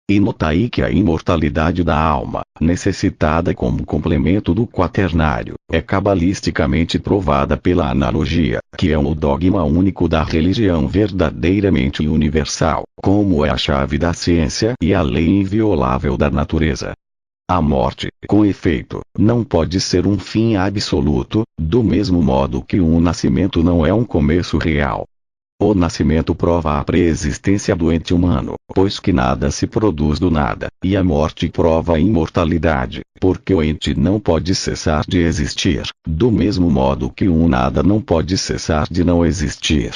E notai que a imortalidade da alma, necessitada como complemento do quaternário, é cabalisticamente provada pela analogia, que é o dogma único da religião verdadeiramente universal, como é a chave da ciência e a lei inviolável da natureza. A morte, com efeito, não pode ser um fim absoluto, do mesmo modo que um nascimento não é um começo real. O nascimento prova a preexistência do ente humano, pois que nada se produz do nada, e a morte prova a imortalidade, porque o ente não pode cessar de existir, do mesmo modo que um nada não pode cessar de não existir.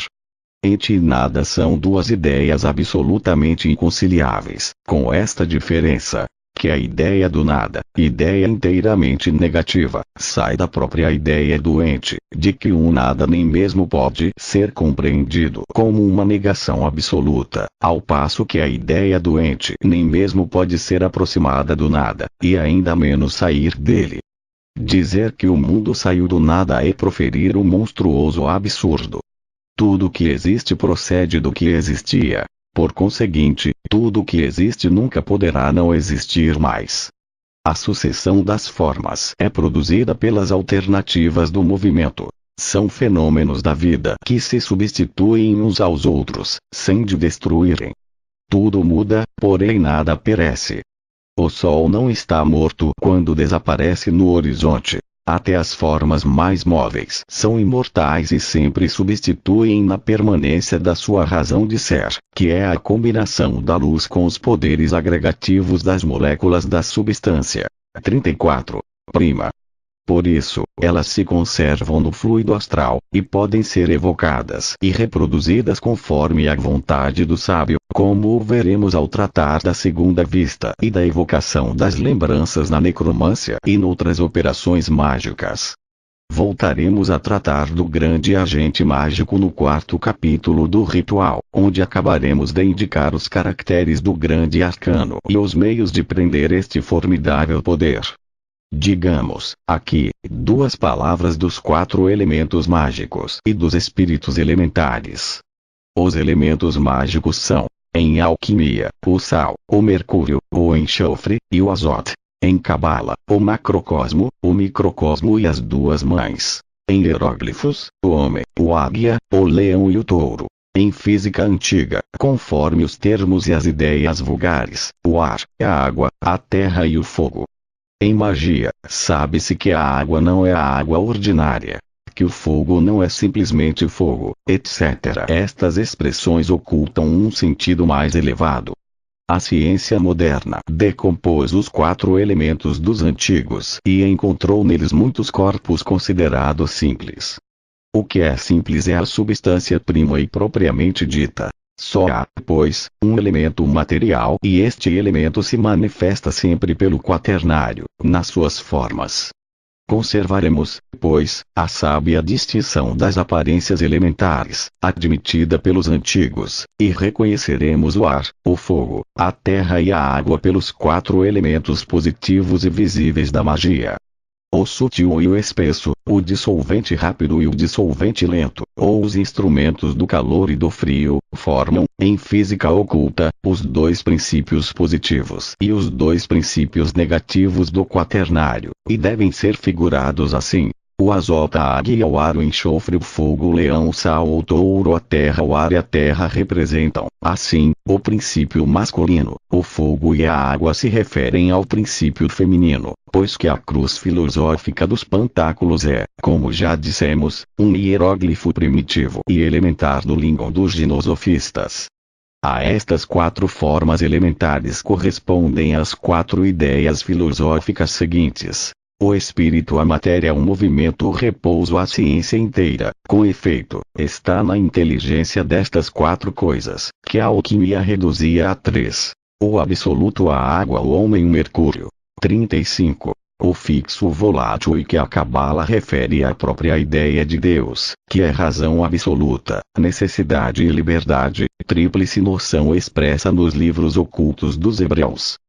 Ente e nada são duas ideias absolutamente inconciliáveis, com esta diferença: que a ideia do nada, ideia inteiramente negativa, sai da própria ideia do ente, de que um nada nem mesmo pode ser compreendido como uma negação absoluta, ao passo que a ideia do ente nem mesmo pode ser aproximada do nada, e ainda menos sair dele. Dizer que o mundo saiu do nada é proferir um monstruoso absurdo. Tudo que existe procede do que existia. Por conseguinte, tudo que existe nunca poderá não existir mais. A sucessão das formas é produzida pelas alternativas do movimento. São fenômenos da vida que se substituem uns aos outros, sem de destruírem. Tudo muda, porém nada perece. O sol não está morto quando desaparece no horizonte. Até as formas mais móveis são imortais e sempre substituem na permanência da sua razão de ser, que é a combinação da luz com os poderes agregativos das moléculas da substância. 34. Por isso, elas se conservam no fluido astral, e podem ser evocadas e reproduzidas conforme a vontade do sábio, como o veremos ao tratar da segunda vista e da evocação das lembranças na necromância e noutras operações mágicas. Voltaremos a tratar do grande agente mágico no quarto capítulo do ritual, onde acabaremos de indicar os caracteres do grande arcano e os meios de prender este formidável poder. Digamos, aqui, duas palavras dos 4 elementos mágicos e dos espíritos elementares. Os elementos mágicos são, em alquimia, o sal, o mercúrio, o enxofre, e o azote. Em cabala, o macrocosmo, o microcosmo e as duas mães. Em hieróglifos, o homem, o águia, o leão e o touro. Em física antiga, conforme os termos e as ideias vulgares, o ar, a água, a terra e o fogo. Em magia, sabe-se que a água não é a água ordinária, que o fogo não é simplesmente fogo, etc. Estas expressões ocultam um sentido mais elevado. A ciência moderna decompôs os 4 elementos dos antigos e encontrou neles muitos corpos considerados simples. O que é simples é a substância prima e propriamente dita. Só há, pois, um elemento material e este elemento se manifesta sempre pelo quaternário, nas suas formas. Conservaremos, pois, a sábia distinção das aparências elementares, admitida pelos antigos, e reconheceremos o ar, o fogo, a terra e a água pelos 4 elementos positivos e visíveis da magia. O sutil e o espesso, o dissolvente rápido e o dissolvente lento, ou os instrumentos do calor e do frio, formam, em física oculta, os 2 princípios positivos e os 2 princípios negativos do quaternário, e devem ser figurados assim: o azoto, a águia, o ar, o enxofre, o fogo, o leão, o sal, o touro, a terra, o ar e a terra representam, assim, o princípio masculino. O fogo e a água se referem ao princípio feminino, pois que a cruz filosófica dos pantáculos é, como já dissemos, um hieróglifo primitivo e elementar do lingon dos ginosofistas. A estas 4 formas elementares correspondem as 4 ideias filosóficas seguintes: o espírito, a matéria, o movimento, o repouso, a ciência inteira. Com efeito, está na inteligência destas 4 coisas, que a alquimia reduzia a 3. O absoluto, a água, o homem, o mercúrio. 35. O fixo, o volátil, e que a cabala refere à própria ideia de Deus, que é razão absoluta, necessidade e liberdade, tríplice noção expressa nos livros ocultos dos hebreus.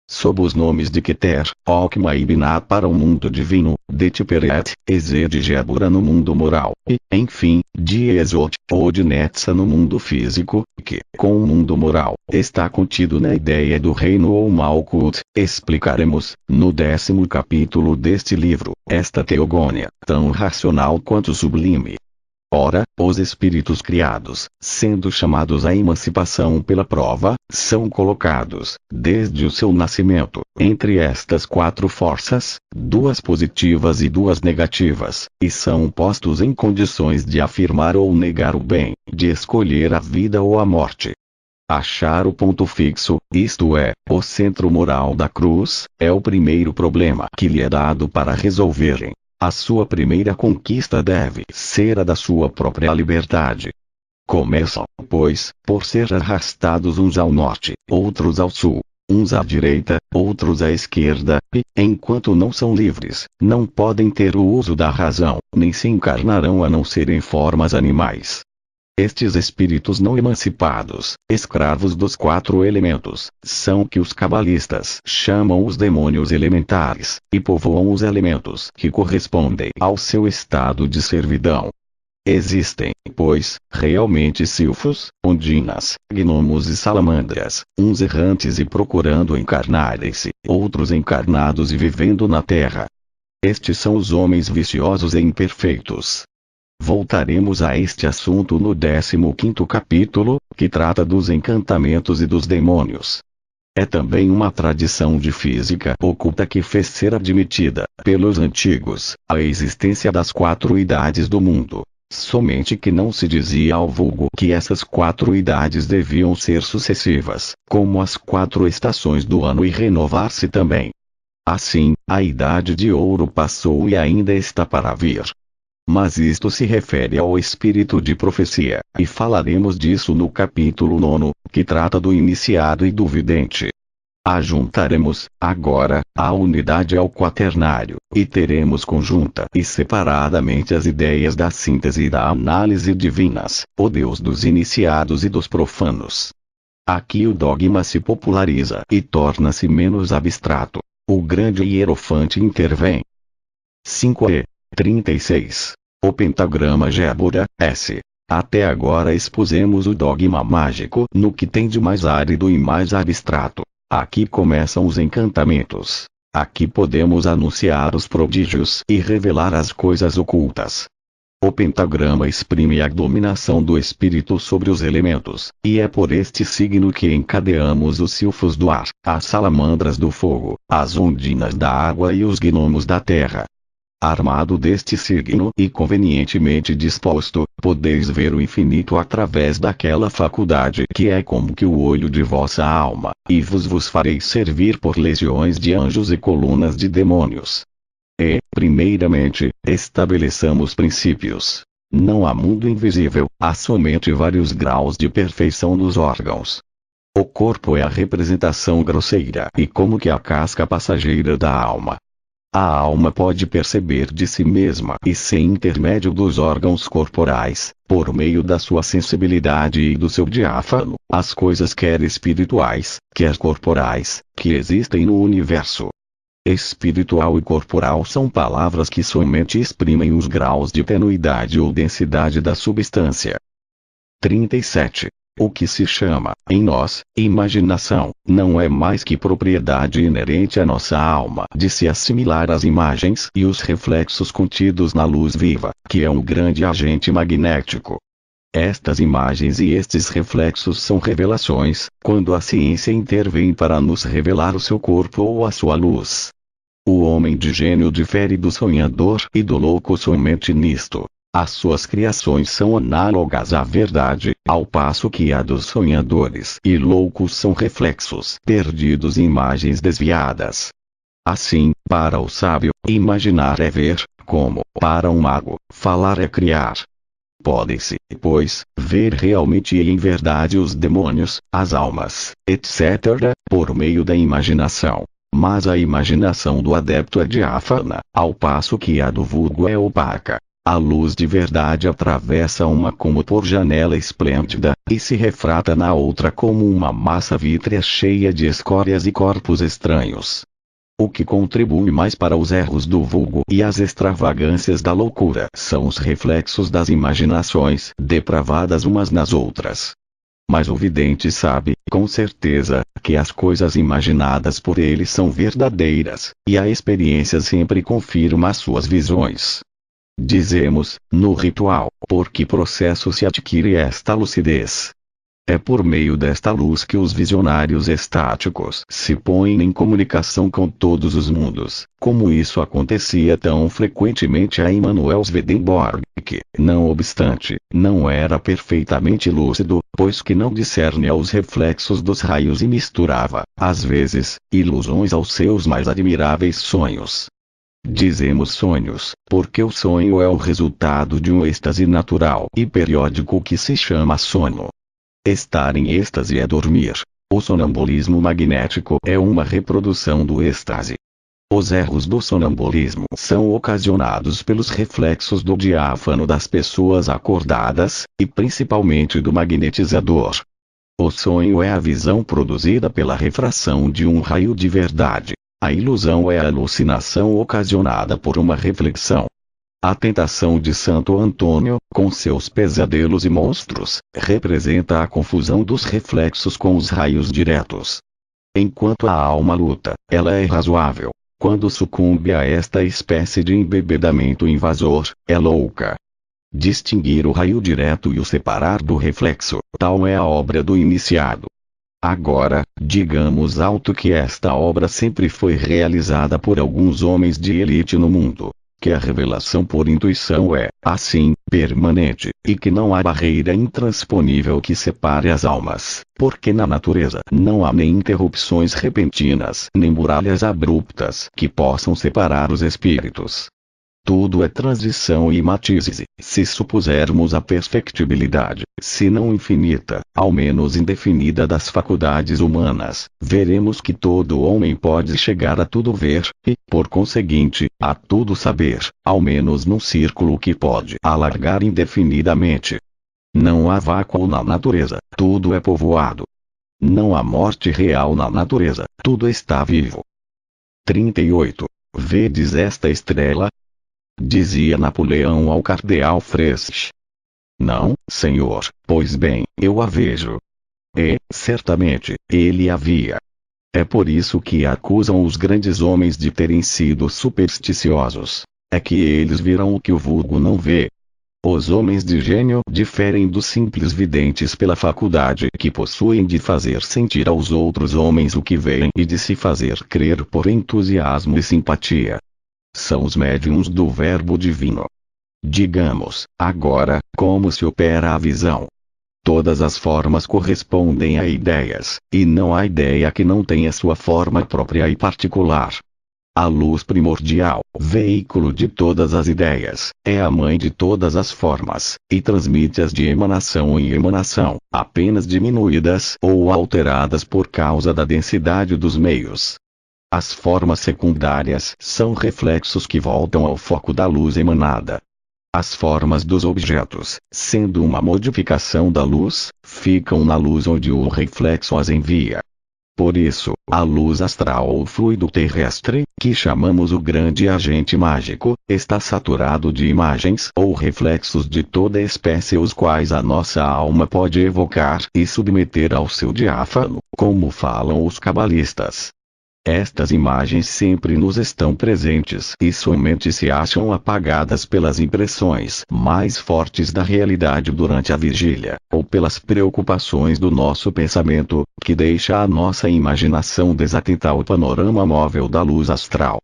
sob os nomes de Keter, Okma e Binah para o mundo divino, de Tiperet, Ezer de Gebura no mundo moral, e, enfim, de Ezot, ou de Netza no mundo físico, que, com o mundo moral, está contido na ideia do reino ou Malkut. Explicaremos, no 10º capítulo deste livro, esta teogônia, tão racional quanto sublime. Ora, os espíritos criados, sendo chamados à emancipação pela prova, são colocados, desde o seu nascimento, entre estas quatro forças, duas positivas e duas negativas, e são postos em condições de afirmar ou negar o bem, de escolher a vida ou a morte. Achar o ponto fixo, isto é, o centro moral da cruz, é o primeiro problema que lhe é dado para resolverem. A sua primeira conquista deve ser a da sua própria liberdade. Começam, pois, por ser arrastados uns ao norte, outros ao sul, uns à direita, outros à esquerda, e, enquanto não são livres, não podem ter o uso da razão, nem se encarnarão a não ser em formas animais. Estes espíritos não emancipados, escravos dos quatro elementos, são que os cabalistas chamam os demônios elementares, e povoam os elementos que correspondem ao seu estado de servidão. Existem, pois, realmente silfos, ondinas, gnomos e salamandras, uns errantes e procurando encarnarem-se, outros encarnados e vivendo na terra. Estes são os homens viciosos e imperfeitos. Voltaremos a este assunto no 15º capítulo, que trata dos encantamentos e dos demônios. É também uma tradição de física oculta que fez ser admitida, pelos antigos, a existência das quatro idades do mundo. Somente que não se dizia ao vulgo que essas quatro idades deviam ser sucessivas, como as quatro estações do ano e renovar-se também. Assim, a idade de ouro passou e ainda está para vir. Mas isto se refere ao espírito de profecia, e falaremos disso no capítulo 9, que trata do iniciado e do vidente. Ajuntaremos, agora, a unidade ao quaternário, e teremos conjunta e separadamente as ideias da síntese e da análise divinas, o Deus dos iniciados e dos profanos. Aqui o dogma se populariza e torna-se menos abstrato. O grande hierofante intervém. 5e. 36. O pentagrama Gebura, S. Até agora expusemos o dogma mágico no que tem de mais árido e mais abstrato. Aqui começam os encantamentos. Aqui podemos anunciar os prodígios e revelar as coisas ocultas. O pentagrama exprime a dominação do espírito sobre os elementos, e é por este signo que encadeamos os silfos do ar, as salamandras do fogo, as ondinas da água e os gnomos da terra. Armado deste signo e convenientemente disposto, podeis ver o infinito através daquela faculdade que é como que o olho de vossa alma, e vos fareis servir por legiões de anjos e colunas de demônios. E, primeiramente, estabeleçamos princípios. Não há mundo invisível, há somente vários graus de perfeição nos órgãos. O corpo é a representação grosseira e como que a casca passageira da alma. A alma pode perceber de si mesma e sem intermédio dos órgãos corporais, por meio da sua sensibilidade e do seu diáfano, as coisas quer espirituais, quer corporais, que existem no universo. Espiritual e corporal são palavras que somente exprimem os graus de tenuidade ou densidade da substância. 37. O que se chama, em nós, imaginação, não é mais que propriedade inerente à nossa alma de se assimilar às imagens e os reflexos contidos na luz viva, que é um grande agente magnético. Estas imagens e estes reflexos são revelações, quando a ciência intervém para nos revelar o seu corpo ou a sua luz. O homem de gênio difere do sonhador e do louco somente nisto. As suas criações são análogas à verdade, ao passo que a dos sonhadores e loucos são reflexos perdidos em imagens desviadas. Assim, para o sábio, imaginar é ver, como, para um mago, falar é criar. Podem-se, pois, ver realmente e em verdade os demônios, as almas, etc., por meio da imaginação. Mas a imaginação do adepto é diáfana, ao passo que a do vulgo é opaca. A luz de verdade atravessa uma como por janela esplêndida, e se refrata na outra como uma massa vítrea cheia de escórias e corpos estranhos. O que contribui mais para os erros do vulgo e as extravagâncias da loucura são os reflexos das imaginações depravadas umas nas outras. Mas o vidente sabe, com certeza, que as coisas imaginadas por ele são verdadeiras, e a experiência sempre confirma as suas visões. Dizemos, no ritual, por que processo se adquire esta lucidez? É por meio desta luz que os visionários estáticos se põem em comunicação com todos os mundos, como isso acontecia tão frequentemente a Emanuel Swedenborg, que, não obstante, não era perfeitamente lúcido, pois que não discerne aos reflexos dos raios e misturava, às vezes, ilusões aos seus mais admiráveis sonhos. Dizemos sonhos, porque o sonho é o resultado de um êxtase natural e periódico que se chama sono. Estar em êxtase é dormir. O sonambulismo magnético é uma reprodução do êxtase. Os erros do sonambulismo são ocasionados pelos reflexos do diáfano das pessoas acordadas, e principalmente do magnetizador. O sonho é a visão produzida pela refração de um raio de verdade. A ilusão é a alucinação ocasionada por uma reflexão. A tentação de Santo Antônio, com seus pesadelos e monstros, representa a confusão dos reflexos com os raios diretos. Enquanto a alma luta, ela é razoável. Quando sucumbe a esta espécie de embebedamento invasor, é louca. Distinguir o raio direto e o separar do reflexo, tal é a obra do iniciado. Agora, digamos alto que esta obra sempre foi realizada por alguns homens de elite no mundo. Que a revelação por intuição é, assim, permanente, e que não há barreira intransponível que separe as almas, porque na natureza não há nem interrupções repentinas, nem muralhas abruptas que possam separar os espíritos. Tudo é transição e matizes, se supusermos a perfectibilidade, se não infinita, ao menos indefinida das faculdades humanas, veremos que todo homem pode chegar a tudo ver, e, por conseguinte, a tudo saber, ao menos num círculo que pode alargar indefinidamente. Não há vácuo na natureza, tudo é povoado. Não há morte real na natureza, tudo está vivo. 38. Vedes esta estrela? Dizia Napoleão ao cardeal Freixo. Não, senhor, pois bem, eu a vejo. E, certamente, ele a via. É por isso que acusam os grandes homens de terem sido supersticiosos. É que eles viram o que o vulgo não vê. Os homens de gênio diferem dos simples videntes pela faculdade que possuem de fazer sentir aos outros homens o que veem e de se fazer crer por entusiasmo e simpatia. São os médiuns do Verbo Divino. Digamos, agora, como se opera a visão. Todas as formas correspondem a ideias, e não há ideia que não tenha sua forma própria e particular. A luz primordial, veículo de todas as ideias, é a mãe de todas as formas, e transmite-as de emanação em emanação, apenas diminuídas ou alteradas por causa da densidade dos meios. As formas secundárias são reflexos que voltam ao foco da luz emanada. As formas dos objetos, sendo uma modificação da luz, ficam na luz onde o reflexo as envia. Por isso, a luz astral ou fluido terrestre, que chamamos o grande agente mágico, está saturado de imagens ou reflexos de toda espécie os quais a nossa alma pode evocar e submeter ao seu diáfano, como falam os cabalistas. Estas imagens sempre nos estão presentes e somente se acham apagadas pelas impressões mais fortes da realidade durante a vigília, ou pelas preocupações do nosso pensamento, que deixa a nossa imaginação desatentar ao panorama móvel da luz astral.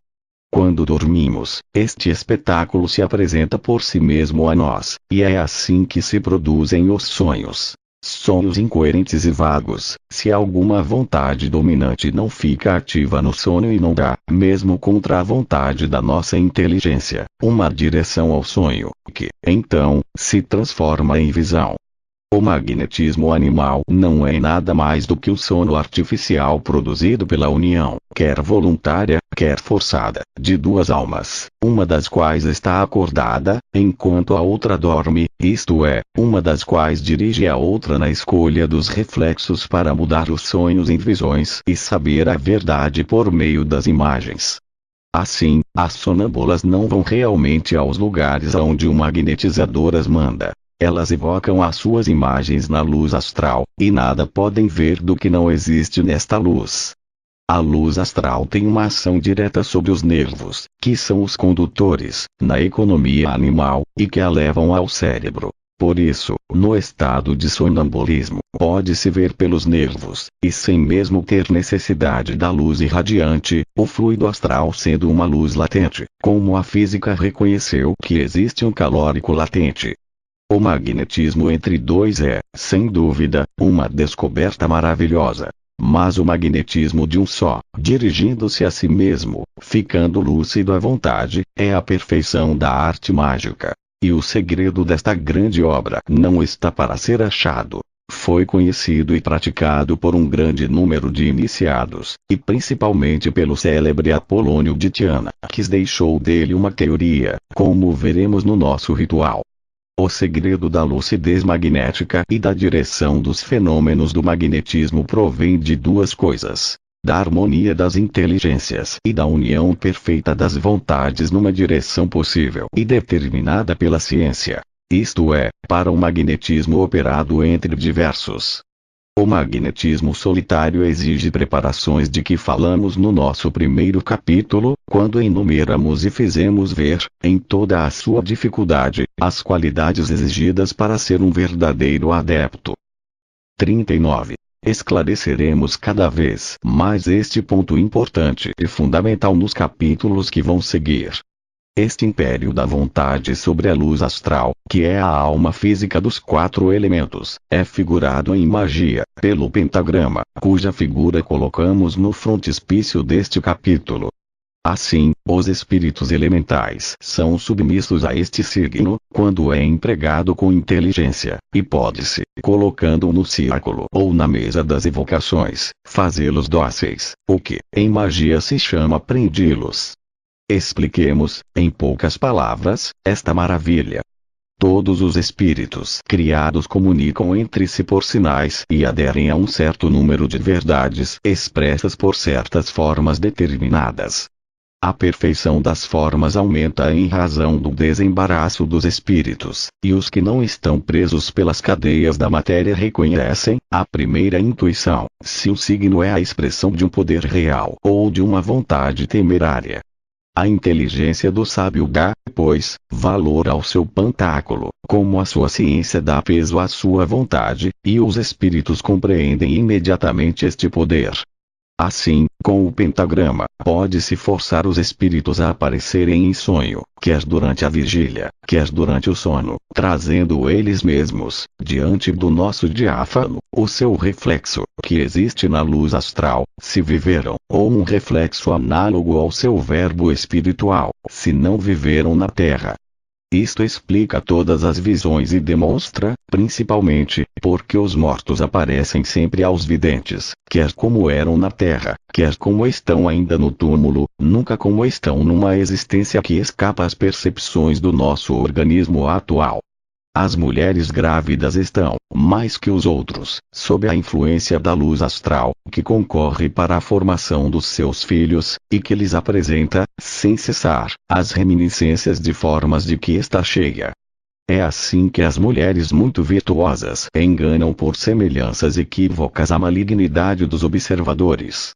Quando dormimos, este espetáculo se apresenta por si mesmo a nós, e é assim que se produzem os sonhos. Sonhos incoerentes e vagos, se alguma vontade dominante não fica ativa no sono e não dá, mesmo contra a vontade da nossa inteligência, uma direção ao sonho, que, então, se transforma em visão. O magnetismo animal não é nada mais do que o sono artificial produzido pela união, quer voluntária, quer forçada, de duas almas, uma das quais está acordada, enquanto a outra dorme, isto é, uma das quais dirige a outra na escolha dos reflexos para mudar os sonhos em visões e saber a verdade por meio das imagens. Assim, as sonâmbulas não vão realmente aos lugares aonde o magnetizador as manda. Elas evocam as suas imagens na luz astral, e nada podem ver do que não existe nesta luz. A luz astral tem uma ação direta sobre os nervos, que são os condutores, na economia animal, e que a levam ao cérebro. Por isso, no estado de sonambulismo, pode-se ver pelos nervos, e sem mesmo ter necessidade da luz irradiante, o fluido astral sendo uma luz latente, como a física reconheceu que existe um calórico latente. O magnetismo entre dois é, sem dúvida, uma descoberta maravilhosa. Mas o magnetismo de um só, dirigindo-se a si mesmo, ficando lúcido à vontade, é a perfeição da arte mágica. E o segredo desta grande obra não está para ser achado. Foi conhecido e praticado por um grande número de iniciados, e principalmente pelo célebre Apolônio de Tiana, que deixou dele uma teoria, como veremos no nosso ritual. O segredo da lucidez magnética e da direção dos fenômenos do magnetismo provém de duas coisas: da harmonia das inteligências e da união perfeita das vontades numa direção possível e determinada pela ciência. Isto é, para um magnetismo operado entre diversos. O magnetismo solitário exige preparações de que falamos no nosso primeiro capítulo, quando enumeramos e fizemos ver, em toda a sua dificuldade, as qualidades exigidas para ser um verdadeiro adepto. 39. Esclareceremos cada vez mais este ponto importante e fundamental nos capítulos que vão seguir. Este império da vontade sobre a luz astral, que é a alma física dos quatro elementos, é figurado em magia, pelo pentagrama, cuja figura colocamos no frontispício deste capítulo. Assim, os espíritos elementais são submissos a este signo, quando é empregado com inteligência, e pode-se, colocando no círculo ou na mesa das evocações, fazê-los dóceis, o que, em magia se chama prendi-los. Expliquemos, em poucas palavras, esta maravilha. Todos os espíritos criados comunicam entre si por sinais e aderem a um certo número de verdades expressas por certas formas determinadas. A perfeição das formas aumenta em razão do desembaraço dos espíritos, e os que não estão presos pelas cadeias da matéria reconhecem, à primeira intuição, se o signo é a expressão de um poder real ou de uma vontade temerária. A inteligência do sábio dá, pois, valor ao seu pantáculo, como a sua ciência dá peso à sua vontade, e os espíritos compreendem imediatamente este poder. Assim, com o pentagrama, pode-se forçar os espíritos a aparecerem em sonho, quer durante a vigília, quer durante o sono, trazendo eles mesmos, diante do nosso diáfano, o seu reflexo, que existe na luz astral, se viveram, ou um reflexo análogo ao seu verbo espiritual, se não viveram na Terra. Isto explica todas as visões e demonstra, principalmente, porque os mortos aparecem sempre aos videntes, quer como eram na Terra, quer como estão ainda no túmulo, nunca como estão numa existência que escapa às percepções do nosso organismo atual. As mulheres grávidas estão, mais que os outros, sob a influência da luz astral, que concorre para a formação dos seus filhos, e que lhes apresenta, sem cessar, as reminiscências de formas de que está cheia. É assim que as mulheres muito virtuosas enganam por semelhanças equívocas a malignidade dos observadores.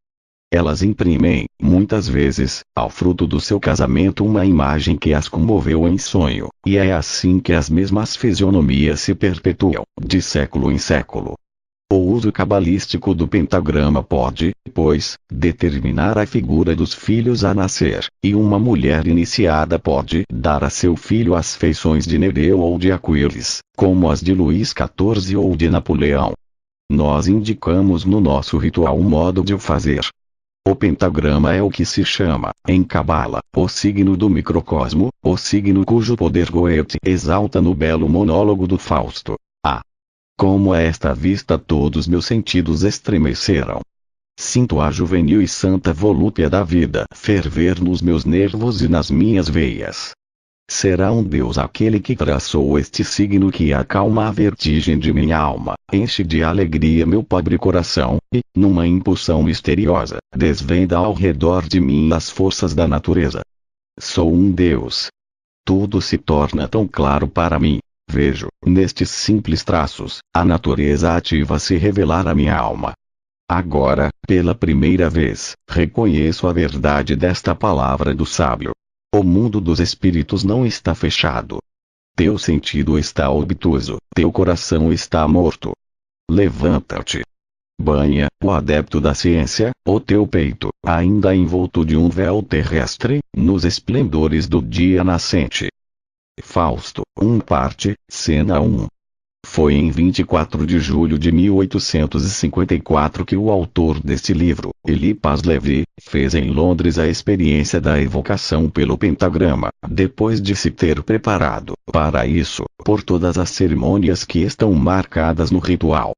Elas imprimem, muitas vezes, ao fruto do seu casamento uma imagem que as comoveu em sonho, e é assim que as mesmas fisionomias se perpetuam, de século em século. O uso cabalístico do pentagrama pode, pois, determinar a figura dos filhos a nascer, e uma mulher iniciada pode dar a seu filho as feições de Nereu ou de Aquiles, como as de Luís XIV ou de Napoleão. Nós indicamos no nosso ritual o modo de o fazer. O pentagrama é o que se chama, em Cabala, o signo do microcosmo, o signo cujo poder Goethe exalta no belo monólogo do Fausto. A Como a esta vista todos meus sentidos estremeceram. Sinto a juvenil e santa volúpia da vida ferver nos meus nervos e nas minhas veias. Será um Deus aquele que traçou este signo que acalma a vertigem de minha alma, enche de alegria meu pobre coração, e, numa impulsão misteriosa, desvenda ao redor de mim as forças da natureza. Sou um Deus. Tudo se torna tão claro para mim. Vejo, nestes simples traços, a natureza ativa se revelar à minha alma. Agora, pela primeira vez, reconheço a verdade desta palavra do sábio. O mundo dos espíritos não está fechado. Teu sentido está obtuso, teu coração está morto. Levanta-te. Banha, o adepto da ciência, o teu peito, ainda envolto de um véu terrestre, nos esplendores do dia nascente. Fausto, parte, cena 1. Foi em 24 de julho de 1854 que o autor deste livro, Eliphas Levi, fez em Londres a experiência da evocação pelo pentagrama, depois de se ter preparado, para isso, por todas as cerimônias que estão marcadas no ritual.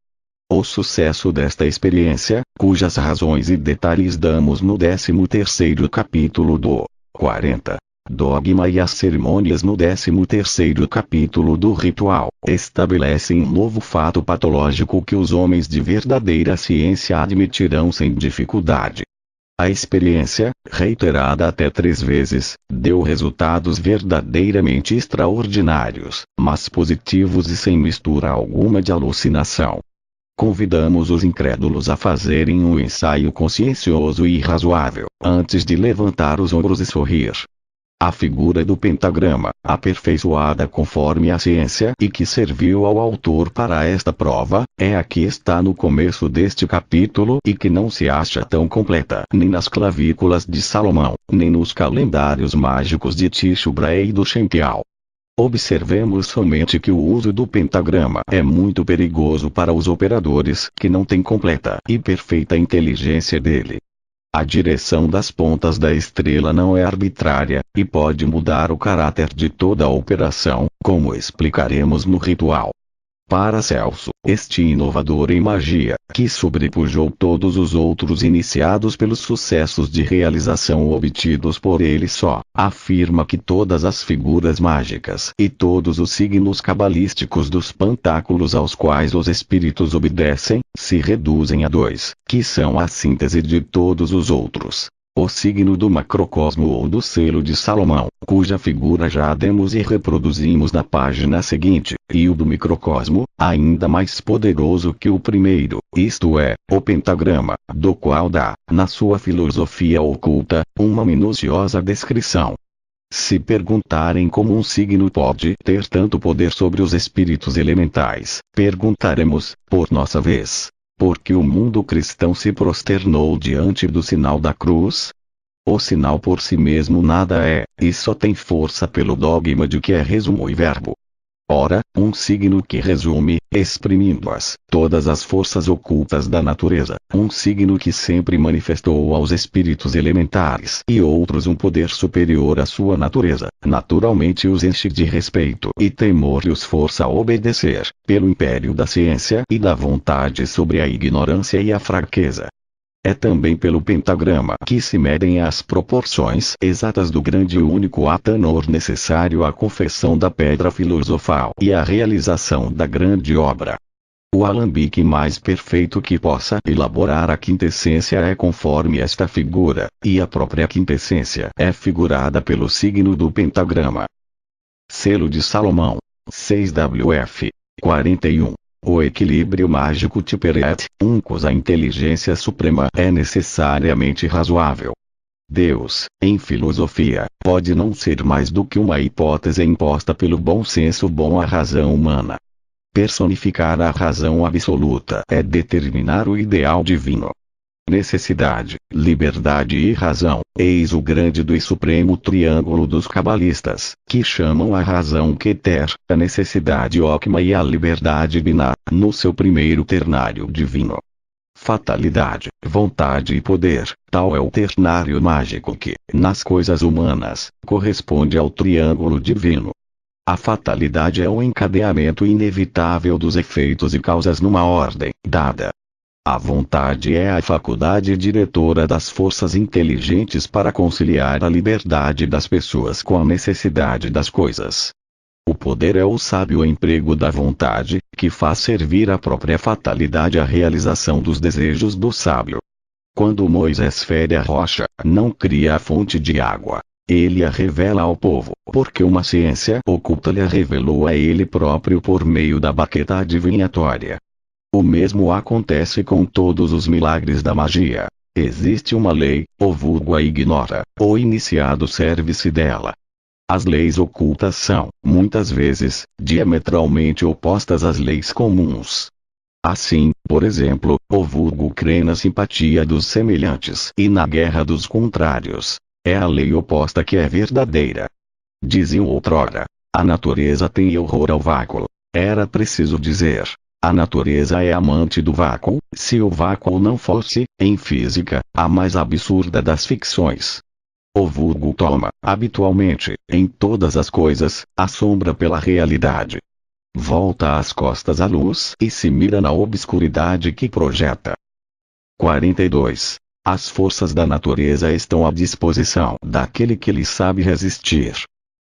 O sucesso desta experiência, cujas razões e detalhes damos no 13º capítulo do 40. Dogma e as cerimônias no 13º capítulo do ritual, estabelecem um novo fato patológico que os homens de verdadeira ciência admitirão sem dificuldade. A experiência, reiterada até 3 vezes, deu resultados verdadeiramente extraordinários, mas positivos e sem mistura alguma de alucinação. Convidamos os incrédulos a fazerem um ensaio consciencioso e razoável, antes de levantar os ombros e sorrir. A figura do pentagrama, aperfeiçoada conforme a ciência e que serviu ao autor para esta prova, é a que está no começo deste capítulo e que não se acha tão completa nem nas clavículas de Salomão, nem nos calendários mágicos de Tycho Brahe e do Shenkiao. Observemos somente que o uso do pentagrama é muito perigoso para os operadores que não têm completa e perfeita inteligência dele. A direção das pontas da estrela não é arbitrária, e pode mudar o caráter de toda a operação, como explicaremos no ritual. Paracelso, este inovador em magia, que sobrepujou todos os outros iniciados pelos sucessos de realização obtidos por ele só, afirma que todas as figuras mágicas e todos os signos cabalísticos dos pantáculos aos quais os espíritos obedecem, se reduzem a 2, que são a síntese de todos os outros. O signo do macrocosmo ou do selo de Salomão, cuja figura já demos e reproduzimos na página seguinte, e o do microcosmo, ainda mais poderoso que o primeiro, isto é, o pentagrama, do qual dá, na sua filosofia oculta, uma minuciosa descrição. Se perguntarem como um signo pode ter tanto poder sobre os espíritos elementais, perguntaremos, por nossa vez, porque o mundo cristão se prosternou diante do sinal da cruz? O sinal por si mesmo nada é, e só tem força pelo dogma de que é resumo e verbo. Ora, um signo que resume, exprimindo-as, todas as forças ocultas da natureza, um signo que sempre manifestou aos espíritos elementares e outros um poder superior à sua natureza, naturalmente os enche de respeito e temor e os força a obedecer, pelo império da ciência e da vontade sobre a ignorância e a fraqueza. É também pelo pentagrama que se medem as proporções exatas do grande e único atanor necessário à confecção da pedra filosofal e à realização da grande obra. O alambique mais perfeito que possa elaborar a quintessência é conforme esta figura, e a própria quintessência é figurada pelo signo do pentagrama. Selo de Salomão, 6WF, 41. O equilíbrio mágico Tiperet, a inteligência suprema é necessariamente razoável. Deus, em filosofia, pode não ser mais do que uma hipótese imposta pelo bom senso à razão humana. Personificar a razão absoluta é determinar o ideal divino. Necessidade, liberdade e razão, eis o grande e supremo triângulo dos cabalistas, que chamam a razão Keter, a necessidade Okma e a liberdade Binah, no seu primeiro ternário divino. Fatalidade, vontade e poder, tal é o ternário mágico que, nas coisas humanas, corresponde ao triângulo divino. A fatalidade é o encadeamento inevitável dos efeitos e causas numa ordem dada. A vontade é a faculdade diretora das forças inteligentes para conciliar a liberdade das pessoas com a necessidade das coisas. O poder é o sábio emprego da vontade, que faz servir a própria fatalidade à realização dos desejos do sábio. Quando Moisés fere a rocha, não cria a fonte de água. Ele a revela ao povo, porque uma ciência oculta lhe a revelou a ele próprio por meio da baqueta adivinhatória. O mesmo acontece com todos os milagres da magia. Existe uma lei, o vulgo a ignora, o iniciado serve-se dela. As leis ocultas são, muitas vezes, diametralmente opostas às leis comuns. Assim, por exemplo, o vulgo crê na simpatia dos semelhantes e na guerra dos contrários. É a lei oposta que é verdadeira. Diziam outrora: a natureza tem horror ao vácuo. Era preciso dizer: a natureza é amante do vácuo, se o vácuo não fosse, em física, a mais absurda das ficções. O vulgo toma, habitualmente, em todas as coisas, a sombra pela realidade. Volta as costas à luz e se mira na obscuridade que projeta. 42. As forças da natureza estão à disposição daquele que lhes sabe resistir.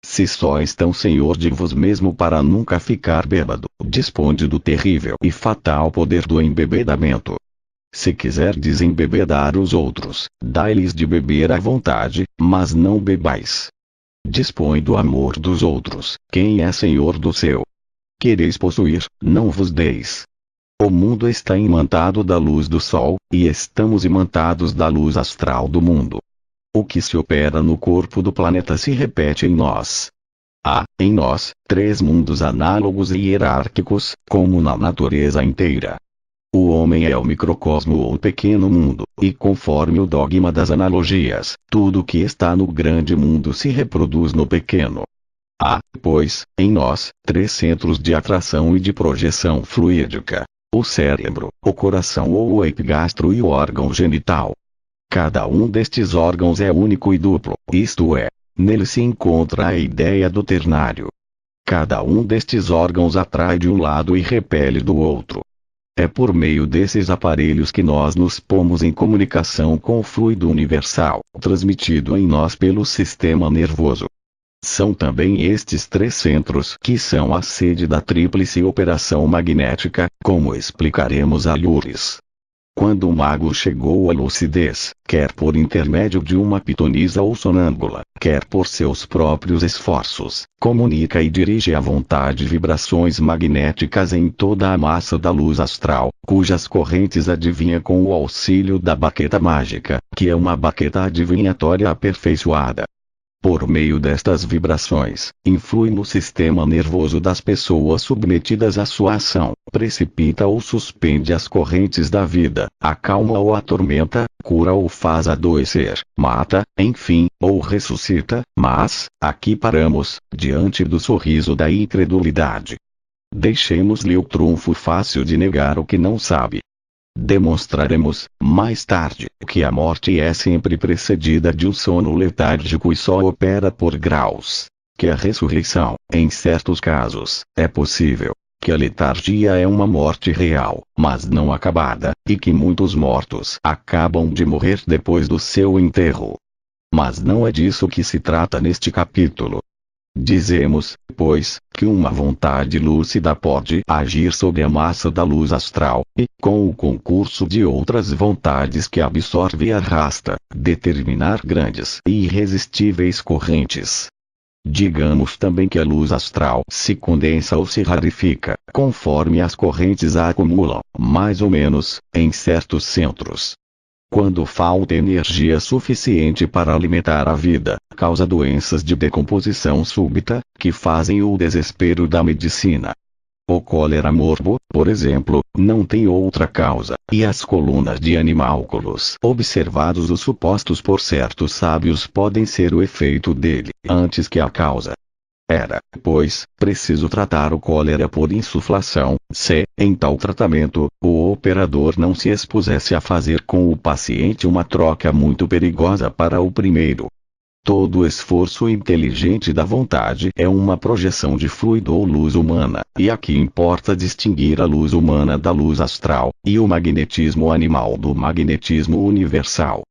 Se só estão senhor de vos mesmo para nunca ficar bêbado, disponde do terrível e fatal poder do embebedamento. Se quiserdes embebedar os outros, dai-lhes de beber à vontade, mas não bebais. Dispõe do amor dos outros, quem é senhor do seu. Quereis possuir, não vos deis. O mundo está imantado da luz do sol, e estamos imantados da luz astral do mundo. O que se opera no corpo do planeta se repete em nós. Há, em nós, 3 mundos análogos e hierárquicos, como na natureza inteira. O homem é o microcosmo ou pequeno mundo, e conforme o dogma das analogias, tudo que está no grande mundo se reproduz no pequeno. Há, pois, em nós, 3 centros de atração e de projeção fluídica: o cérebro, o coração ou o epigastro e o órgão genital. Cada um destes órgãos é único e duplo, isto é, nele se encontra a ideia do ternário. Cada um destes órgãos atrai de um lado e repele do outro. É por meio desses aparelhos que nós nos pomos em comunicação com o fluido universal, transmitido em nós pelo sistema nervoso. São também estes 3 centros que são a sede da tríplice operação magnética, como explicaremos a Lures. Quando o mago chegou à lucidez, quer por intermédio de uma pitonisa ou sonâmbula, quer por seus próprios esforços, comunica e dirige à vontade vibrações magnéticas em toda a massa da luz astral, cujas correntes adivinha com o auxílio da baqueta mágica, que é uma baqueta adivinhatória aperfeiçoada. Por meio destas vibrações, influi no sistema nervoso das pessoas submetidas à sua ação, precipita ou suspende as correntes da vida, acalma ou atormenta, cura ou faz adoecer, mata, enfim, ou ressuscita, mas, aqui paramos, diante do sorriso da incredulidade. Deixemos-lhe o trunfo fácil de negar o que não sabe. Demonstraremos, mais tarde, que a morte é sempre precedida de um sono letárgico e só opera por graus. Que a ressurreição, em certos casos, é possível. Que a letargia é uma morte real, mas não acabada, e que muitos mortos acabam de morrer depois do seu enterro. Mas não é disso que se trata neste capítulo. Dizemos, pois, que uma vontade lúcida pode agir sobre a massa da luz astral, e, com o concurso de outras vontades que absorve e arrasta, determinar grandes e irresistíveis correntes. Digamos também que a luz astral se condensa ou se rarifica, conforme as correntes a acumulam, mais ou menos, em certos centros. Quando falta energia suficiente para alimentar a vida, causa doenças de decomposição súbita, que fazem o desespero da medicina. O cólera morbo, por exemplo, não tem outra causa, e as colunas de animálculos observados os supostos por certos sábios podem ser o efeito dele, antes que a causa. Era, pois, preciso tratar o cólera por insuflação, se, em tal tratamento, o operador não se expusesse a fazer com o paciente uma troca muito perigosa para o primeiro. Todo esforço inteligente da vontade é uma projeção de fluido ou luz humana, e aqui importa distinguir a luz humana da luz astral, e o magnetismo animal do magnetismo universal.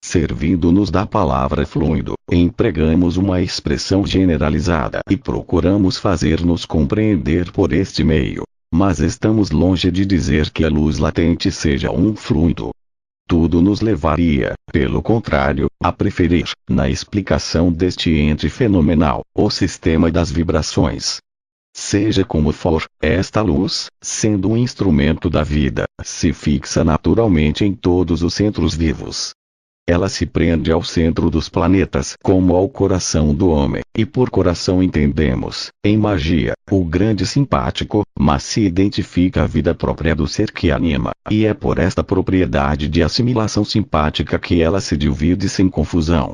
Servindo-nos da palavra fluido, empregamos uma expressão generalizada e procuramos fazer-nos compreender por este meio. Mas estamos longe de dizer que a luz latente seja um fluido. Tudo nos levaria, pelo contrário, a preferir, na explicação deste ente fenomenal, o sistema das vibrações. Seja como for, esta luz, sendo um instrumento da vida, se fixa naturalmente em todos os centros vivos. Ela se prende ao centro dos planetas como ao coração do homem, e por coração entendemos, em magia, o grande simpático, mas se identifica a vida própria do ser que anima, e é por esta propriedade de assimilação simpática que ela se divide sem confusão.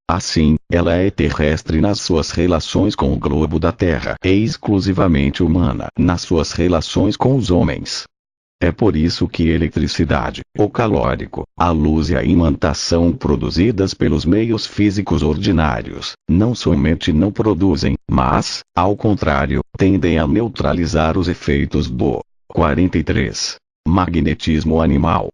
Assim, ela é terrestre nas suas relações com o globo da Terra e exclusivamente humana nas suas relações com os homens. É por isso que eletricidade, o calórico, a luz e a imantação produzidas pelos meios físicos ordinários, não somente não produzem, mas, ao contrário, tendem a neutralizar os efeitos do 43. Magnetismo animal.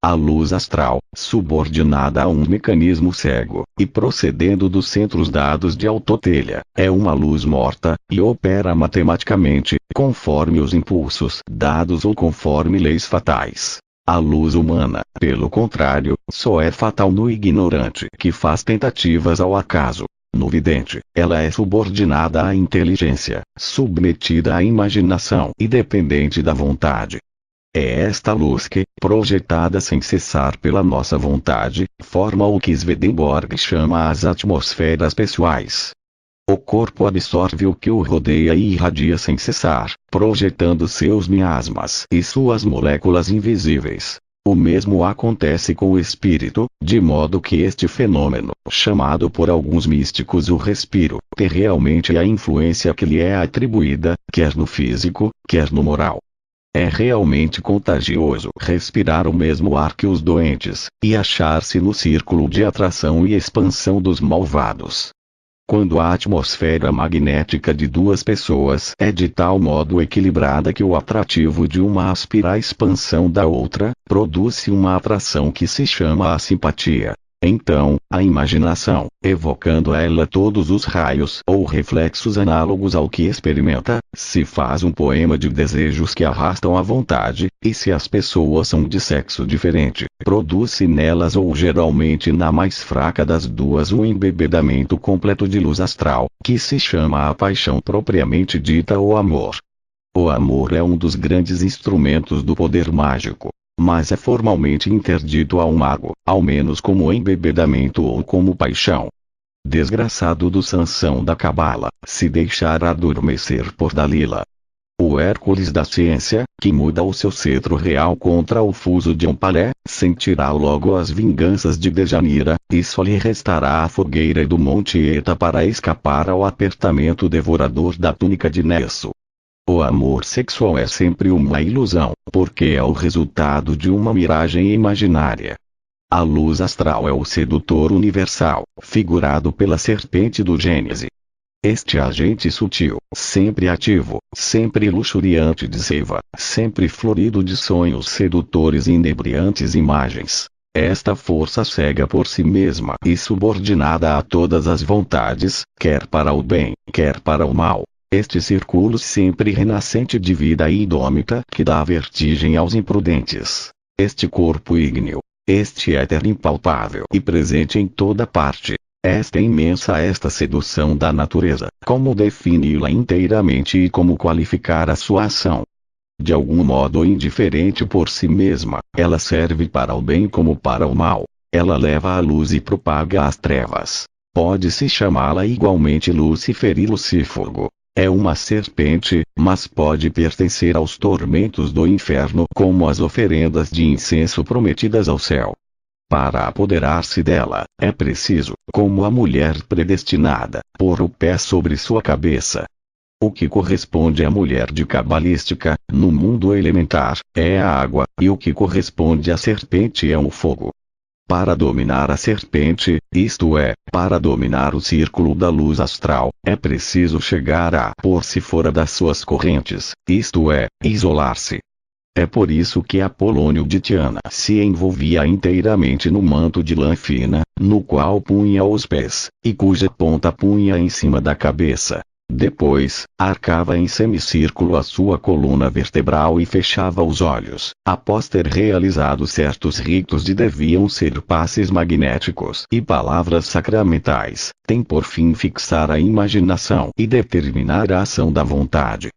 A luz astral, subordinada a um mecanismo cego, e procedendo dos centros dados de autotelha, é uma luz morta, e opera matematicamente, conforme os impulsos dados ou conforme leis fatais. A luz humana, pelo contrário, só é fatal no ignorante que faz tentativas ao acaso. No vidente, ela é subordinada à inteligência, submetida à imaginação e dependente da vontade. É esta luz que, projetada sem cessar pela nossa vontade, forma o que Swedenborg chama as atmosferas pessoais. O corpo absorve o que o rodeia e irradia sem cessar, projetando seus miasmas e suas moléculas invisíveis. O mesmo acontece com o espírito, de modo que este fenômeno, chamado por alguns místicos o respiro, tem realmente a influência que lhe é atribuída, quer no físico, quer no moral. É realmente contagioso respirar o mesmo ar que os doentes, e achar-se no círculo de atração e expansão dos malvados. Quando a atmosfera magnética de duas pessoas é de tal modo equilibrada que o atrativo de uma aspira à expansão da outra, produz-se uma atração que se chama a simpatia. Então, a imaginação, evocando a ela todos os raios ou reflexos análogos ao que experimenta, se faz um poema de desejos que arrastam a vontade, e se as pessoas são de sexo diferente, produz-se nelas ou geralmente na mais fraca das duas um embebedamento completo de luz astral, que se chama a paixão propriamente dita ou amor. O amor é um dos grandes instrumentos do poder mágico. Mas é formalmente interdito a um mago, ao menos como embebedamento ou como paixão. Desgraçado do Sansão da Cabala, se deixar adormecer por Dalila. O Hércules da ciência, que muda o seu cetro real contra o fuso de um palé, sentirá logo as vinganças de Dejanira, e só lhe restará a fogueira do Monte Eta para escapar ao apertamento devorador da túnica de Nesso. O amor sexual é sempre uma ilusão, porque é o resultado de uma miragem imaginária. A luz astral é o sedutor universal, figurado pela serpente do Gênese. Este agente sutil, sempre ativo, sempre luxuriante de seiva, sempre florido de sonhos sedutores e inebriantes imagens. Esta força cega por si mesma e subordinada a todas as vontades, quer para o bem, quer para o mal. Este círculo sempre renascente de vida indômita que dá vertigem aos imprudentes. Este corpo ígneo. Este éter impalpável e presente em toda parte. Esta esta sedução da natureza. Como defini-la inteiramente e como qualificar a sua ação? De algum modo indiferente por si mesma, ela serve para o bem como para o mal. Ela leva a luz e propaga as trevas. Pode-se chamá-la igualmente Lúcifer e Lucífago. É uma serpente, mas pode pertencer aos tormentos do inferno como as oferendas de incenso prometidas ao céu. Para apoderar-se dela, é preciso, como a mulher predestinada, pôr o pé sobre sua cabeça. O que corresponde à mulher de cabalística, no mundo elementar, é a água, e o que corresponde à serpente é o fogo. Para dominar a serpente, isto é, para dominar o círculo da luz astral, é preciso chegar a pôr-se fora das suas correntes, isto é, isolar-se. É por isso que Apolônio de Tiana se envolvia inteiramente no manto de lã fina, no qual punha os pés, e cuja ponta punha em cima da cabeça. Depois, arcava em semicírculo a sua coluna vertebral e fechava os olhos. Após ter realizado certos ritos de deviam ser passes magnéticos e palavras sacramentais, tem por fim fixar a imaginação e determinar a ação da vontade.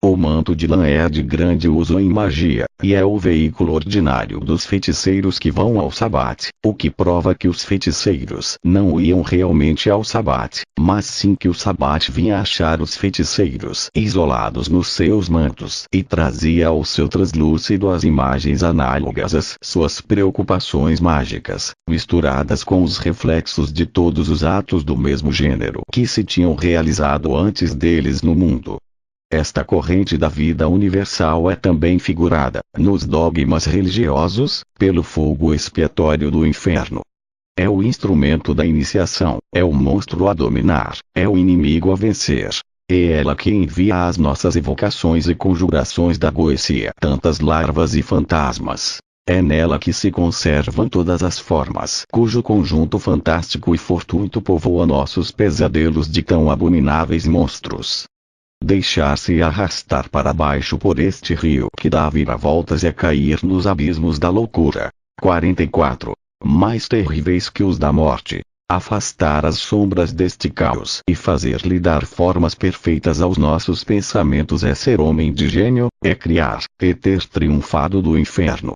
O manto de lã é de grande uso em magia, e é o veículo ordinário dos feiticeiros que vão ao sabate, o que prova que os feiticeiros não iam realmente ao sabate, mas sim que o sabate vinha achar os feiticeiros isolados nos seus mantos e trazia ao seu translúcido as imagens análogas às suas preocupações mágicas, misturadas com os reflexos de todos os atos do mesmo gênero que se tinham realizado antes deles no mundo. Esta corrente da vida universal é também figurada, nos dogmas religiosos, pelo fogo expiatório do inferno. É o instrumento da iniciação, é o monstro a dominar, é o inimigo a vencer. É ela que envia às nossas evocações e conjurações da Goetia tantas larvas e fantasmas. É nela que se conservam todas as formas cujo conjunto fantástico e fortuito povoa nossos pesadelos de tão abomináveis monstros. Deixar-se arrastar para baixo por este rio que dá viravoltas é cair nos abismos da loucura. 44. Mais terríveis que os da morte. Afastar as sombras deste caos e fazer-lhe dar formas perfeitas aos nossos pensamentos é ser homem de gênio, é criar, é ter triunfado do inferno.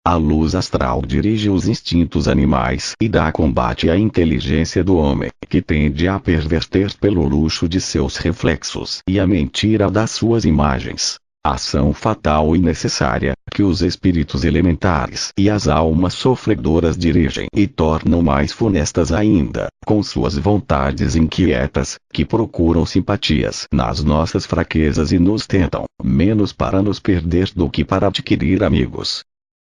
A luz astral dirige os instintos animais e dá combate à inteligência do homem, que tende a perverter pelo luxo de seus reflexos e a mentira das suas imagens. Ação fatal e necessária, que os espíritos elementares e as almas sofredoras dirigem e tornam mais funestas ainda, com suas vontades inquietas, que procuram simpatias nas nossas fraquezas e nos tentam, menos para nos perder do que para adquirir amigos.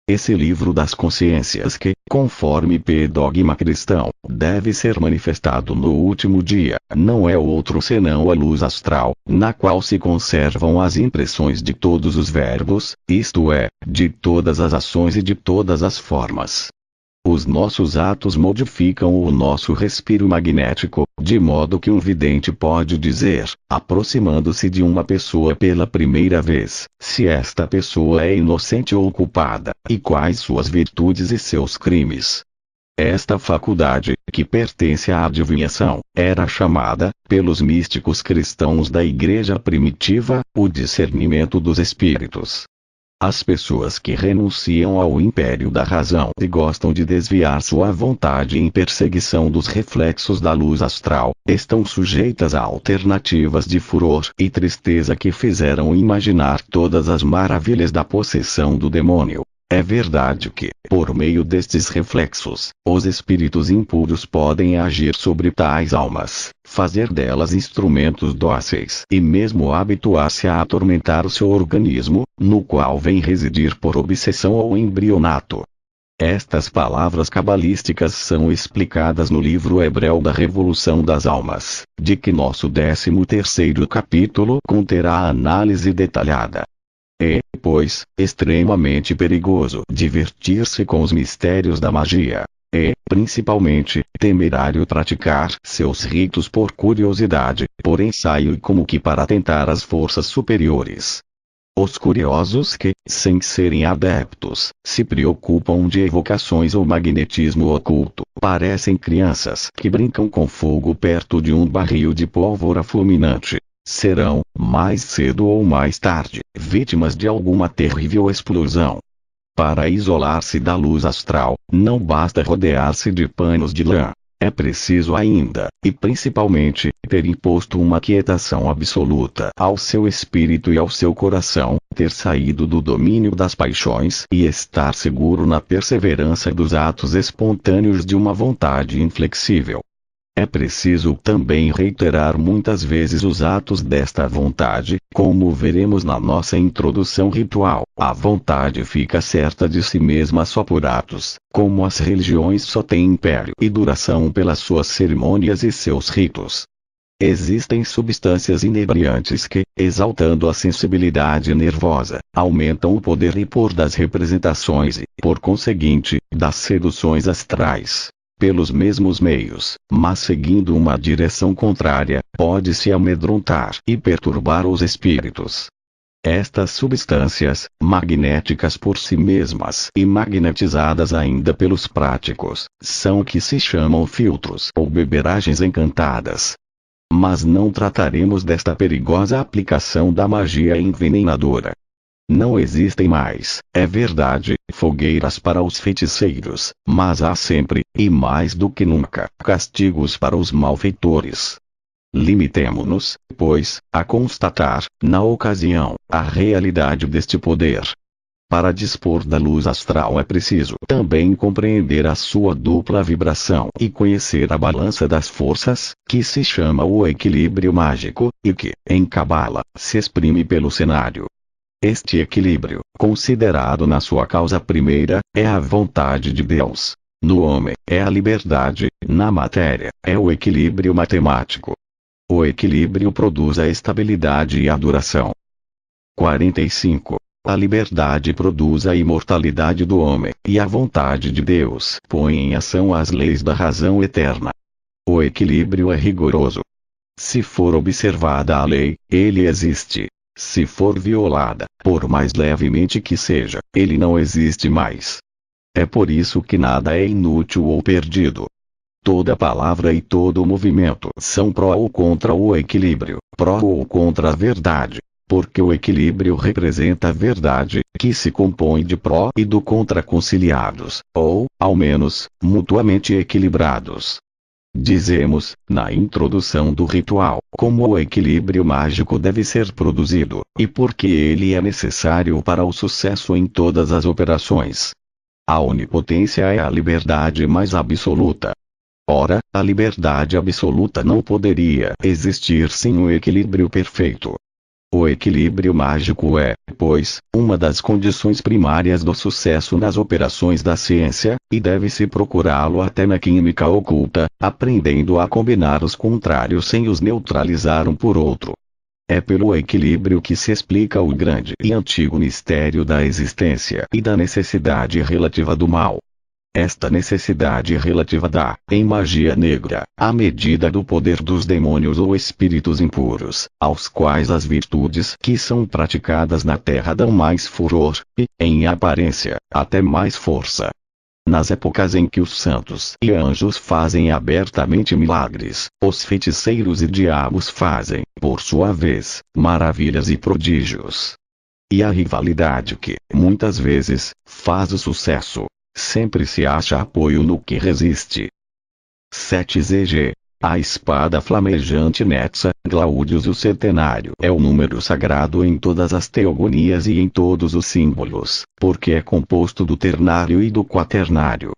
Esse livro das consciências que, conforme dogma cristão, deve ser manifestado no último dia, não é outro senão a luz astral, na qual se conservam as impressões de todos os verbos, isto é, de todas as ações e de todas as formas. Os nossos atos modificam o nosso respiro magnético, de modo que um vidente pode dizer, aproximando-se de uma pessoa pela primeira vez, se esta pessoa é inocente ou culpada, e quais suas virtudes e seus crimes. Esta faculdade, que pertence à adivinhação, era chamada, pelos místicos cristãos da Igreja primitiva, o discernimento dos espíritos. As pessoas que renunciam ao império da razão e gostam de desviar sua vontade em perseguição dos reflexos da luz astral, estão sujeitas a alternativas de furor e tristeza que fizeram imaginar todas as maravilhas da possessão do demônio. É verdade que, por meio destes reflexos, os espíritos impuros podem agir sobre tais almas, fazer delas instrumentos dóceis e mesmo habituar-se a atormentar o seu organismo, no qual vem residir por obsessão ou embrionato. Estas palavras cabalísticas são explicadas no livro hebreu da Revolução das Almas, de que nosso 13º capítulo conterá a análise detalhada. É, pois, extremamente perigoso divertir-se com os mistérios da magia. É, principalmente, temerário praticar seus ritos por curiosidade, por ensaio e como que para tentar as forças superiores. Os curiosos que, sem serem adeptos, se preocupam de evocações ou magnetismo oculto, parecem crianças que brincam com fogo perto de um barril de pólvora fulminante. Serão, mais cedo ou mais tarde, vítimas de alguma terrível explosão. Para isolar-se da luz astral, não basta rodear-se de panos de lã. É preciso ainda, e principalmente, ter imposto uma quietação absoluta ao seu espírito e ao seu coração, ter saído do domínio das paixões e estar seguro na perseverança dos atos espontâneos de uma vontade inflexível. É preciso também reiterar muitas vezes os atos desta vontade, como veremos na nossa introdução ritual. A vontade fica certa de si mesma só por atos, como as religiões só têm império e duração pelas suas cerimônias e seus ritos. Existem substâncias inebriantes que, exaltando a sensibilidade nervosa, aumentam o poder e por das representações e, por conseguinte, das seduções astrais. Pelos mesmos meios, mas seguindo uma direção contrária, pode-se amedrontar e perturbar os espíritos. Estas substâncias, magnéticas por si mesmas e magnetizadas ainda pelos práticos, são o que se chamam filtros ou beberagens encantadas. Mas não trataremos desta perigosa aplicação da magia envenenadora. Não existem mais, é verdade, fogueiras para os feiticeiros, mas há sempre, e mais do que nunca, castigos para os malfeitores. Limitemo-nos, pois, a constatar, na ocasião, a realidade deste poder. Para dispor da luz astral é preciso também compreender a sua dupla vibração e conhecer a balança das forças, que se chama o equilíbrio mágico, e que, em Cabala, se exprime pelo cenário. Este equilíbrio, considerado na sua causa primeira, é a vontade de Deus. No homem, é a liberdade, na matéria, é o equilíbrio matemático. O equilíbrio produz a estabilidade e a duração. 45. A liberdade produz a imortalidade do homem, e a vontade de Deus põe em ação as leis da razão eterna. O equilíbrio é rigoroso. Se for observada a lei, ele existe. Se for violada, por mais levemente que seja, ele não existe mais. É por isso que nada é inútil ou perdido. Toda palavra e todo movimento são pró ou contra o equilíbrio, pró ou contra a verdade. Porque o equilíbrio representa a verdade, que se compõe de pró e do contra conciliados, ou, ao menos, mutuamente equilibrados. Dizemos, na introdução do ritual, como o equilíbrio mágico deve ser produzido, e porque ele é necessário para o sucesso em todas as operações. A onipotência é a liberdade mais absoluta. Ora, a liberdade absoluta não poderia existir sem o equilíbrio perfeito. O equilíbrio mágico é, pois, uma das condições primárias do sucesso nas operações da ciência, e deve-se procurá-lo até na química oculta, aprendendo a combinar os contrários sem os neutralizar um por outro. É pelo equilíbrio que se explica o grande e antigo mistério da existência e da necessidade relativa do mal. Esta necessidade relativa dá, em magia negra, a medida do poder dos demônios ou espíritos impuros, aos quais as virtudes que são praticadas na terra dão mais furor, e, em aparência, até mais força. Nas épocas em que os santos e anjos fazem abertamente milagres, os feiticeiros e diabos fazem, por sua vez, maravilhas e prodígios. E a rivalidade que, muitas vezes, faz o sucesso, sempre se acha apoio no que resiste. 7 ZG. A espada flamejante Netza, Glaudius o Centenário é o número sagrado em todas as teogonias e em todos os símbolos, porque é composto do ternário e do quaternário.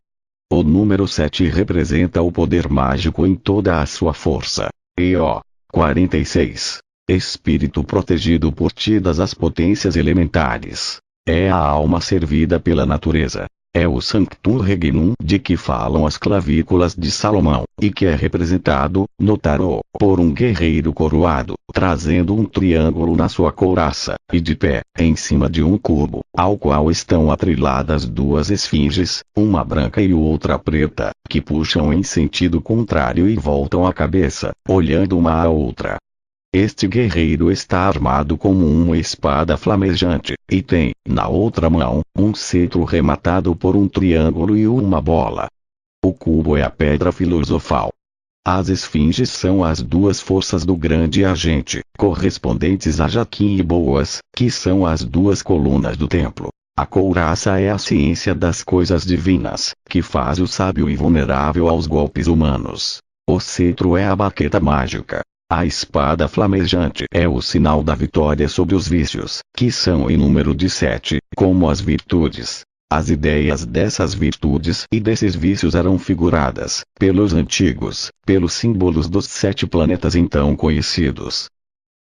O número 7 representa o poder mágico em toda a sua força. E.O. 46. Espírito protegido por todas as potências elementares. É a alma servida pela natureza. É o Sanctum Regnum de que falam as clavículas de Salomão, e que é representado, no tarô, por um guerreiro coroado, trazendo um triângulo na sua couraça, e de pé, em cima de um cubo, ao qual estão atriladas duas esfinges, uma branca e outra preta, que puxam em sentido contrário e voltam a cabeça, olhando uma à outra. Este guerreiro está armado como uma espada flamejante, e tem, na outra mão, um cetro rematado por um triângulo e uma bola. O cubo é a pedra filosofal. As esfinges são as duas forças do grande agente, correspondentes a Jaquim e Boas, que são as duas colunas do templo. A couraça é a ciência das coisas divinas, que faz o sábio invulnerável aos golpes humanos. O cetro é a baqueta mágica. A espada flamejante é o sinal da vitória sobre os vícios, que são em número de 7, como as virtudes. As ideias dessas virtudes e desses vícios eram figuradas, pelos antigos, pelos símbolos dos 7 planetas então conhecidos.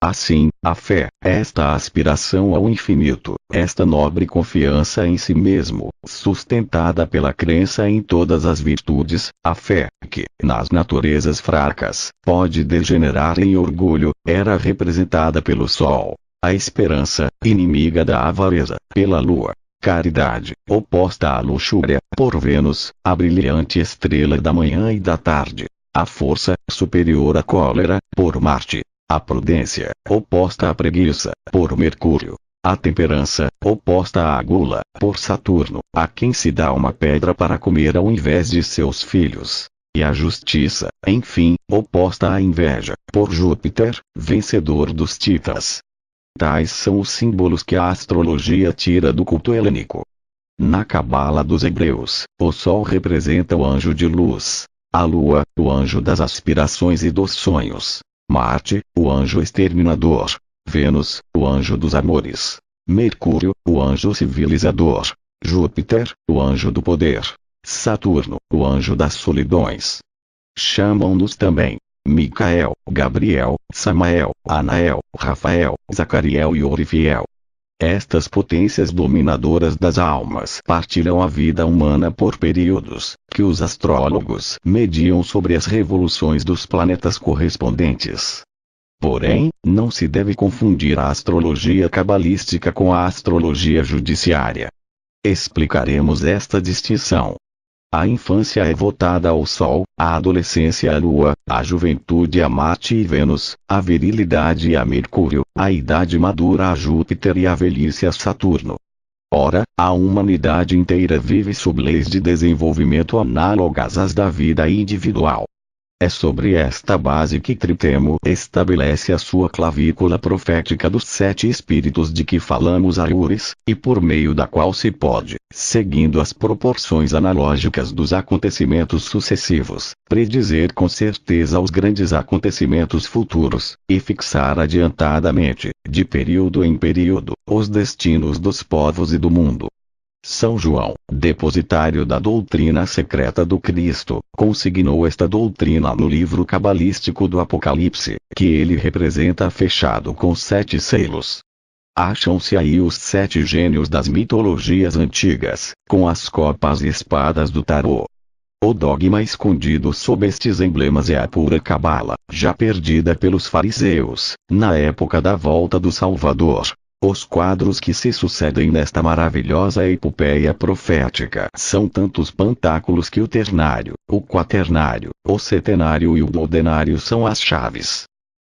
Assim, a fé, esta aspiração ao infinito, esta nobre confiança em si mesmo, sustentada pela crença em todas as virtudes, a fé, que, nas naturezas fracas, pode degenerar em orgulho, era representada pelo Sol. A esperança, inimiga da avareza, pela Lua. Caridade, oposta à luxúria, por Vênus, a brilhante estrela da manhã e da tarde. A força, superior à cólera, por Marte. A prudência, oposta à preguiça, por Mercúrio. A temperança, oposta à gula, por Saturno, a quem se dá uma pedra para comer ao invés de seus filhos. E a justiça, enfim, oposta à inveja, por Júpiter, vencedor dos titãs. Tais são os símbolos que a astrologia tira do culto helênico. Na Cabala dos hebreus, o Sol representa o anjo de luz. A Lua, o anjo das aspirações e dos sonhos. Marte, o anjo exterminador. Vênus, o anjo dos amores. Mercúrio, o anjo civilizador. Júpiter, o anjo do poder. Saturno, o anjo das solidões. Chamam-nos também Micael, Gabriel, Samael, Anael, Rafael, Zacariel e Orifiel. Estas potências dominadoras das almas partilham a vida humana por períodos, que os astrólogos mediam sobre as revoluções dos planetas correspondentes. Porém, não se deve confundir a astrologia cabalística com a astrologia judiciária. Explicaremos esta distinção. A infância é votada ao Sol, a adolescência à Lua, a juventude a Marte e Vênus, a virilidade a Mercúrio, a idade madura a Júpiter e a velhice a Saturno. Ora, a humanidade inteira vive sob leis de desenvolvimento análogas às da vida individual. É sobre esta base que Tritemo estabelece a sua clavícula profética dos 7 espíritos de que falamos aures, e por meio da qual se pode, seguindo as proporções analógicas dos acontecimentos sucessivos, predizer com certeza os grandes acontecimentos futuros, e fixar adiantadamente, de período em período, os destinos dos povos e do mundo. São João, depositário da doutrina secreta do Cristo, consignou esta doutrina no livro cabalístico do Apocalipse, que ele representa fechado com 7 selos. Acham-se aí os 7 gênios das mitologias antigas, com as copas e espadas do tarô. O dogma escondido sob estes emblemas é a pura cabala, já perdida pelos fariseus, na época da volta do Salvador. Os quadros que se sucedem nesta maravilhosa epopeia profética são tantos pantáculos que o ternário, o quaternário, o setenário e o duodenário são as chaves.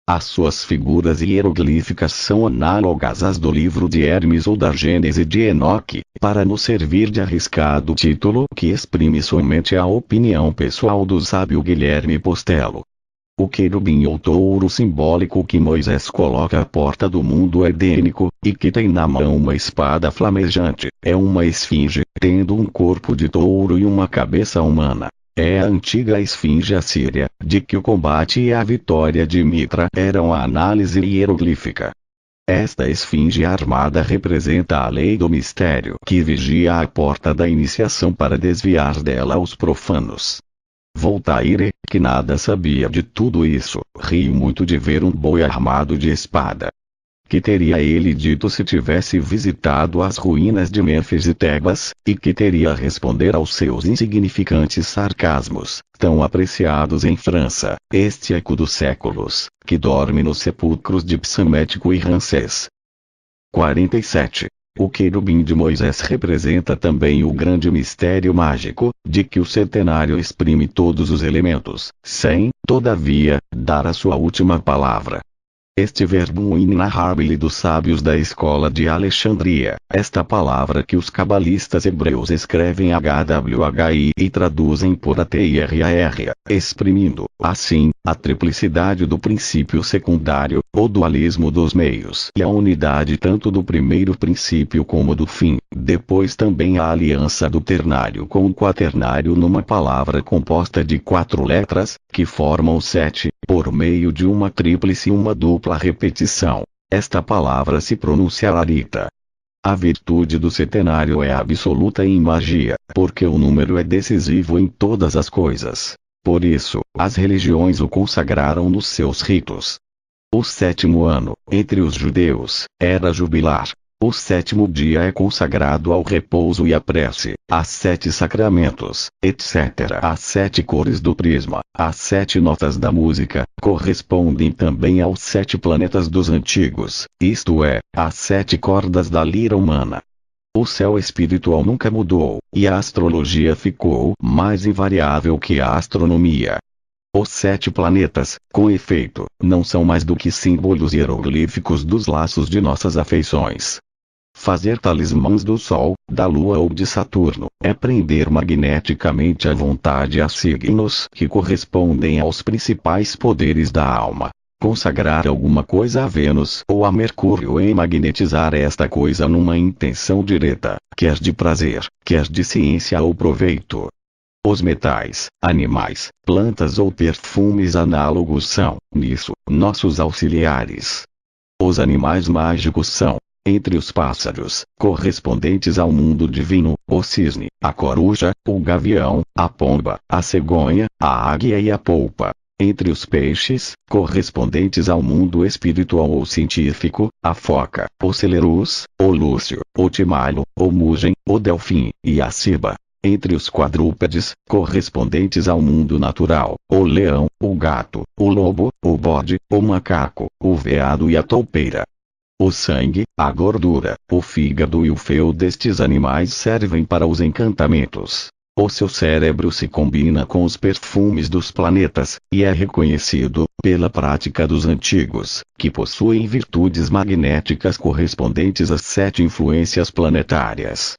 As suas figuras hieroglíficas são análogas às do livro de Hermes ou da Gênese de Enoque, para nos servir de arriscado título que exprime somente a opinião pessoal do sábio Guilherme Postelo. O querubim ou touro simbólico que Moisés coloca à porta do mundo edênico, e que tem na mão uma espada flamejante, é uma esfinge, tendo um corpo de touro e uma cabeça humana. É a antiga esfinge assíria, de que o combate e a vitória de Mitra eram a análise hieroglífica. Esta esfinge armada representa a lei do mistério que vigia a porta da iniciação para desviar dela os profanos. Voltaire, que nada sabia de tudo isso, riu muito de ver um boi armado de espada. Que teria ele dito se tivesse visitado as ruínas de Mênfis e Tebas, e que teria a responder aos seus insignificantes sarcasmos, tão apreciados em França, este eco dos séculos, que dorme nos sepulcros de Psamético e Ramsés. 47. O querubim de Moisés representa também o grande mistério mágico, de que o centenário exprime todos os elementos, sem, todavia, dar a sua última palavra. Este verbo inenarrável dos sábios da escola de Alexandria, esta palavra que os cabalistas hebreus escrevem HWHI e traduzem por ATIRAR, exprimindo, assim, a triplicidade do princípio secundário, o dualismo dos meios e a unidade tanto do primeiro princípio como do fim, depois também a aliança do ternário com o quaternário numa palavra composta de 4 letras, que formam 7, por meio de uma tríplice e uma dupla repetição. Esta palavra se pronuncia arita. A virtude do setenário é absoluta em magia, porque o número é decisivo em todas as coisas. Por isso, as religiões o consagraram nos seus ritos. O 7º ano, entre os judeus, era jubilar. O 7º dia é consagrado ao repouso e à prece, aos 7 sacramentos, etc. As 7 cores do prisma, as 7 notas da música, correspondem também aos 7 planetas dos antigos, isto é, às 7 cordas da lira humana. O céu espiritual nunca mudou, e a astrologia ficou mais invariável que a astronomia. Os 7 planetas, com efeito, não são mais do que símbolos hieroglíficos dos laços de nossas afeições. Fazer talismãs do Sol, da Lua ou de Saturno, é prender magneticamente a vontade a signos que correspondem aos principais poderes da alma. Consagrar alguma coisa a Vênus ou a Mercúrio e magnetizar esta coisa numa intenção direta, quer de prazer, quer de ciência ou proveito. Os metais, animais, plantas ou perfumes análogos são, nisso, nossos auxiliares. Os animais mágicos são, entre os pássaros, correspondentes ao mundo divino, o cisne, a coruja, o gavião, a pomba, a cegonha, a águia e a polpa. Entre os peixes, correspondentes ao mundo espiritual ou científico, a foca, o celerus, o lúcio, o timalo, o mugem, o delfim, e a ciba. Entre os quadrúpedes, correspondentes ao mundo natural, o leão, o gato, o lobo, o bode, o macaco, o veado e a toupeira. O sangue, a gordura, o fígado e o feu destes animais servem para os encantamentos. O seu cérebro se combina com os perfumes dos planetas, e é reconhecido, pela prática dos antigos, que possuem virtudes magnéticas correspondentes às 7 influências planetárias.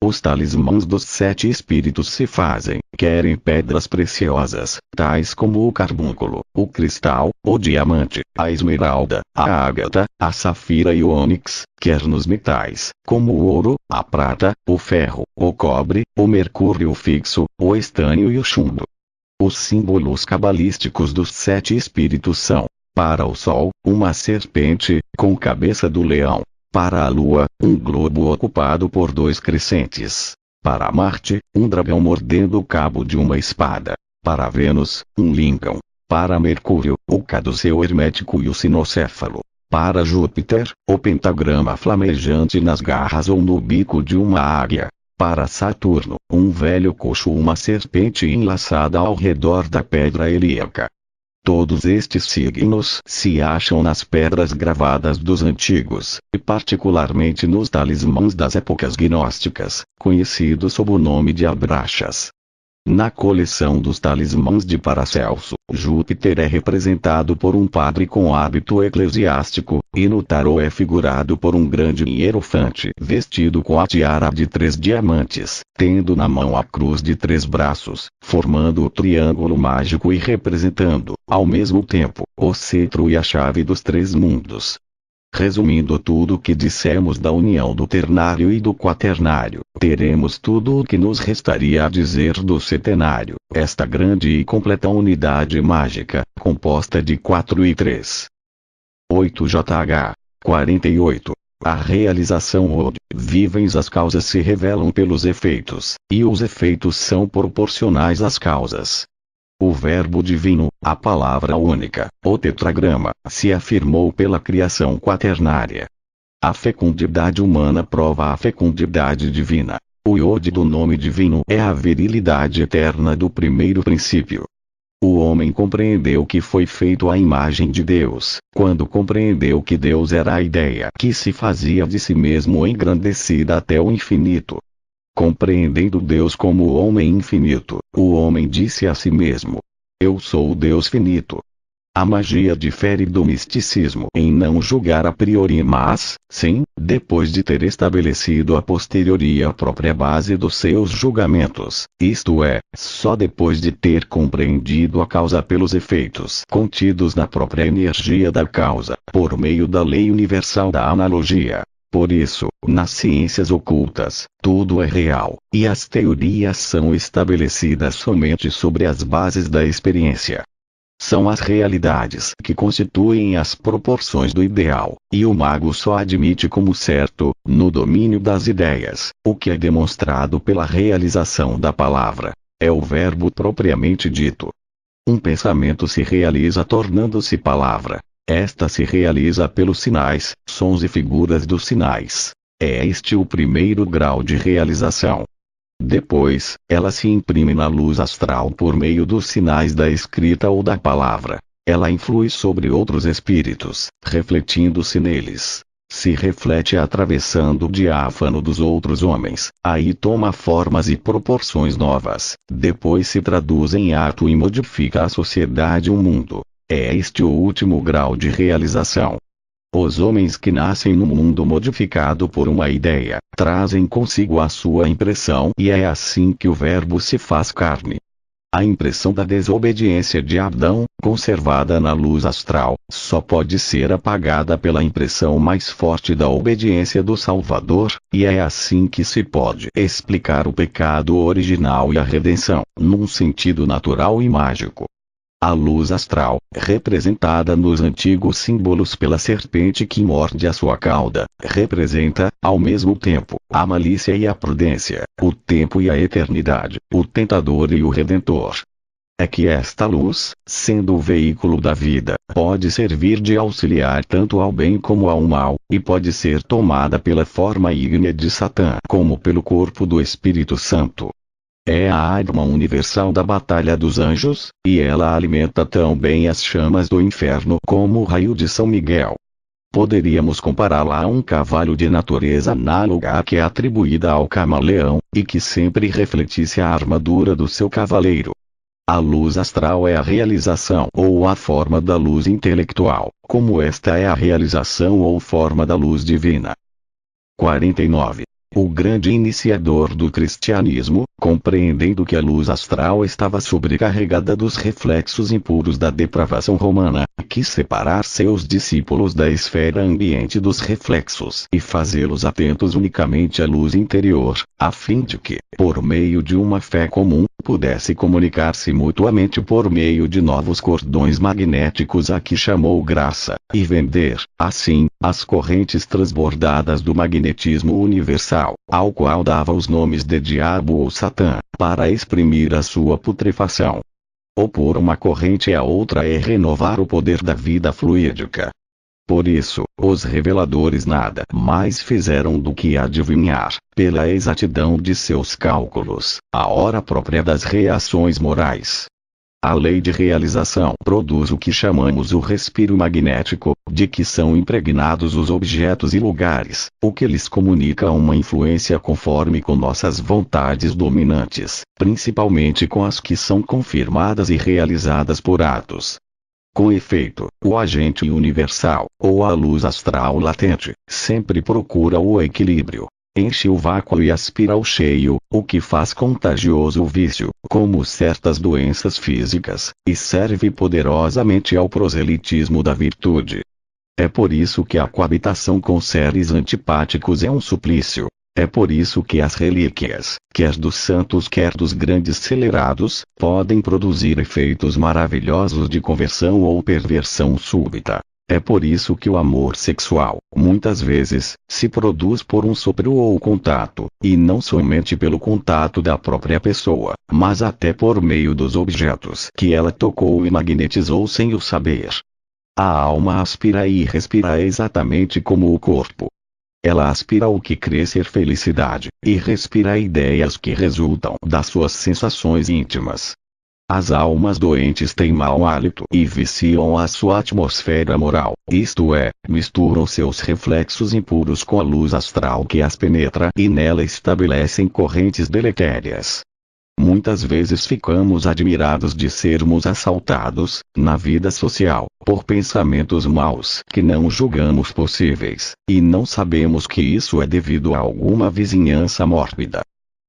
Os talismãs dos 7 espíritos se fazem, quer em pedras preciosas, tais como o carbúnculo, o cristal, o diamante, a esmeralda, a ágata, a safira e o ônix, quer nos metais, como o ouro, a prata, o ferro, o cobre, o mercúrio fixo, o estânio e o chumbo. Os símbolos cabalísticos dos 7 espíritos são, para o Sol, uma serpente, com cabeça do leão. Para a Lua, um globo ocupado por 2 crescentes. Para Marte, um dragão mordendo o cabo de uma espada. Para Vênus, um lingam. Para Mercúrio, o caduceu hermético e o sinocéfalo. Para Júpiter, o pentagrama flamejante nas garras ou no bico de uma águia. Para Saturno, um velho coxo ou uma serpente enlaçada ao redor da pedra helíaca. Todos estes signos se acham nas pedras gravadas dos antigos, e particularmente nos talismãs das épocas gnósticas, conhecidos sob o nome de abraxas. Na coleção dos talismãs de Paracelso, Júpiter é representado por um padre com hábito eclesiástico, e no tarô é figurado por um grande hierofante vestido com a tiara de 3 diamantes, tendo na mão a cruz de 3 braços, formando o triângulo mágico e representando, ao mesmo tempo, o cetro e a chave dos 3 mundos. Resumindo tudo o que dissemos da união do ternário e do quaternário, teremos tudo o que nos restaria a dizer do setenário, esta grande e completa unidade mágica, composta de 4 e 3. 8 JH 48. A realização onde vivens as causas se revelam pelos efeitos, e os efeitos são proporcionais às causas. O Verbo Divino, a palavra única, o tetragrama, se afirmou pela criação quaternária. A fecundidade humana prova a fecundidade divina. O iode do nome divino é a virilidade eterna do primeiro princípio. O homem compreendeu que foi feito à imagem de Deus, quando compreendeu que Deus era a ideia que se fazia de si mesmo engrandecida até o infinito. Compreendendo Deus como o homem infinito, o homem disse a si mesmo: eu sou o Deus finito. A magia difere do misticismo em não julgar a priori, mas, sim, depois de ter estabelecido a posteriori a própria base dos seus julgamentos, isto é, só depois de ter compreendido a causa pelos efeitos contidos na própria energia da causa, por meio da lei universal da analogia. Por isso, nas ciências ocultas, tudo é real, e as teorias são estabelecidas somente sobre as bases da experiência. São as realidades que constituem as proporções do ideal, e o mago só admite como certo, no domínio das ideias, o que é demonstrado pela realização da palavra. É o verbo propriamente dito. Um pensamento se realiza tornando-se palavra. Esta se realiza pelos sinais, sons e figuras dos sinais. É este o primeiro grau de realização. Depois, ela se imprime na luz astral por meio dos sinais da escrita ou da palavra. Ela influi sobre outros espíritos, refletindo-se neles. Se reflete atravessando o diáfano dos outros homens, aí toma formas e proporções novas, depois se traduz em ato e modifica a sociedade e o mundo. É este o último grau de realização. Os homens que nascem no mundo modificado por uma ideia, trazem consigo a sua impressão e é assim que o verbo se faz carne. A impressão da desobediência de Adão, conservada na luz astral, só pode ser apagada pela impressão mais forte da obediência do Salvador, e é assim que se pode explicar o pecado original e a redenção, num sentido natural e mágico. A luz astral, representada nos antigos símbolos pela serpente que morde a sua cauda, representa, ao mesmo tempo, a malícia e a prudência, o tempo e a eternidade, o tentador e o redentor. É que esta luz, sendo o veículo da vida, pode servir de auxiliar tanto ao bem como ao mal, e pode ser tomada pela forma ígnea de Satã como pelo corpo do Espírito Santo. É a arma universal da batalha dos anjos, e ela alimenta tão bem as chamas do inferno como o raio de São Miguel. Poderíamos compará-la a um cavalo de natureza análoga que é atribuída ao camaleão, e que sempre refletisse a armadura do seu cavaleiro. A luz astral é a realização ou a forma da luz intelectual, como esta é a realização ou forma da luz divina. 49. O grande iniciador do cristianismo, compreendendo que a luz astral estava sobrecarregada dos reflexos impuros da depravação romana, quis separar seus discípulos da esfera ambiente dos reflexos e fazê-los atentos unicamente à luz interior, a fim de que, por meio de uma fé comum, pudesse comunicar-se mutuamente por meio de novos cordões magnéticos a que chamou graça, e vender, assim, as correntes transbordadas do magnetismo universal, ao qual dava os nomes de diabo ou Satã, para exprimir a sua putrefação. Opor uma corrente à outra é renovar o poder da vida fluídica. Por isso, os reveladores nada mais fizeram do que adivinhar, pela exatidão de seus cálculos, a hora própria das reações morais. A lei de realização produz o que chamamos o respiro magnético, de que são impregnados os objetos e lugares, o que lhes comunica uma influência conforme com nossas vontades dominantes, principalmente com as que são confirmadas e realizadas por atos. Com efeito, o agente universal, ou a luz astral latente, sempre procura o equilíbrio. Enche o vácuo e aspira o cheio, o que faz contagioso o vício, como certas doenças físicas, e serve poderosamente ao proselitismo da virtude. É por isso que a coabitação com seres antipáticos é um suplício. É por isso que as relíquias, quer dos santos quer dos grandes celerados, podem produzir efeitos maravilhosos de conversão ou perversão súbita. É por isso que o amor sexual, muitas vezes, se produz por um sopro ou contato, e não somente pelo contato da própria pessoa, mas até por meio dos objetos que ela tocou e magnetizou sem o saber. A alma aspira e respira exatamente como o corpo. Ela aspira o que crê ser felicidade, e respira ideias que resultam das suas sensações íntimas. As almas doentes têm mau hálito e viciam a sua atmosfera moral, isto é, misturam seus reflexos impuros com a luz astral que as penetra e nela estabelecem correntes deletérias. Muitas vezes ficamos admirados de sermos assaltados, na vida social, por pensamentos maus que não julgamos possíveis, e não sabemos que isso é devido a alguma vizinhança mórbida.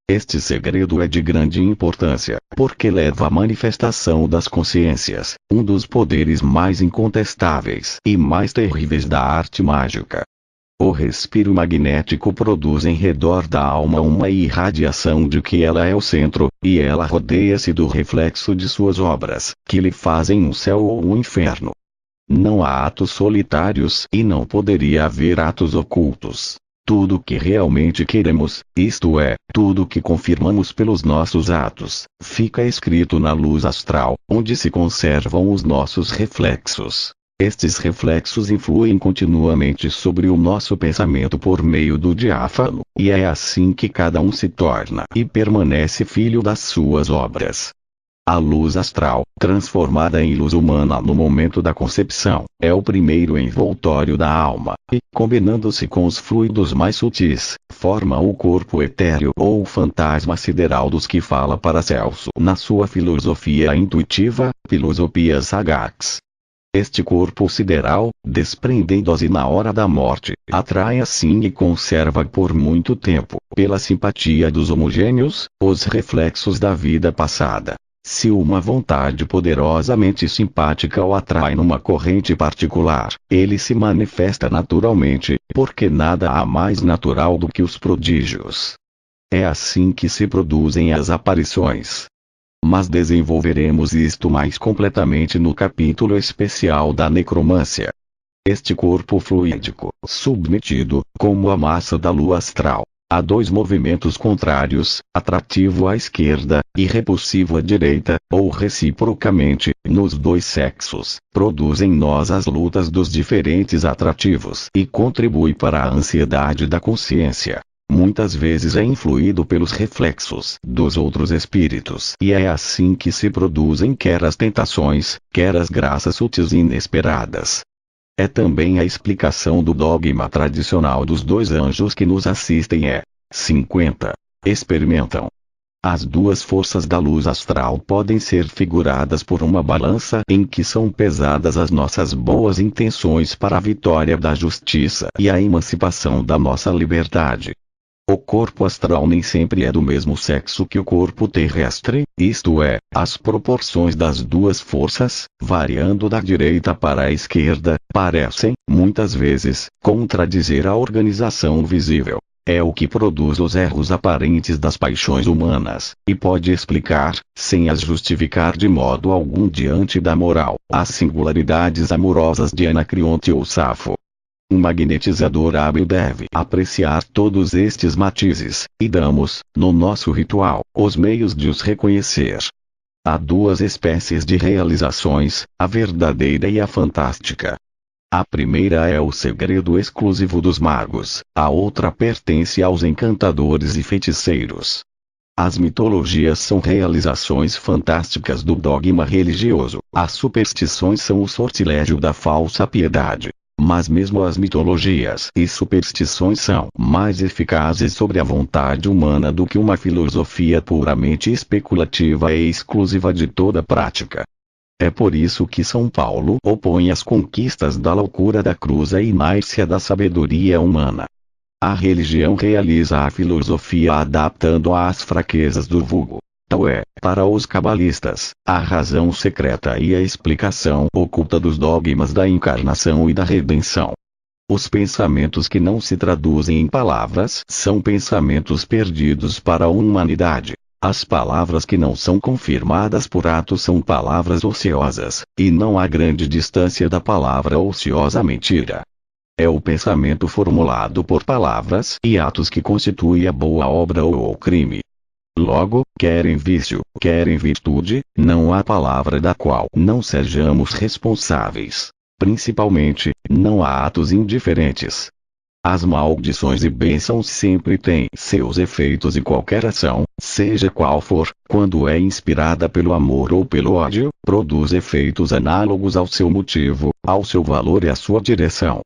Este segredo é de grande importância, porque leva à manifestação das consciências, um dos poderes mais incontestáveis e mais terríveis da arte mágica. O respiro magnético produz em redor da alma uma irradiação de que ela é o centro, e ela rodeia-se do reflexo de suas obras, que lhe fazem um céu ou um inferno. Não há atos solitários e não poderia haver atos ocultos. Tudo o que realmente queremos, isto é, tudo o que confirmamos pelos nossos atos, fica escrito na luz astral, onde se conservam os nossos reflexos. Estes reflexos influem continuamente sobre o nosso pensamento por meio do diáfano, e é assim que cada um se torna e permanece filho das suas obras. A luz astral, transformada em luz humana no momento da concepção, é o primeiro envoltório da alma, e, combinando-se com os fluidos mais sutis, forma o corpo etéreo ou o fantasma sideral dos que fala Paracelso na sua filosofia intuitiva, Filosofia Sagax. Este corpo sideral, desprendendo-se na hora da morte, atrai assim e conserva por muito tempo, pela simpatia dos homogêneos, os reflexos da vida passada. Se uma vontade poderosamente simpática o atrai numa corrente particular, ele se manifesta naturalmente, porque nada há mais natural do que os prodígios. É assim que se produzem as aparições. Mas desenvolveremos isto mais completamente no capítulo especial da necromância. Este corpo fluídico, submetido, como a massa da lua astral, a dois movimentos contrários, atrativo à esquerda, e repulsivo à direita, ou reciprocamente, nos dois sexos, produz em nós as lutas dos diferentes atrativos e contribui para a ansiedade da consciência. Muitas vezes é influído pelos reflexos dos outros espíritos e é assim que se produzem quer as tentações, quer as graças sutis e inesperadas. É também a explicação do dogma tradicional dos dois anjos que nos assistem 50. Experimentam. As duas forças da luz astral podem ser figuradas por uma balança em que são pesadas as nossas boas intenções para a vitória da justiça e a emancipação da nossa liberdade. O corpo astral nem sempre é do mesmo sexo que o corpo terrestre, isto é, as proporções das duas forças, variando da direita para a esquerda, parecem, muitas vezes, contradizer a organização visível. É o que produz os erros aparentes das paixões humanas, e pode explicar, sem as justificar de modo algum diante da moral, as singularidades amorosas de Anacreonte ou Safo. Um magnetizador hábil deve apreciar todos estes matizes, e damos, no nosso ritual, os meios de os reconhecer. Há duas espécies de realizações, a verdadeira e a fantástica. A primeira é o segredo exclusivo dos magos, a outra pertence aos encantadores e feiticeiros. As mitologias são realizações fantásticas do dogma religioso, as superstições são o sortilégio da falsa piedade. Mas mesmo as mitologias e superstições são mais eficazes sobre a vontade humana do que uma filosofia puramente especulativa e exclusiva de toda prática. É por isso que São Paulo opõe as conquistas da loucura da cruz à inércia da sabedoria humana. A religião realiza a filosofia adaptando-a às fraquezas do vulgo. Tal é, para os cabalistas, a razão secreta e a explicação oculta dos dogmas da encarnação e da redenção. Os pensamentos que não se traduzem em palavras são pensamentos perdidos para a humanidade. As palavras que não são confirmadas por atos são palavras ociosas, e não há grande distância da palavra ociosa mentira. É o pensamento formulado por palavras e atos que constitui a boa obra ou o crime. Logo, quer em vício, quer em virtude, não há palavra da qual não sejamos responsáveis. Principalmente, não há atos indiferentes. As maldições e bênçãos sempre têm seus efeitos e qualquer ação, seja qual for, quando é inspirada pelo amor ou pelo ódio, produz efeitos análogos ao seu motivo, ao seu valor e à sua direção.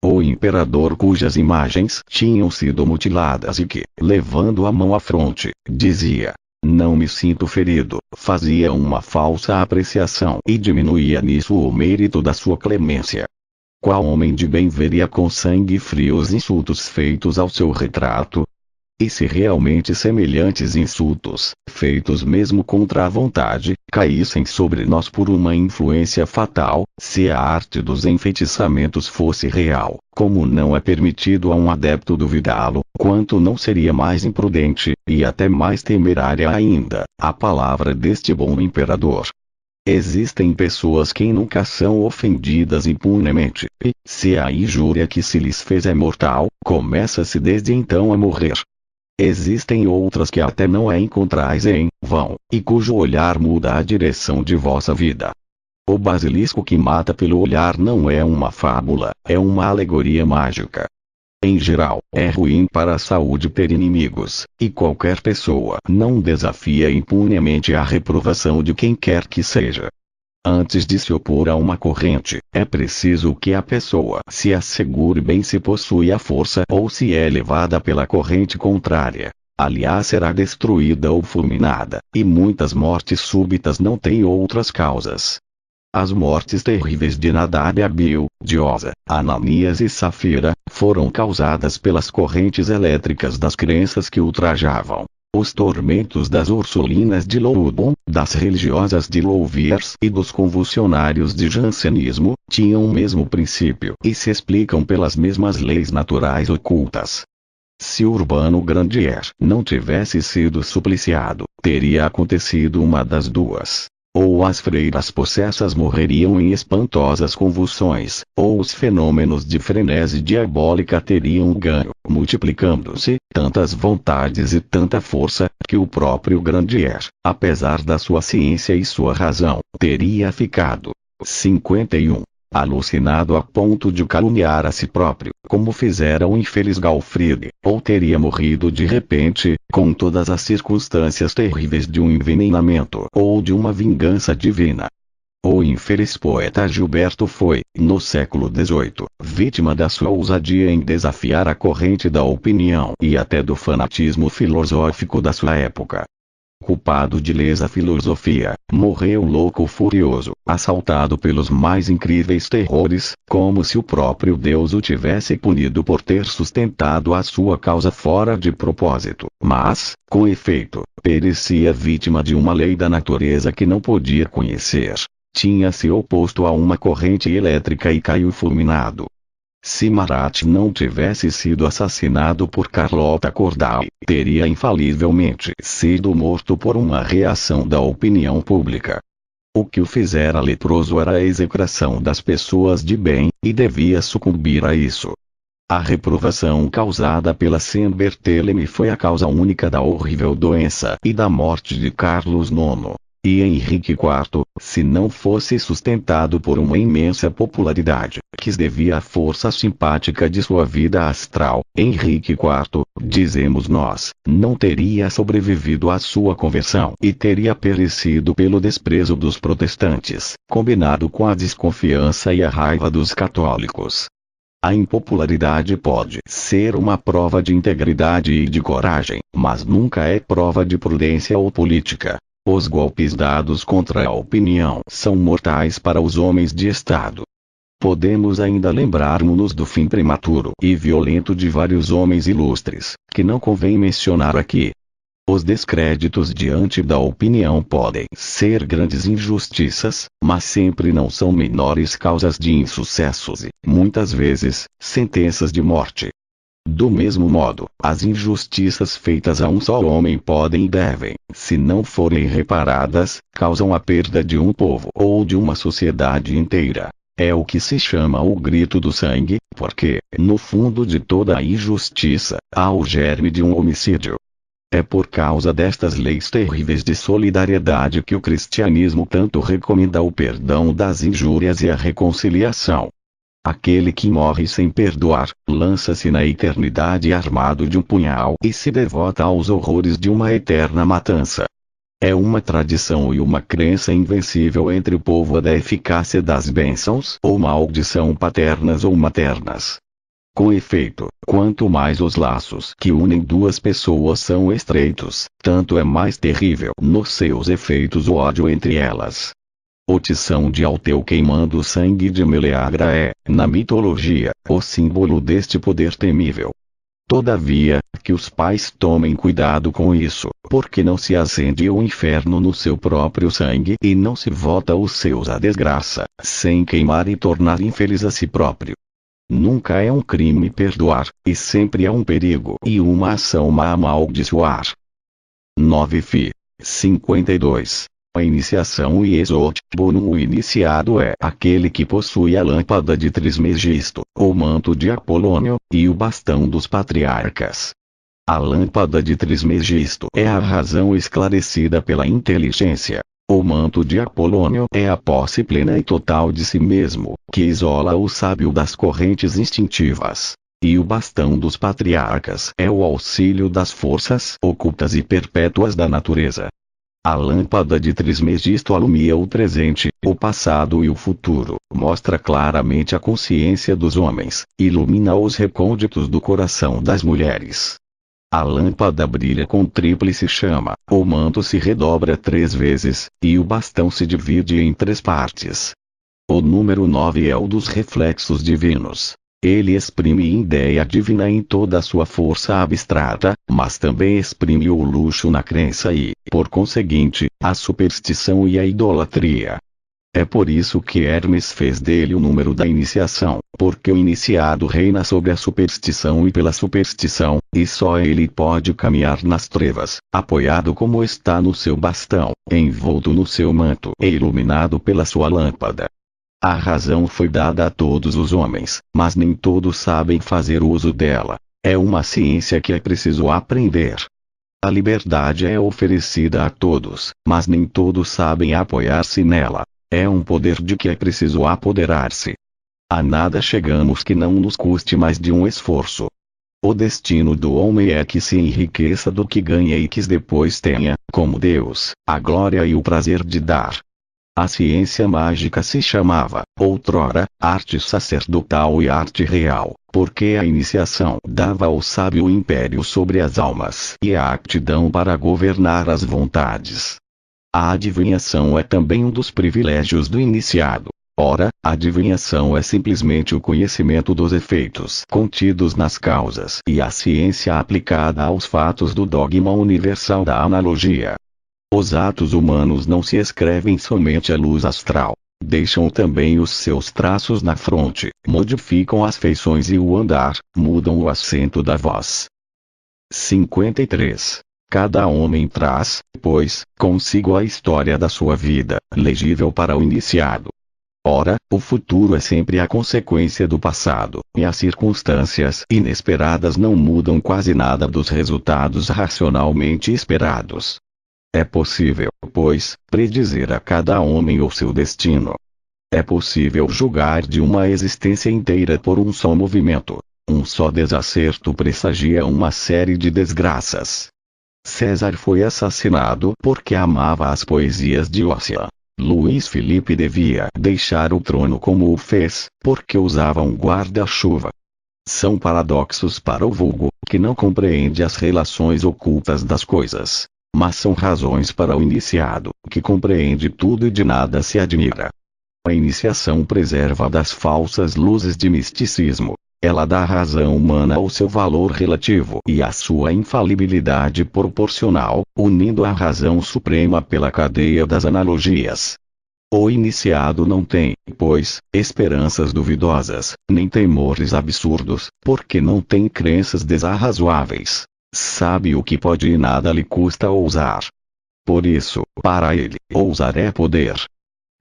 O imperador cujas imagens tinham sido mutiladas e que, levando a mão à fronte, dizia: "Não me sinto ferido", fazia uma falsa apreciação e diminuía nisso o mérito da sua clemência. Qual homem de bem veria com sangue frio os insultos feitos ao seu retrato? E se realmente semelhantes insultos, feitos mesmo contra a vontade, caíssem sobre nós por uma influência fatal, se a arte dos enfeitiçamentos fosse real, como não é permitido a um adepto duvidá-lo, quanto não seria mais imprudente, e até mais temerária ainda, a palavra deste bom imperador. Existem pessoas que nunca são ofendidas impunemente, e, se a injúria que se lhes fez é mortal, começa-se desde então a morrer. Existem outras que até não a encontrais em vão, e cujo olhar muda a direção de vossa vida. O basilisco que mata pelo olhar não é uma fábula, é uma alegoria mágica. Em geral, é ruim para a saúde ter inimigos, e qualquer pessoa não desafia impunemente a reprovação de quem quer que seja. Antes de se opor a uma corrente, é preciso que a pessoa se assegure bem se possui a força ou se é levada pela corrente contrária. Aliás, será destruída ou fulminada, e muitas mortes súbitas não têm outras causas. As mortes terríveis de Nadab e Abiú, de Oza, Ananias e Safira, foram causadas pelas correntes elétricas das crenças que ultrajavam. Os tormentos das Ursulinas de Loudun, das religiosas de Louviers e dos convulsionários de jansenismo, tinham o mesmo princípio e se explicam pelas mesmas leis naturais ocultas. Se Urbano Grandier não tivesse sido supliciado, teria acontecido uma das duas. Ou as freiras possessas morreriam em espantosas convulsões, ou os fenômenos de frenesi diabólica teriam ganho, multiplicando-se, tantas vontades e tanta força, que o próprio Grandier, apesar da sua ciência e sua razão, teria ficado 51. Alucinado a ponto de caluniar a si próprio, como fizera o infeliz Galfride, ou teria morrido de repente, com todas as circunstâncias terríveis de um envenenamento ou de uma vingança divina. O infeliz poeta Gilberto foi, no século XVIII, vítima da sua ousadia em desafiar a corrente da opinião e até do fanatismo filosófico da sua época. Culpado de lesa filosofia, morreu louco furioso, assaltado pelos mais incríveis terrores, como se o próprio Deus o tivesse punido por ter sustentado a sua causa fora de propósito, mas, com efeito, perecia vítima de uma lei da natureza que não podia conhecer. Tinha se oposto a uma corrente elétrica e caiu fulminado. Se Marat não tivesse sido assassinado por Carlota Corday, teria infalivelmente sido morto por uma reação da opinião pública. O que o fizera leproso era a execração das pessoas de bem, e devia sucumbir a isso. A reprovação causada pela Saint-Barthélemy foi a causa única da horrível doença e da morte de Carlos IX. E Henrique IV, se não fosse sustentado por uma imensa popularidade, que devia à força simpática de sua vida astral, Henrique IV, dizemos nós, não teria sobrevivido à sua conversão e teria perecido pelo desprezo dos protestantes, combinado com a desconfiança e a raiva dos católicos. A impopularidade pode ser uma prova de integridade e de coragem, mas nunca é prova de prudência ou política. Os golpes dados contra a opinião são mortais para os homens de Estado. Podemos ainda lembrar-nos do fim prematuro e violento de vários homens ilustres, que não convém mencionar aqui. Os descréditos diante da opinião podem ser grandes injustiças, mas sempre não são menores causas de insucessos e, muitas vezes, sentenças de morte. Do mesmo modo, as injustiças feitas a um só homem podem e devem, se não forem reparadas, causam a perda de um povo ou de uma sociedade inteira. É o que se chama o grito do sangue, porque, no fundo de toda a injustiça, há o germe de um homicídio. É por causa destas leis terríveis de solidariedade que o cristianismo tanto recomenda o perdão das injúrias e a reconciliação. Aquele que morre sem perdoar, lança-se na eternidade armado de um punhal e se devota aos horrores de uma eterna matança. É uma tradição e uma crença invencível entre o povo a da eficácia das bênçãos ou maldição paternas ou maternas. Com efeito, quanto mais os laços que unem duas pessoas são estreitos, tanto é mais terrível nos seus efeitos o ódio entre elas. O tição de Alteu queimando o sangue de Meleagra é, na mitologia, o símbolo deste poder temível. Todavia, que os pais tomem cuidado com isso, porque não se acende o inferno no seu próprio sangue e não se vota os seus à desgraça, sem queimar e tornar infeliz a si próprio. Nunca é um crime perdoar, e sempre é um perigo e uma ação má amaldiçoar. 9 Fi. 52. A iniciação e Exot Bonum. O iniciado é aquele que possui a lâmpada de Trismegisto, o manto de Apolônio, e o bastão dos patriarcas. A lâmpada de Trismegisto é a razão esclarecida pela inteligência. O manto de Apolônio é a posse plena e total de si mesmo, que isola o sábio das correntes instintivas. E o bastão dos patriarcas é o auxílio das forças ocultas e perpétuas da natureza. A lâmpada de Trismegisto alumia o presente, o passado e o futuro, mostra claramente a consciência dos homens, ilumina os recônditos do coração das mulheres. A lâmpada brilha com tríplice chama, o manto se redobra 3 vezes, e o bastão se divide em 3 partes. O número 9 é o dos reflexos divinos. Ele exprime a ideia divina em toda a sua força abstrata, mas também exprime o luxo na crença e, por conseguinte, a superstição e a idolatria. É por isso que Hermes fez dele o número da iniciação, porque o iniciado reina sobre a superstição e pela superstição, e só ele pode caminhar nas trevas, apoiado como está no seu bastão, envolto no seu manto e iluminado pela sua lâmpada. A razão foi dada a todos os homens, mas nem todos sabem fazer uso dela. É uma ciência que é preciso aprender. A liberdade é oferecida a todos, mas nem todos sabem apoiar-se nela. É um poder de que é preciso apoderar-se. A nada chegamos que não nos custe mais de um esforço. O destino do homem é que se enriqueça do que ganha e que depois tenha, como Deus, a glória e o prazer de dar. A ciência mágica se chamava, outrora, arte sacerdotal e arte real, porque a iniciação dava ao sábio o império sobre as almas e a aptidão para governar as vontades. A adivinhação é também um dos privilégios do iniciado. Ora, a adivinhação é simplesmente o conhecimento dos efeitos contidos nas causas e a ciência aplicada aos fatos do dogma universal da analogia. Os atos humanos não se escrevem somente à luz astral. Deixam também os seus traços na fronte, modificam as feições e o andar, mudam o acento da voz. 53. Cada homem traz, pois, consigo a história da sua vida, legível para o iniciado. Ora, o futuro é sempre a consequência do passado, e as circunstâncias inesperadas não mudam quase nada dos resultados racionalmente esperados. É possível, pois, predizer a cada homem o seu destino. É possível julgar de uma existência inteira por um só movimento. Um só desacerto pressagia uma série de desgraças. César foi assassinado porque amava as poesias de Ossian. Luís Felipe devia deixar o trono como o fez, porque usava um guarda-chuva. São paradoxos para o vulgo, que não compreende as relações ocultas das coisas. Mas são razões para o iniciado, que compreende tudo e de nada se admira. A iniciação preserva das falsas luzes de misticismo. Ela dá à razão humana o seu valor relativo e a sua infalibilidade proporcional, unindo a razão suprema pela cadeia das analogias. O iniciado não tem, pois, esperanças duvidosas, nem temores absurdos, porque não tem crenças desarrazoáveis. Sabe o que pode e nada lhe custa ousar. Por isso, para ele, ousar é poder.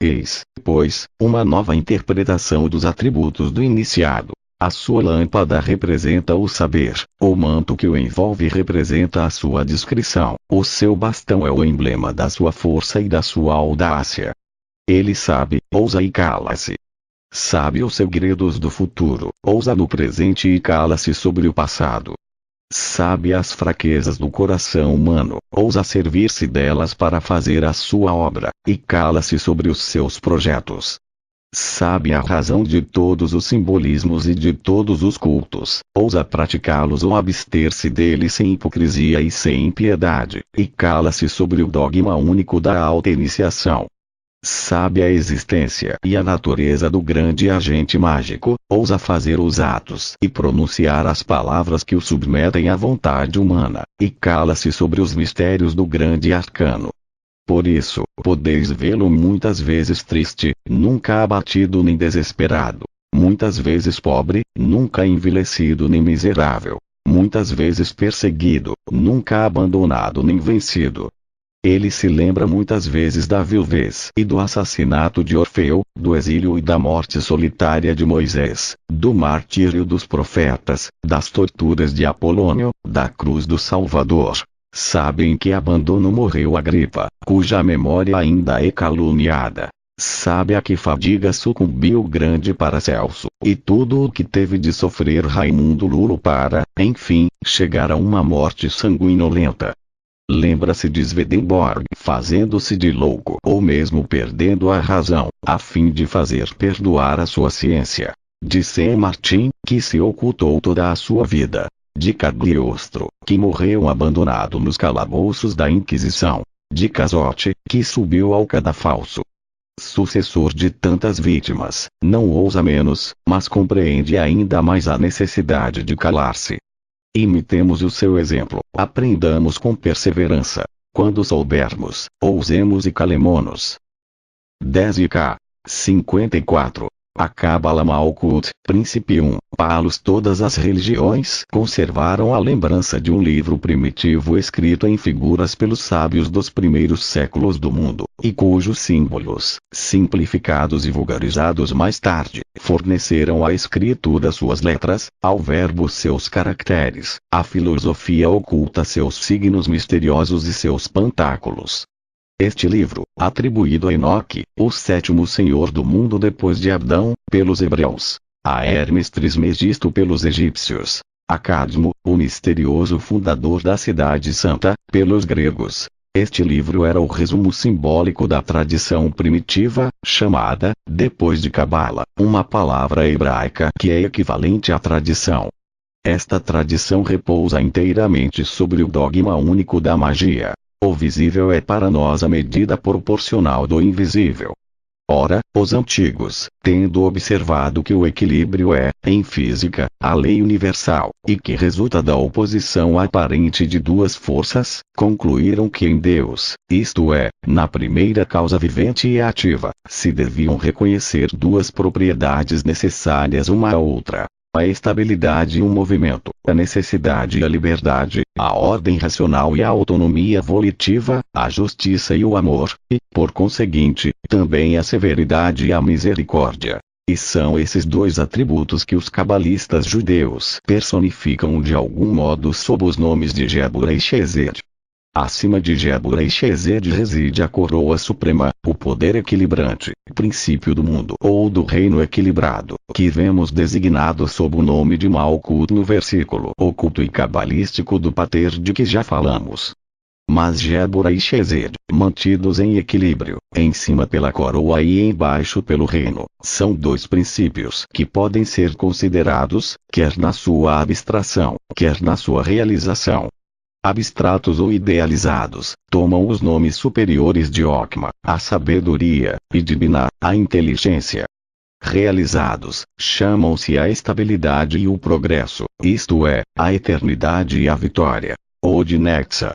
Eis, pois, uma nova interpretação dos atributos do iniciado. A sua lâmpada representa o saber, o manto que o envolve representa a sua discrição, o seu bastão é o emblema da sua força e da sua audácia. Ele sabe, ousa e cala-se. Sabe os segredos do futuro, ousa no presente e cala-se sobre o passado. Sabe as fraquezas do coração humano, ousa servir-se delas para fazer a sua obra, e cala-se sobre os seus projetos. Sabe a razão de todos os simbolismos e de todos os cultos, ousa praticá-los ou abster-se deles sem hipocrisia e sem impiedade, e cala-se sobre o dogma único da alta iniciação. Sabe a existência e a natureza do grande agente mágico, ousa fazer os atos e pronunciar as palavras que o submetem à vontade humana, e cala-se sobre os mistérios do grande arcano. Por isso, podeis vê-lo muitas vezes triste, nunca abatido nem desesperado. Muitas vezes pobre, nunca envelhecido nem miserável. Muitas vezes perseguido, nunca abandonado nem vencido. Ele se lembra muitas vezes da viuvez e do assassinato de Orfeu, do exílio e da morte solitária de Moisés, do martírio dos profetas, das torturas de Apolônio, da cruz do Salvador. Sabe em que abandono morreu Agripa, cuja memória ainda é caluniada. Sabe a que fadiga sucumbiu grande Paracelso, e tudo o que teve de sofrer Raimundo Lulo para, enfim, chegar a uma morte sanguinolenta. Lembra-se de Swedenborg fazendo-se de louco ou mesmo perdendo a razão, a fim de fazer perdoar a sua ciência. De Saint-Martin, que se ocultou toda a sua vida. De Cagliostro, que morreu abandonado nos calabouços da Inquisição. De Cazotte, que subiu ao cadafalso. Sucessor de tantas vítimas, não ousa menos, mas compreende ainda mais a necessidade de calar-se. Imitemos o seu exemplo, aprendamos com perseverança. Quando soubermos, ousemos e calemo-nos. 10k. 54. A Cábala Malkuth, Príncipe 1. Palos. Todas as religiões conservaram a lembrança de um livro primitivo escrito em figuras pelos sábios dos primeiros séculos do mundo, e cujos símbolos, simplificados e vulgarizados mais tarde, forneceram à escritura suas letras, ao verbo seus caracteres, à filosofia oculta seus signos misteriosos e seus pantáculos. Este livro, atribuído a Enoque, o sétimo senhor do mundo depois de Adão, pelos hebreus, a Hermes Trismegisto pelos egípcios, a Cadmo, o misterioso fundador da cidade santa, pelos gregos. Este livro era o resumo simbólico da tradição primitiva, chamada, depois de Cabala, uma palavra hebraica que é equivalente à tradição. Esta tradição repousa inteiramente sobre o dogma único da magia. O visível é para nós a medida proporcional do invisível. Ora, os antigos, tendo observado que o equilíbrio é, em física, a lei universal, e que resulta da oposição aparente de duas forças, concluíram que em Deus, isto é, na primeira causa vivente e ativa, se deviam reconhecer duas propriedades necessárias uma à outra. A estabilidade e o movimento, a necessidade e a liberdade, a ordem racional e a autonomia volitiva, a justiça e o amor, e, por conseguinte, também a severidade e a misericórdia. E são esses dois atributos que os cabalistas judeus personificam de algum modo sob os nomes de Gebura e Chesed. Acima de Gebura e Chesed reside a coroa suprema, o poder equilibrante, princípio do mundo ou do reino equilibrado, que vemos designado sob o nome de Malkuth no versículo oculto e cabalístico do Pater de que já falamos. Mas Gebura e Chesed, mantidos em equilíbrio, em cima pela coroa e embaixo pelo reino, são dois princípios que podem ser considerados, quer na sua abstração, quer na sua realização. Abstratos ou idealizados, tomam os nomes superiores de Okma, a sabedoria, e de Binah, a inteligência. Realizados, chamam-se a estabilidade e o progresso, isto é, a eternidade e a vitória. Ou de Nexa.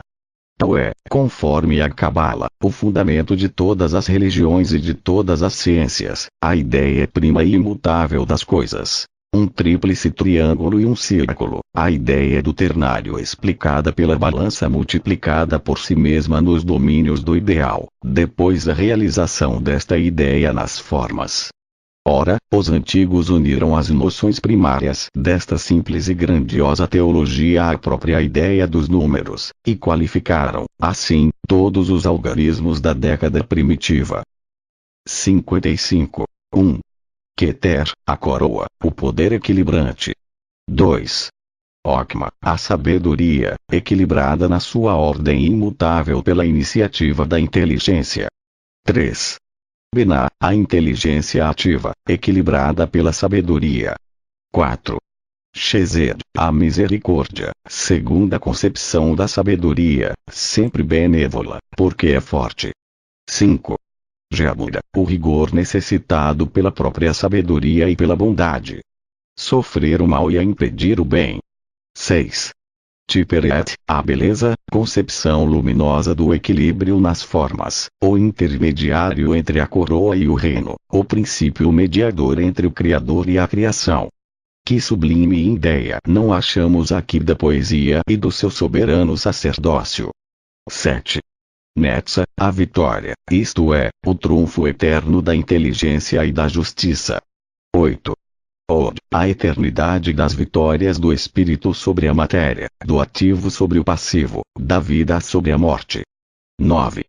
Tal é, conforme a Cabala, o fundamento de todas as religiões e de todas as ciências, a ideia prima e imutável das coisas. Um tríplice triângulo e um círculo, a ideia do ternário explicada pela balança multiplicada por si mesma nos domínios do ideal, depois a realização desta ideia nas formas. Ora, os antigos uniram as noções primárias desta simples e grandiosa teologia à própria ideia dos números, e qualificaram, assim, todos os algarismos da década primitiva. 55. 1. Keter, a coroa, o poder equilibrante. 2. Okma, a sabedoria, equilibrada na sua ordem imutável pela iniciativa da inteligência. 3. Binah, a inteligência ativa, equilibrada pela sabedoria. 4. Chesed, a misericórdia, segundo a concepção da sabedoria, sempre benévola, porque é forte. 5. Jabura, o rigor necessitado pela própria sabedoria e pela bondade. Sofrer o mal e a impedir o bem. 6. Tiperet, a beleza, concepção luminosa do equilíbrio nas formas, o intermediário entre a coroa e o reino, o princípio mediador entre o Criador e a criação. Que sublime ideia não achamos aqui da poesia e do seu soberano sacerdócio. 7. Netza, a vitória, isto é, o trunfo eterno da inteligência e da justiça. 8. Od, a eternidade das vitórias do espírito sobre a matéria, do ativo sobre o passivo, da vida sobre a morte. 9.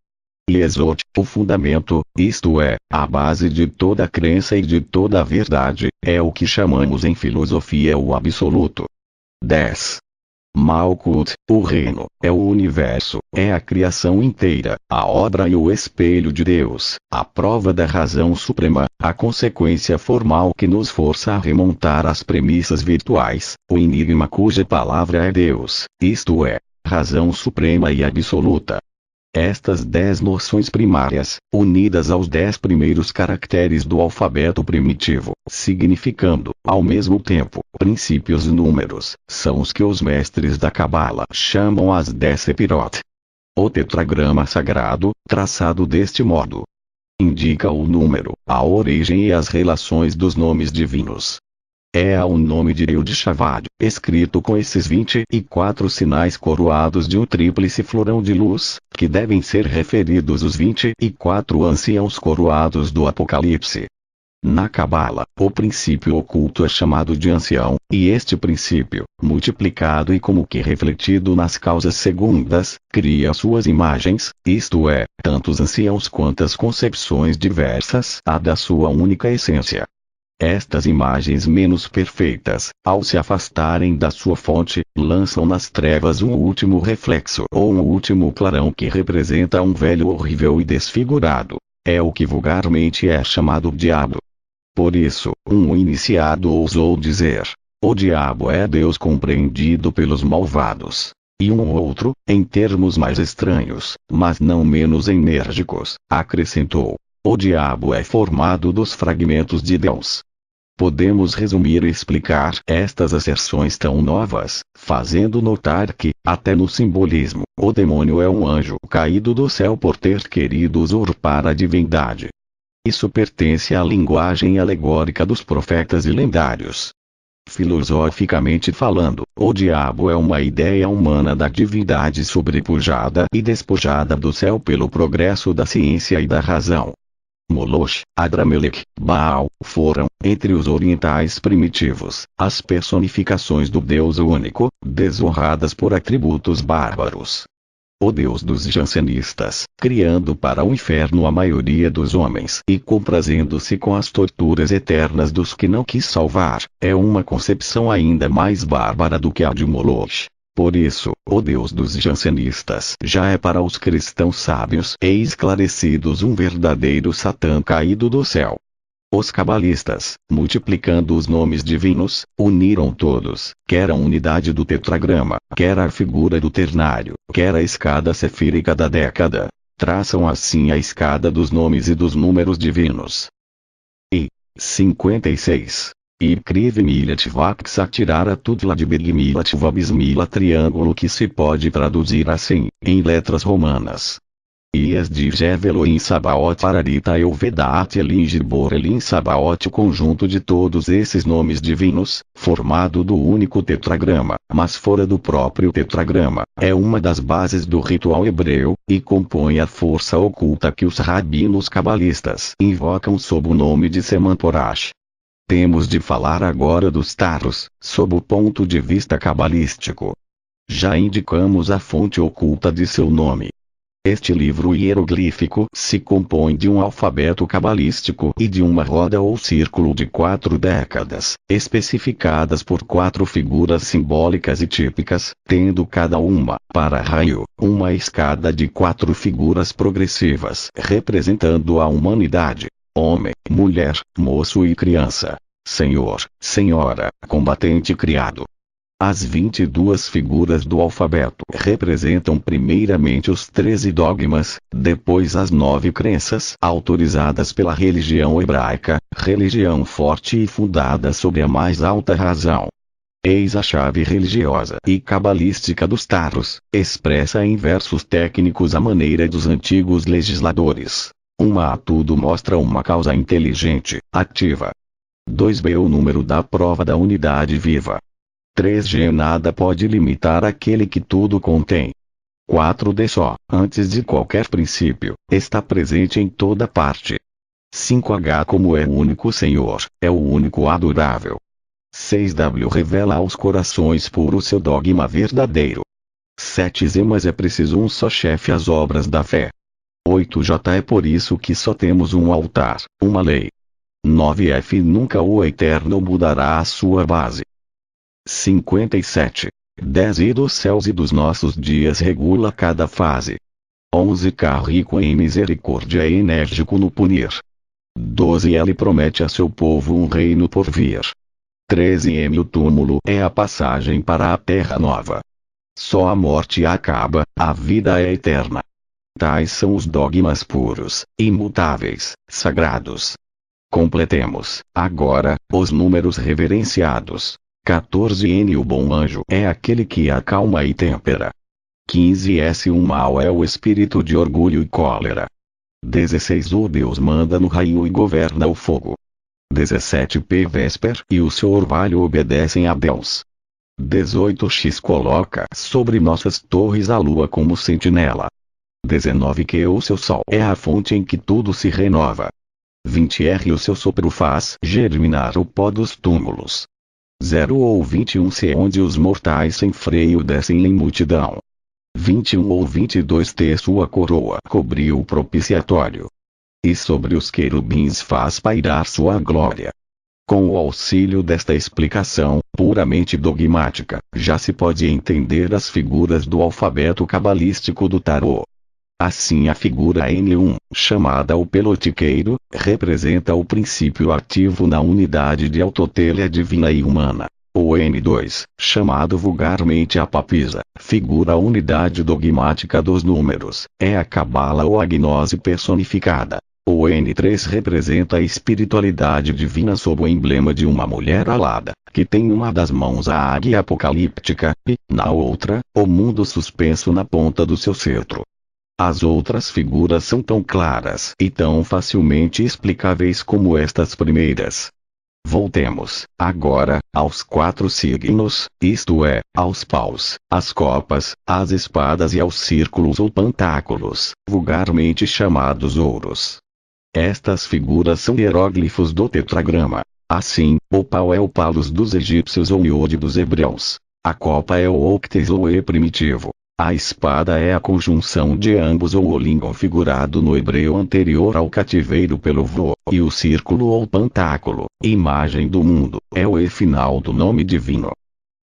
Yesod, o fundamento, isto é, a base de toda crença e de toda a verdade, é o que chamamos em filosofia o absoluto. 10. Malkut, o reino, é o universo, é a criação inteira, a obra e o espelho de Deus, a prova da razão suprema, a consequência formal que nos força a remontar às premissas virtuais, o enigma cuja palavra é Deus, isto é, razão suprema e absoluta. Estas 10 noções primárias, unidas aos 10 primeiros caracteres do alfabeto primitivo, significando, ao mesmo tempo, princípios e números, são os que os mestres da Cabala chamam as 10 Sepirot. O tetragrama sagrado, traçado deste modo, indica o número, a origem e as relações dos nomes divinos. É o nome de Yud-Shavad, escrito com esses 24 sinais coroados de um tríplice florão de luz, que devem ser referidos os 24 anciãos coroados do Apocalipse. Na Cabala, o princípio oculto é chamado de ancião, e este princípio, multiplicado e como que refletido nas causas segundas, cria suas imagens, isto é, tantos anciãos quantas concepções diversas há da sua única essência. Estas imagens menos perfeitas, ao se afastarem da sua fonte, lançam nas trevas um último reflexo ou um último clarão que representa um velho horrível e desfigurado. É o que vulgarmente é chamado diabo. Por isso, um iniciado ousou dizer: o diabo é Deus compreendido pelos malvados. E um outro, em termos mais estranhos, mas não menos enérgicos, acrescentou: o diabo é formado dos fragmentos de Deus. Podemos resumir e explicar estas asserções tão novas, fazendo notar que, até no simbolismo, o demônio é um anjo caído do céu por ter querido usurpar a divindade. Isso pertence à linguagem alegórica dos profetas e lendários. Filosoficamente falando, o diabo é uma ideia humana da divindade sobrepujada e despojada do céu pelo progresso da ciência e da razão. Moloch, Adramelech, Baal, foram, entre os orientais primitivos, as personificações do Deus único, desonradas por atributos bárbaros. O Deus dos jansenistas, criando para o inferno a maioria dos homens e comprazendo-se com as torturas eternas dos que não quis salvar, é uma concepção ainda mais bárbara do que a de Moloch. Por isso, o Deus dos jansenistas já é para os cristãos sábios e esclarecidos um verdadeiro Satã caído do céu. Os cabalistas, multiplicando os nomes divinos, uniram todos, quer a unidade do tetragrama, quer a figura do ternário, quer a escada sefírica da década. Traçam assim a escada dos nomes e dos números divinos. E 56. Ikriv Milat Vaksa Tirara Tudla de Begmilat Vabismila triângulo que se pode traduzir assim, em letras romanas. Ias de Jeveloim Sabaoth Ararita Euvedat Elin Gibor Elin Sabaoth. O conjunto de todos esses nomes divinos, formado do único tetragrama, mas fora do próprio tetragrama, é uma das bases do ritual hebreu, e compõe a força oculta que os rabinos cabalistas invocam sob o nome de Semanporash. Temos de falar agora dos Taros, sob o ponto de vista cabalístico. Já indicamos a fonte oculta de seu nome. Este livro hieroglífico se compõe de um alfabeto cabalístico e de uma roda ou círculo de 4 décadas, especificadas por 4 figuras simbólicas e típicas, tendo cada uma, para raio, uma escada de 4 figuras progressivas, representando a humanidade: homem, mulher, moço e criança, senhor, senhora, combatente e criado. As 22 figuras do alfabeto representam primeiramente os 13 dogmas, depois as 9 crenças autorizadas pela religião hebraica, religião forte e fundada sobre a mais alta razão. Eis a chave religiosa e cabalística dos taros, expressa em versos técnicos à maneira dos antigos legisladores. 1a tudo mostra uma causa inteligente, ativa. 2b o número da prova da unidade viva. 3g nada pode limitar aquele que tudo contém. 4d só, antes de qualquer princípio, está presente em toda parte. 5h como é o único Senhor, é o único adorável. 6w revela aos corações puros seu dogma verdadeiro. 7z mas é preciso um só chefe às obras da fé. 8j é por isso que só temos um altar, uma lei. 9f nunca o Eterno mudará a sua base. 57. 10 e dos céus e dos nossos dias regula cada fase. 11k rico em misericórdia e enérgico no punir. 12 ele promete a seu povo um reino por vir. 13m o túmulo é a passagem para a terra nova. Só a morte acaba, a vida é eterna. Tais são os dogmas puros, imutáveis, sagrados. Completemos, agora, os números reverenciados. 14n o bom anjo é aquele que acalma e tempera. 15s o mal é o espírito de orgulho e cólera. 16 o Deus manda no raio e governa o fogo. 17p Vesper e o seu orvalho obedecem a Deus. 18x coloca sobre nossas torres a lua como sentinela. 19 que o seu sol é a fonte em que tudo se renova. 20r o seu sopro faz germinar o pó dos túmulos. 0 ou 21c onde os mortais sem freio descem em multidão. 21 ou 22t sua coroa cobriu o propiciatório. E sobre os querubins faz pairar sua glória. Com o auxílio desta explicação, puramente dogmática, já se pode entender as figuras do alfabeto cabalístico do tarô. Assim a figura N1, chamada o pelotiqueiro, representa o princípio ativo na unidade de autotelha divina e humana. O N2, chamado vulgarmente a papisa, figura a unidade dogmática dos números, é a cabala ou a gnose personificada. O N3 representa a espiritualidade divina sob o emblema de uma mulher alada, que tem em uma das mãos a águia apocalíptica, e, na outra, o mundo suspenso na ponta do seu cetro. As outras figuras são tão claras e tão facilmente explicáveis como estas primeiras. Voltemos, agora, aos 4 signos, isto é, aos paus, às copas, às espadas e aos círculos ou pentáculos, vulgarmente chamados ouros. Estas figuras são hieróglifos do tetragrama. Assim, o pau é o palos dos egípcios ou iode dos hebreus. A copa é o octes ou e primitivo. A espada é a conjunção de ambos ou o lingon figurado no hebreu anterior ao cativeiro pelo vô, e o círculo ou pentáculo, imagem do mundo, é o e final do nome divino.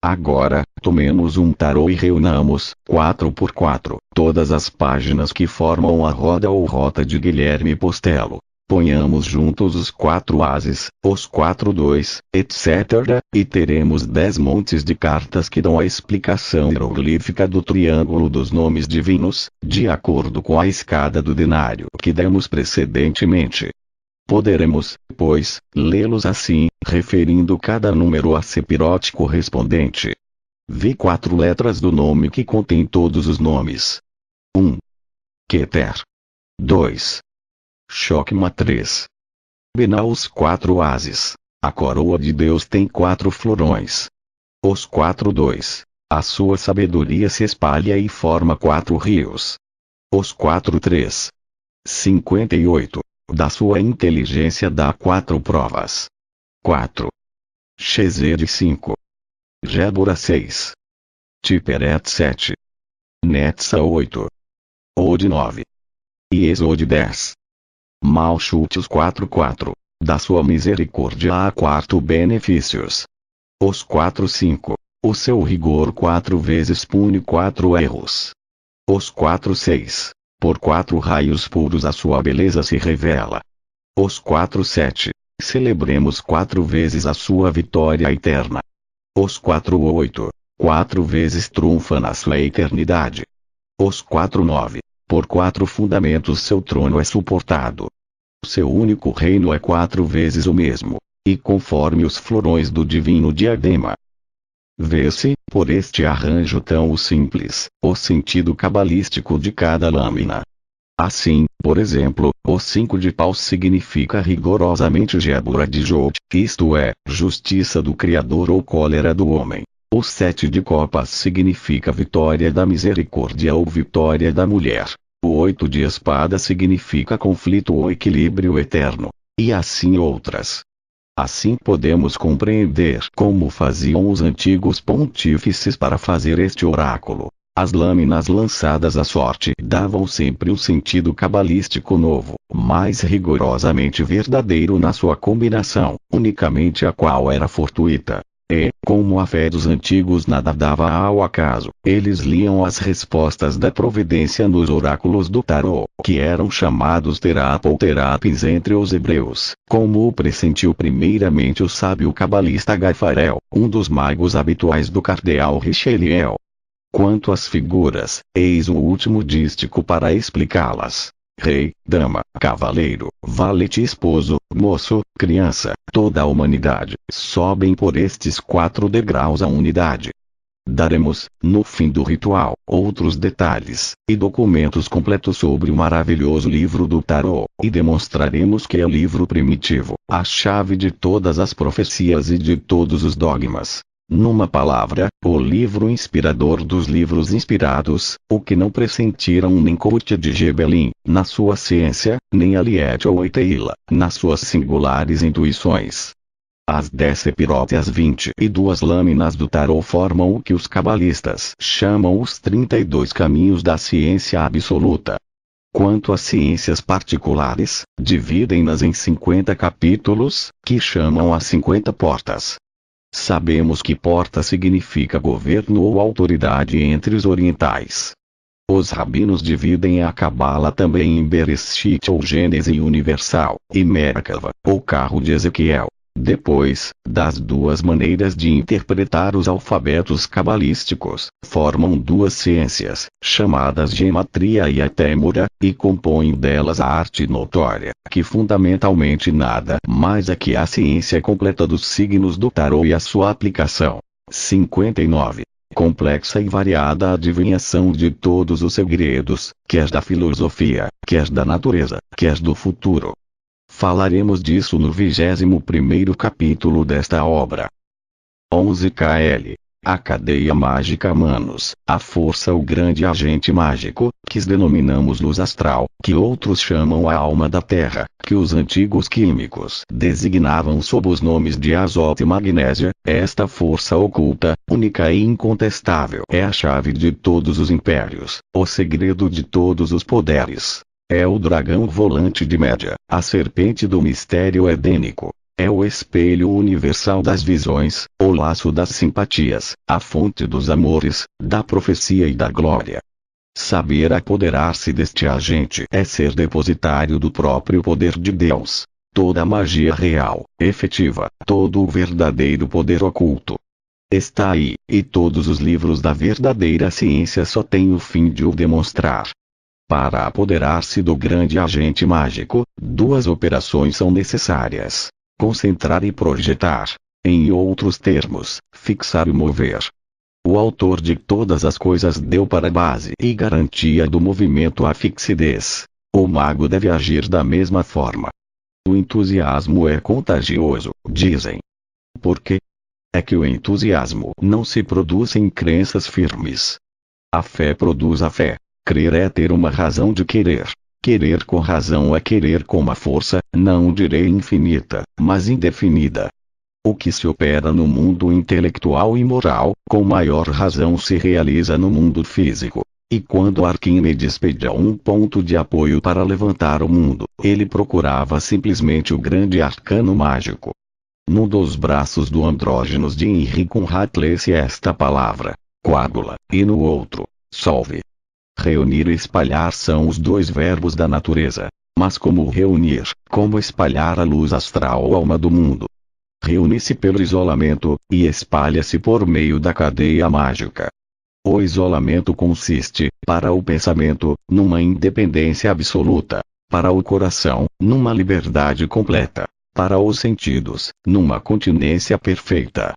Agora, tomemos um tarô e reunamos, 4x4, todas as páginas que formam a roda ou rota de Guilherme Postello. Ponhamos juntos os 4 ases, os 4 2, etc., e teremos 10 montes de cartas que dão a explicação hieroglífica do triângulo dos nomes divinos, de acordo com a escada do denário que demos precedentemente. Poderemos, pois, lê-los assim, referindo cada número a sepirote correspondente. Vi 4 letras do nome que contém todos os nomes. 1. Keter. 2. Chokma 3. Benal os 4 ases. A coroa de Deus tem 4 florões. Os 4 2. A sua sabedoria se espalha e forma 4 rios. Os 4 3. 58. Da sua inteligência dá 4 provas. 4. Shezed 5. Gébora 6. Tiperet 7. Netsa 8. Od 9. E Exode 10. Malchut os 4. Da sua misericórdia há 4 benefícios. Os 4 5. O seu rigor 4 vezes pune 4 erros. Os 4 6. Por 4 raios puros a sua beleza se revela. Os 4 7. Celebremos 4 vezes a sua vitória eterna. Os 4 8. 4 vezes trunfa na sua eternidade. Os 4 por 4 fundamentos seu trono é suportado. Seu único reino é 4 vezes o mesmo, e conforme os florões do divino diadema. Vê-se, por este arranjo tão simples, o sentido cabalístico de cada lâmina. Assim, por exemplo, o 5 de paus significa rigorosamente Gebura de Jod, isto é, justiça do Criador ou cólera do homem. O 7 de copas significa vitória da misericórdia ou vitória da mulher. O 8 de espada significa conflito ou equilíbrio eterno. E assim outras. Assim podemos compreender como faziam os antigos pontífices para fazer este oráculo. As lâminas lançadas à sorte davam sempre um sentido cabalístico novo, mais rigorosamente verdadeiro na sua combinação, unicamente a qual era fortuita. E, como a fé dos antigos nada dava ao acaso, eles liam as respostas da providência nos oráculos do tarô, que eram chamados terap ou terapins entre os hebreus, como o pressentiu primeiramente o sábio cabalista Gafarel, um dos magos habituais do cardeal Richelieu. Quanto às figuras, eis o último dístico para explicá-las. Rei, dama, cavaleiro, valete, esposo, moço, criança, toda a humanidade, sobem por estes 4 degraus à unidade. Daremos, no fim do ritual, outros detalhes, e documentos completos sobre o maravilhoso livro do tarô, e demonstraremos que é o livro primitivo, a chave de todas as profecias e de todos os dogmas. Numa palavra, o livro inspirador dos livros inspirados, o que não pressentiram nem Couto de Gebelin, na sua ciência, nem Aliette ou Teila, nas suas singulares intuições. As 10 sepirotes e as 22 lâminas do tarô formam o que os cabalistas chamam os 32 caminhos da ciência absoluta. Quanto às ciências particulares, dividem-nas em 50 capítulos, que chamam as 50 portas. Sabemos que porta significa governo ou autoridade entre os orientais. Os rabinos dividem a Cabala também em Bereshit ou Gênese universal, e Merkava, ou carro de Ezequiel. Depois, das duas maneiras de interpretar os alfabetos cabalísticos, formam 2 ciências, chamadas gematria e atémura, e compõem delas a arte notória, que fundamentalmente nada mais é que a ciência completa dos signos do tarô e a sua aplicação. 59. Complexa e variada adivinhação de todos os segredos, quer da filosofia, quer da natureza, quer do futuro. Falaremos disso no 21º capítulo desta obra. 11 KL. A cadeia mágica Manos, a força, o grande agente mágico, que denominamos luz astral, que outros chamam a alma da Terra, que os antigos químicos designavam sob os nomes de azoto e magnésia. Esta força oculta, única e incontestável, é a chave de todos os impérios, o segredo de todos os poderes. É o dragão volante de Média, a serpente do mistério edênico. É o espelho universal das visões, o laço das simpatias, a fonte dos amores, da profecia e da glória. Saber apoderar-se deste agente é ser depositário do próprio poder de Deus. Toda a magia real, efetiva, todo o verdadeiro poder oculto está aí, e todos os livros da verdadeira ciência só têm o fim de o demonstrar. Para apoderar-se do grande agente mágico, 2 operações são necessárias: concentrar e projetar. Em outros termos, fixar e mover. O autor de todas as coisas deu para base e garantia do movimento a fixidez. O mago deve agir da mesma forma. O entusiasmo é contagioso, dizem. Por quê? É que o entusiasmo não se produz em crenças firmes. A fé produz a fé. Crer é ter uma razão de querer. Querer com razão é querer com uma força, não direi infinita, mas indefinida. O que se opera no mundo intelectual e moral, com maior razão se realiza no mundo físico. E quando Arquímedes pedia um ponto de apoio para levantar o mundo, ele procurava simplesmente o grande arcano mágico. Num dos braços do Andrógenos de Henri Conrad lê-se esta palavra, coágula, e no outro, solve. Reunir e espalhar são os 2 verbos da natureza. Mas como reunir, como espalhar a luz astral ou alma do mundo? reúne-se pelo isolamento, e espalha-se por meio da cadeia mágica. O isolamento consiste, para o pensamento, numa independência absoluta; para o coração, numa liberdade completa; para os sentidos, numa continência perfeita.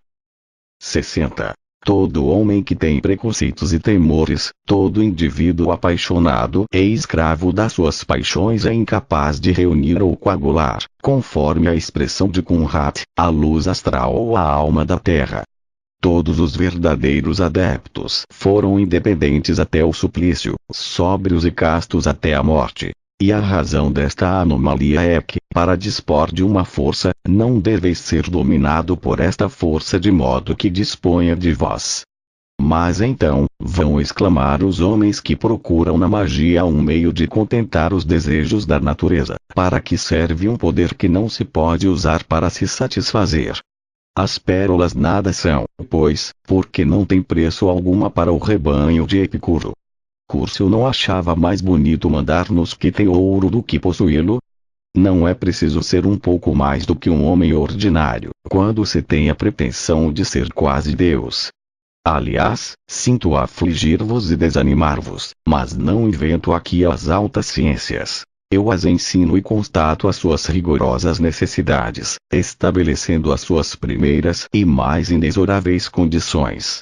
60. Todo homem que tem preconceitos e temores, todo indivíduo apaixonado e escravo das suas paixões é incapaz de reunir ou coagular, conforme a expressão de Conrad, a luz astral ou a alma da Terra. Todos os verdadeiros adeptos foram independentes até o suplício, sóbrios e castos até a morte. E a razão desta anomalia é que, para dispor de uma força, não deveis ser dominado por esta força de modo que disponha de vós. Mas então, vão exclamar os homens que procuram na magia um meio de contentar os desejos da natureza. Para que serve um poder que não se pode usar para se satisfazer? As pérolas nada são, pois, porque não tem preço alguma para o rebanho de Epicuro. Cúrcio não achava mais bonito mandar nos que tem ouro do que possuí-lo? Não é preciso ser um pouco mais do que um homem ordinário, quando se tem a pretensão de ser quase Deus. Aliás, sinto afligir-vos e desanimar-vos, mas não invento aqui as altas ciências. Eu as ensino e constato as suas rigorosas necessidades, estabelecendo as suas primeiras e mais inexoráveis condições.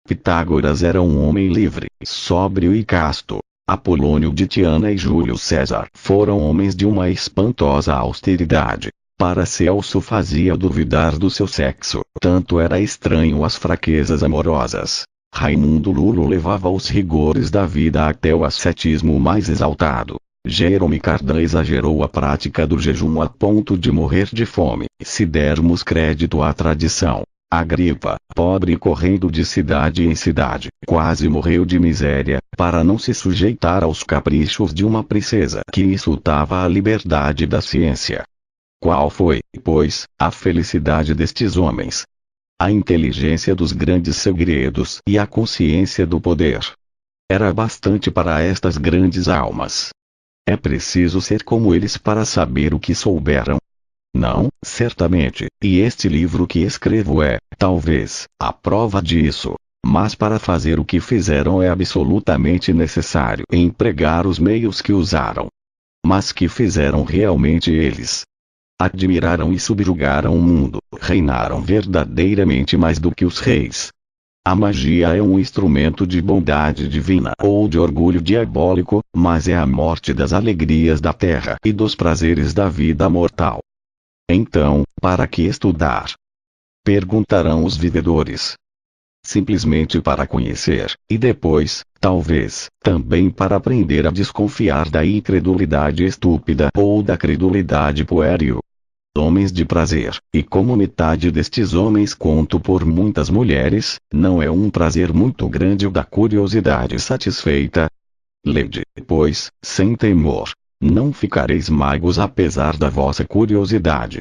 Pitágoras era um homem livre, sóbrio e casto. Apolônio de Tiana e Júlio César foram homens de uma espantosa austeridade. Paracelso fazia duvidar do seu sexo, tanto era estranho às fraquezas amorosas. Raimundo Lulo levava os rigores da vida até o ascetismo mais exaltado. Jerome Cardan exagerou a prática do jejum a ponto de morrer de fome, se dermos crédito à tradição. Agripa, pobre e correndo de cidade em cidade, quase morreu de miséria, para não se sujeitar aos caprichos de uma princesa que insultava a liberdade da ciência. Qual foi, pois, a felicidade destes homens? A inteligência dos grandes segredos e a consciência do poder. Era bastante para estas grandes almas. É preciso ser como eles para saber o que souberam? Não, certamente, e este livro que escrevo é, talvez, a prova disso. Mas para fazer o que fizeram é absolutamente necessário empregar os meios que usaram. Mas que fizeram realmente eles? Admiraram e subjugaram o mundo, reinaram verdadeiramente mais do que os reis. A magia é um instrumento de bondade divina ou de orgulho diabólico, mas é a morte das alegrias da terra e dos prazeres da vida mortal. Então, para que estudar? Perguntarão os vivedores. Simplesmente para conhecer, e depois, talvez, também para aprender a desconfiar da incredulidade estúpida ou da credulidade pueril. Homens de prazer, e como metade destes homens conto por muitas mulheres, não é um prazer muito grande o da curiosidade satisfeita? Lede, pois, sem temor. Não ficareis magos apesar da vossa curiosidade.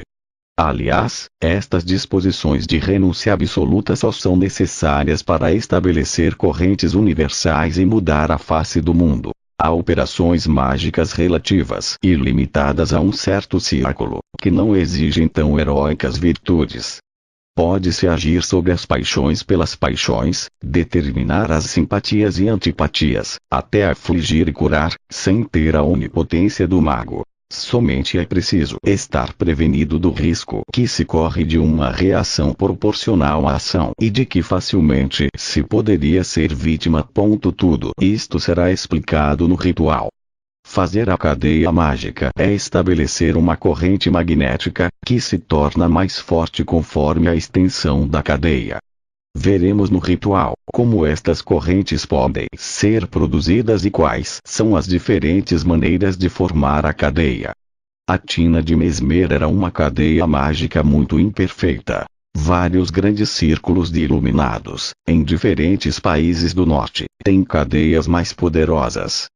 Aliás, estas disposições de renúncia absoluta só são necessárias para estabelecer correntes universais e mudar a face do mundo. Há operações mágicas relativas e limitadas a um certo círculo, que não exigem tão heróicas virtudes. Pode-se agir sobre as paixões pelas paixões, determinar as simpatias e antipatias, até afligir e curar, sem ter a onipotência do mago. Somente é preciso estar prevenido do risco que se corre de uma reação proporcional à ação e de que facilmente se poderia ser vítima. Tudo isto será explicado no ritual. Fazer a cadeia mágica é estabelecer uma corrente magnética, que se torna mais forte conforme a extensão da cadeia. Veremos no ritual como estas correntes podem ser produzidas e quais são as diferentes maneiras de formar a cadeia. A tina de Mesmer era uma cadeia mágica muito imperfeita. Vários grandes círculos de iluminados, em diferentes países do norte, têm cadeias mais poderosas.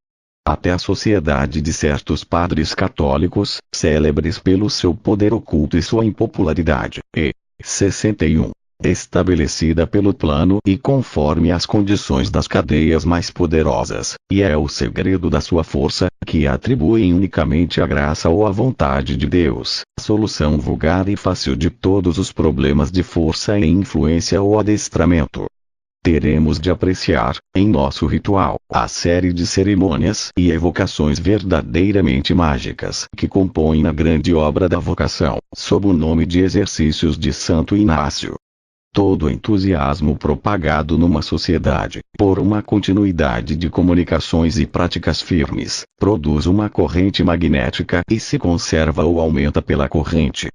Até a sociedade de certos padres católicos, célebres pelo seu poder oculto e sua impopularidade, e 61. estabelecida pelo plano e conforme as condições das cadeias mais poderosas, e é o segredo da sua força, que atribuem unicamente à graça ou à vontade de Deus, solução vulgar e fácil de todos os problemas de força e influência ou adestramento. Teremos de apreciar, em nosso ritual, a série de cerimônias e evocações verdadeiramente mágicas que compõem a grande obra da vocação, sob o nome de Exercícios de Santo Inácio. Todo entusiasmo propagado numa sociedade, por uma continuidade de comunicações e práticas firmes, produz uma corrente magnética e se conserva ou aumenta pela corrente.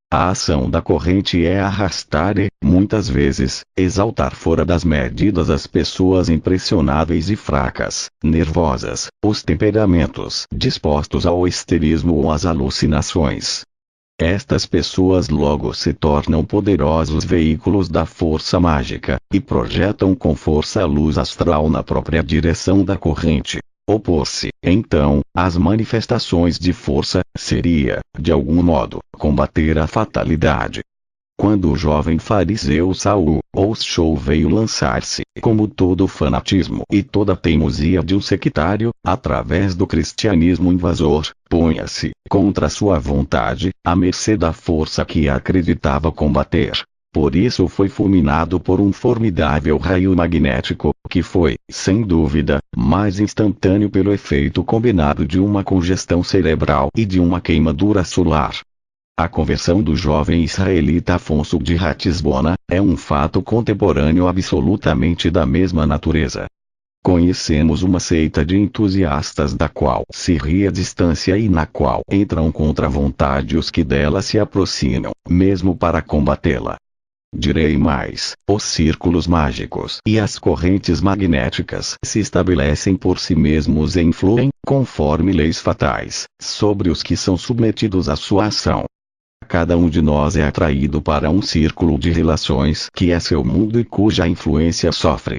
A ação da corrente é arrastar e, muitas vezes, exaltar fora das medidas as pessoas impressionáveis e fracas, nervosas, os temperamentos dispostos ao histerismo ou às alucinações. Estas pessoas logo se tornam poderosos veículos da força mágica, e projetam com força a luz astral na própria direção da corrente. Opor-se, então, às manifestações de força, seria, de algum modo, combater a fatalidade. Quando o jovem fariseu Saul, ou Show veio lançar-se, como todo fanatismo e toda teimosia de um sectário, através do cristianismo invasor, punha-se, contra sua vontade, à mercê da força que acreditava combater. Por isso foi fulminado por um formidável raio magnético, que foi, sem dúvida, mais instantâneo pelo efeito combinado de uma congestão cerebral e de uma queimadura solar. A conversão do jovem israelita Afonso de Ratisbona é um fato contemporâneo absolutamente da mesma natureza. Conhecemos uma seita de entusiastas da qual se ri a distância e na qual entram contra a vontade os que dela se aproximam, mesmo para combatê-la. Direi mais, os círculos mágicos e as correntes magnéticas se estabelecem por si mesmos e influem, conforme leis fatais, sobre os que são submetidos à sua ação. Cada um de nós é atraído para um círculo de relações que é seu mundo e cuja influência sofre.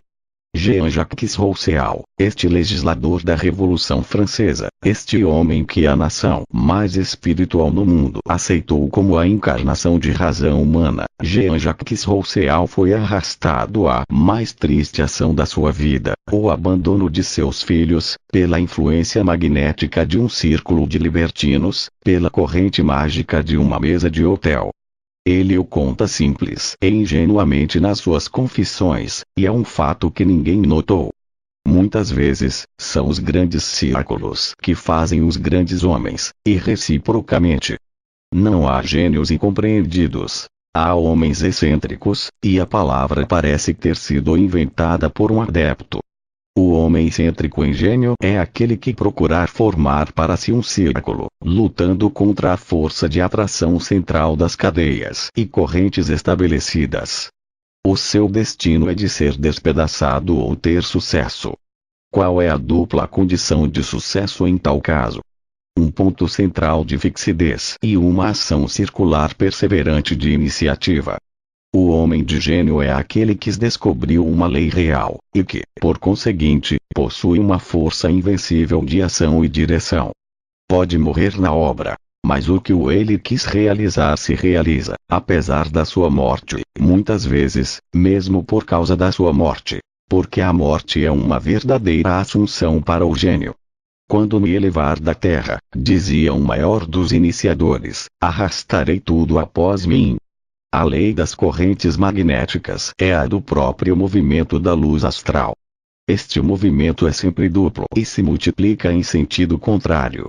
Jean-Jacques Rousseau, este legislador da Revolução Francesa, este homem que a nação mais espiritual no mundo aceitou como a encarnação de razão humana, Jean-Jacques Rousseau foi arrastado à mais triste ação da sua vida, o abandono de seus filhos, pela influência magnética de um círculo de libertinos, pela corrente mágica de uma mesa de hotel. Ele o conta simples e ingenuamente nas suas confissões, e é um fato que ninguém notou. Muitas vezes, são os grandes círculos que fazem os grandes homens, e reciprocamente. Não há gênios incompreendidos. Há homens excêntricos, e a palavra parece ter sido inventada por um adepto. O homem excêntrico em gênio é aquele que procurar formar para si um círculo, lutando contra a força de atração central das cadeias e correntes estabelecidas. O seu destino é de ser despedaçado ou ter sucesso. Qual é a dupla condição de sucesso em tal caso? Um ponto central de fixidez e uma ação circular perseverante de iniciativa. O homem de gênio é aquele que descobriu uma lei real, e que, por conseguinte, possui uma força invencível de ação e direção. Pode morrer na obra, mas o que ele quis realizar se realiza, apesar da sua morte, muitas vezes, mesmo por causa da sua morte, porque a morte é uma verdadeira assunção para o gênio. Quando me elevar da terra, dizia o maior dos iniciadores, arrastarei tudo após mim. A lei das correntes magnéticas é a do próprio movimento da luz astral. Este movimento é sempre duplo e se multiplica em sentido contrário.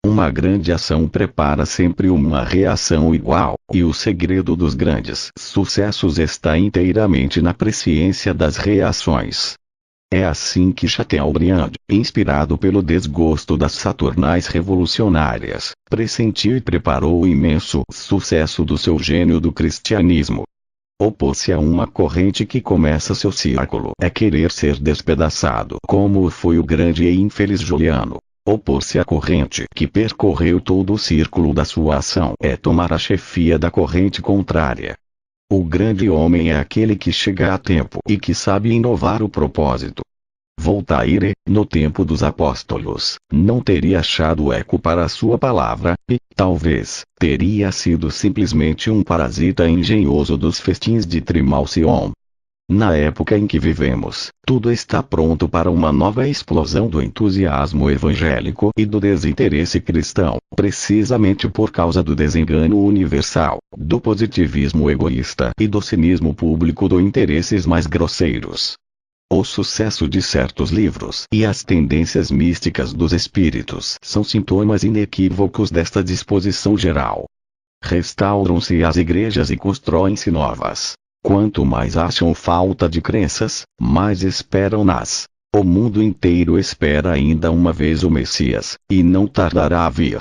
Uma grande ação prepara sempre uma reação igual, e o segredo dos grandes sucessos está inteiramente na presciência das reações. É assim que Chateaubriand, inspirado pelo desgosto das saturnais revolucionárias, pressentiu e preparou o imenso sucesso do seu gênio do cristianismo. Opor-se a uma corrente que começa seu círculo é querer ser despedaçado, como foi o grande e infeliz Juliano. Opor-se à corrente que percorreu todo o círculo da sua ação é tomar a chefia da corrente contrária. O grande homem é aquele que chega a tempo e que sabe inovar o propósito. Voltaire, no tempo dos apóstolos, não teria achado eco para a sua palavra, e, talvez, teria sido simplesmente um parasita engenhoso dos festins de Trimalcion. Na época em que vivemos, tudo está pronto para uma nova explosão do entusiasmo evangélico e do desinteresse cristão, precisamente por causa do desengano universal, do positivismo egoísta e do cinismo público dos interesses mais grosseiros. O sucesso de certos livros e as tendências místicas dos espíritos são sintomas inequívocos desta disposição geral. Restauram-se as igrejas e constroem-se novas. Quanto mais acham falta de crenças, mais esperam-nas. O mundo inteiro espera ainda uma vez o Messias, e não tardará a vir.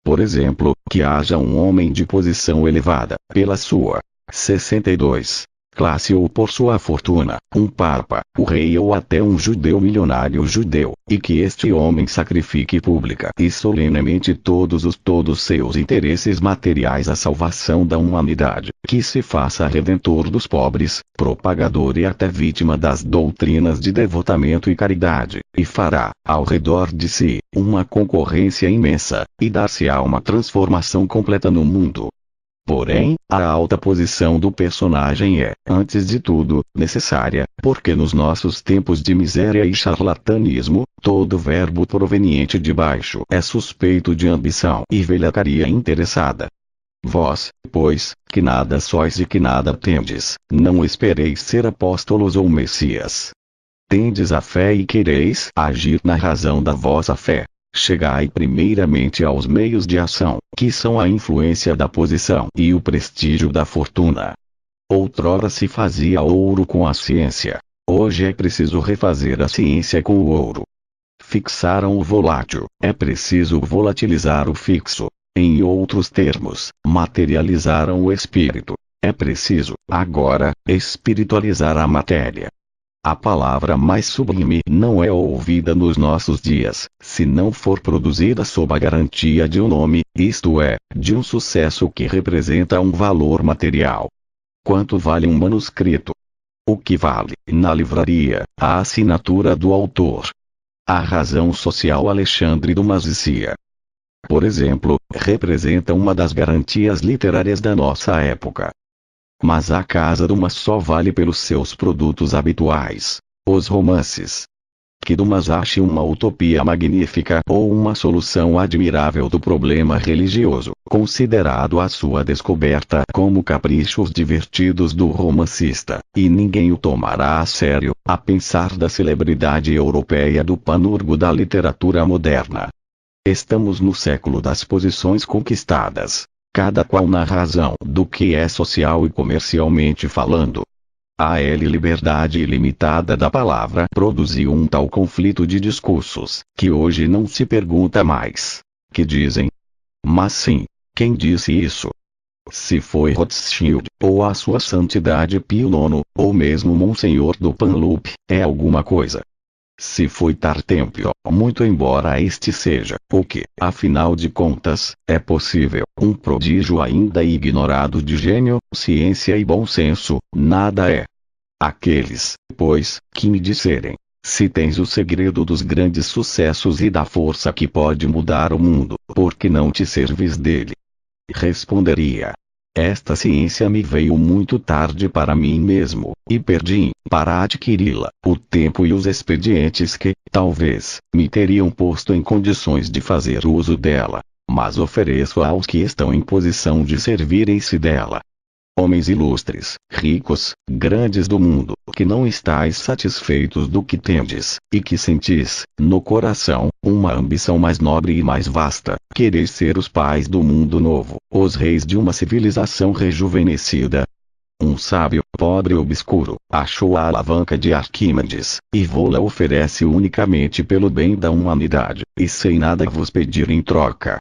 Por exemplo, que haja um homem de posição elevada, pela sua 62 classe ou por sua fortuna, um papa, o rei ou até um judeu milionário judeu, e que este homem sacrifique pública e solenemente todos seus interesses materiais à salvação da humanidade, que se faça redentor dos pobres, propagador e até vítima das doutrinas de devotamento e caridade, e fará, ao redor de si, uma concorrência imensa, e dar-se-á uma transformação completa no mundo. Porém, a alta posição do personagem é, antes de tudo, necessária, porque nos nossos tempos de miséria e charlatanismo, todo verbo proveniente de baixo é suspeito de ambição e velhacaria interessada. Vós, pois, que nada sois e que nada tendes, não espereis ser apóstolos ou messias. Tendes a fé e quereis agir na razão da vossa fé. Chegai primeiramente aos meios de ação, que são a influência da posição e o prestígio da fortuna. Outrora se fazia ouro com a ciência. Hoje é preciso refazer a ciência com o ouro. Fixaram o volátil, é preciso volatilizar o fixo. Em outros termos, materializaram o espírito. É preciso, agora, espiritualizar a matéria. A palavra mais sublime não é ouvida nos nossos dias, se não for produzida sob a garantia de um nome, isto é, de um sucesso que representa um valor material. Quanto vale um manuscrito? O que vale, na livraria, a assinatura do autor? A razão social Alexandre Dumas dizia, por exemplo, representa uma das garantias literárias da nossa época. Mas a casa Dumas só vale pelos seus produtos habituais, os romances. Que Dumas ache uma utopia magnífica ou uma solução admirável do problema religioso, considerado a sua descoberta como caprichos divertidos do romancista, e ninguém o tomará a sério, a pensar da celebridade europeia do panurgo da literatura moderna. Estamos no século das posições conquistadas. Cada qual na razão do que é social e comercialmente falando. A liberdade ilimitada da palavra produziu um tal conflito de discursos, que hoje não se pergunta mais. Que dizem? Mas sim, quem disse isso? Se foi Rothschild, ou a sua santidade Pio IX, ou mesmo Monsenhor do Panlup, é alguma coisa. Se foi Tartempio, muito embora este seja, o que, afinal de contas, é possível, um prodígio ainda ignorado de gênio, ciência e bom senso, nada é. Aqueles, pois, que me disserem, se tens o segredo dos grandes sucessos e da força que pode mudar o mundo, por que não te serves dele? Responderia. Esta ciência me veio muito tarde para mim mesmo, e perdi, para adquiri-la, o tempo e os expedientes que, talvez, me teriam posto em condições de fazer uso dela. Mas ofereço aos que estão em posição de servirem-se dela. Homens ilustres, ricos, grandes do mundo, que não estáis satisfeitos do que tendes, e que sentis, no coração, uma ambição mais nobre e mais vasta, quereis ser os pais do mundo novo, os reis de uma civilização rejuvenescida. Um sábio, pobre e obscuro, achou a alavanca de Arquimedes, e vô-la oferece unicamente pelo bem da humanidade, e sem nada vos pedir em troca.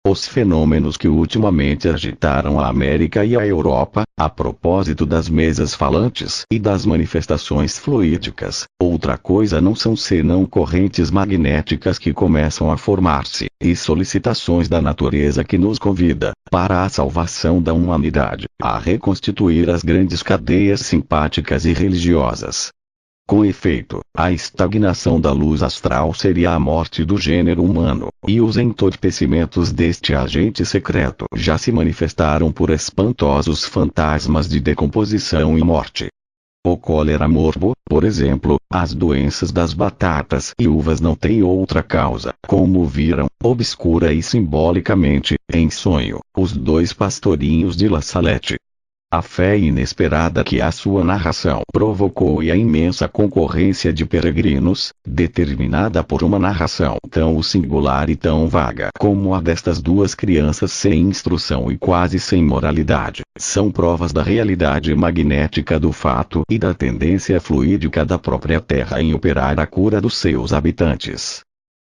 Os fenômenos que ultimamente agitaram a América e a Europa, a propósito das mesas falantes e das manifestações fluídicas, outra coisa não são senão correntes magnéticas que começam a formar-se, e solicitações da natureza que nos convida, para a salvação da humanidade, a reconstituir as grandes cadeias simpáticas e religiosas. Com efeito, a estagnação da luz astral seria a morte do gênero humano, e os entorpecimentos deste agente secreto já se manifestaram por espantosos fantasmas de decomposição e morte. O cólera morbo, por exemplo, as doenças das batatas e uvas não têm outra causa, como viram, obscura e simbolicamente, em sonho, os dois pastorinhos de La Salette. A fé inesperada que a sua narração provocou e a imensa concorrência de peregrinos, determinada por uma narração tão singular e tão vaga como a destas duas crianças sem instrução e quase sem moralidade, são provas da realidade magnética do fato e da tendência fluídica da própria Terra em operar a cura dos seus habitantes.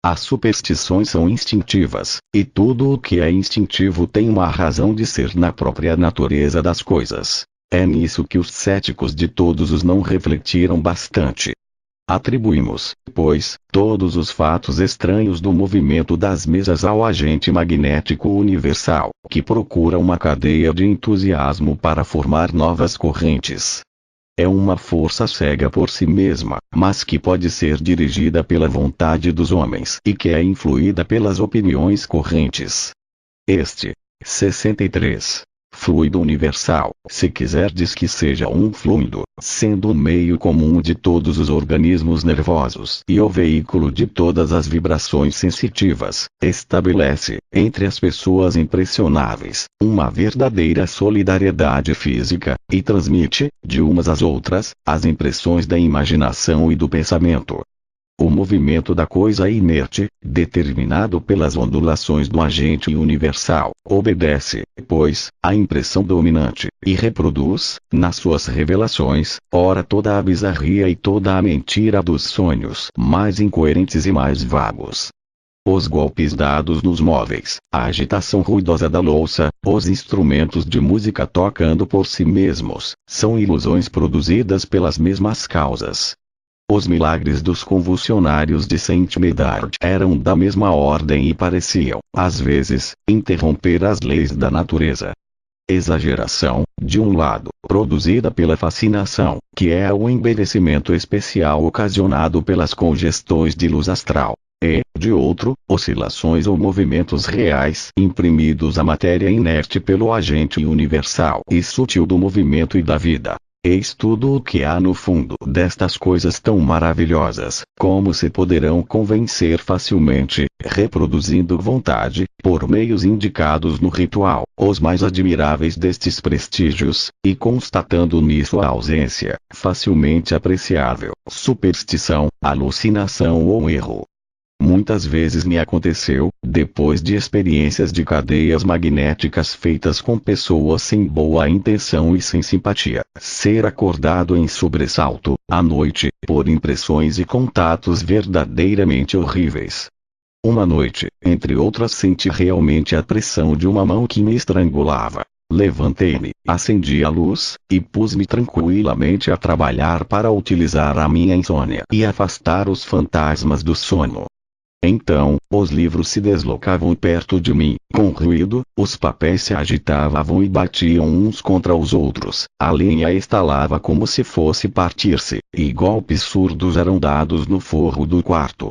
As superstições são instintivas, e tudo o que é instintivo tem uma razão de ser na própria natureza das coisas. É nisso que os céticos de todos os não refletiram bastante. Atribuímos, pois, todos os fatos estranhos do movimento das mesas ao agente magnético universal, que procura uma cadeia de entusiasmo para formar novas correntes. É uma força cega por si mesma, mas que pode ser dirigida pela vontade dos homens e que é influída pelas opiniões correntes. Este 63. Fluido universal, se quiserdes que seja um fluido, sendo o meio comum de todos os organismos nervosos e o veículo de todas as vibrações sensitivas, estabelece, entre as pessoas impressionáveis, uma verdadeira solidariedade física, e transmite, de umas às outras, as impressões da imaginação e do pensamento. O movimento da coisa inerte, determinado pelas ondulações do agente universal, obedece, pois, à impressão dominante, e reproduz, nas suas revelações, ora toda a bizarria e toda a mentira dos sonhos mais incoerentes e mais vagos. Os golpes dados nos móveis, a agitação ruidosa da louça, os instrumentos de música tocando por si mesmos, são ilusões produzidas pelas mesmas causas. Os milagres dos convulsionários de Saint Médard eram da mesma ordem e pareciam, às vezes, interromper as leis da natureza. Exageração, de um lado, produzida pela fascinação, que é o embelezamento especial ocasionado pelas congestões de luz astral, e, de outro, oscilações ou movimentos reais imprimidos à matéria inerte pelo agente universal e sutil do movimento e da vida. Eis tudo o que há no fundo destas coisas tão maravilhosas, como se poderão convencer facilmente, reproduzindo vontade, por meios indicados no ritual, os mais admiráveis destes prestígios, e constatando nisso a ausência, facilmente apreciável, superstição, alucinação ou erro. Muitas vezes me aconteceu, depois de experiências de cadeias magnéticas feitas com pessoas sem boa intenção e sem simpatia, ser acordado em sobressalto, à noite, por impressões e contatos verdadeiramente horríveis. Uma noite, entre outras, senti realmente a pressão de uma mão que me estrangulava. Levantei-me, acendi a luz, e pus-me tranquilamente a trabalhar para utilizar a minha insônia e afastar os fantasmas do sono. Então, os livros se deslocavam perto de mim, com ruído, os papéis se agitavam e batiam uns contra os outros, a lenha estalava como se fosse partir-se, e golpes surdos eram dados no forro do quarto.